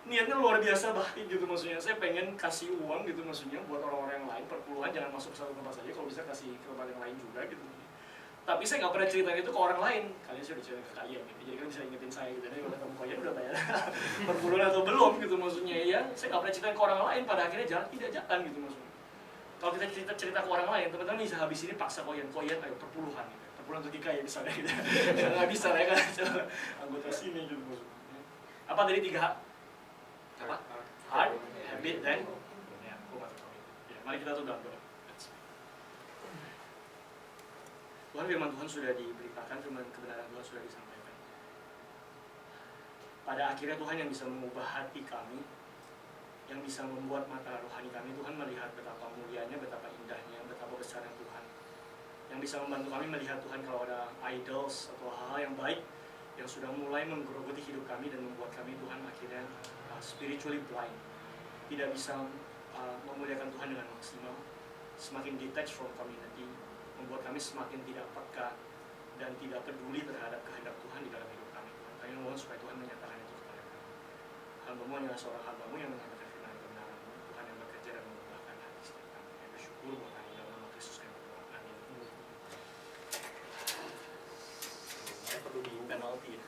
Niatnya luar biasa baik gitu maksudnya. Saya pengen kasih uang gitu maksudnya buat orang-orang yang lain, perpuluhan jangan masuk ke satu tempat saja, kalau bisa kasih ke tempat yang lain juga gitu. Tapi saya nggak pernah ceritain itu ke orang lain. Kalian sudah cerita ke kalian gitu. Jadi kalian bisa ingetin saya gitu. Jadi udah kamu kalian udah bayar perpuluhan atau belum gitu maksudnya ya. Saya nggak pernah ceritain ke orang lain, pada akhirnya tidak jalan gitu maksudnya. Kalau kita cerita ke orang lain, teman-teman bisa habis ini paksa koin ayo perpuluhan gitu. Perpuluhan untuk Dika ya misalnya gitu. Nggak bisa lah ya kan anggota sini gitu maksudnya. Apa tadi 3H? Apa? Heart, habit, dan ya, ya, mari kita tuh doa. Tuhan, firman Tuhan sudah diberitakan, firman kebenaran Tuhan sudah disampaikan. Pada akhirnya Tuhan yang bisa mengubah hati kami, yang bisa membuat mata rohani kami, Tuhan melihat betapa mulianya, betapa indahnya, betapa besarnya Tuhan. Yang bisa membantu kami melihat Tuhan kalau ada idols atau hal-hal yang baik yang sudah mulai menggerogoti hidup kami dan membuat kami Tuhan akhirnya spiritually blind, tidak bisa memuliakan Tuhan dengan maksimal, semakin detached from community, membuat kami semakin tidak peka dan tidak peduli terhadap kehendak Tuhan di dalam hidup kami. Kami mohon supaya Tuhan menyatakan itu kepada kami. Hamba-Mu adalah seorang hamba-Mu yang menyampaikan firman kebenaran-Mu, Tuhan yang bekerja dan mengubahkan hati setiap kami. Kami bersyukur buat kami dalam nama Kristus kami berdoa. Amin. Saya perlu di penalti ya.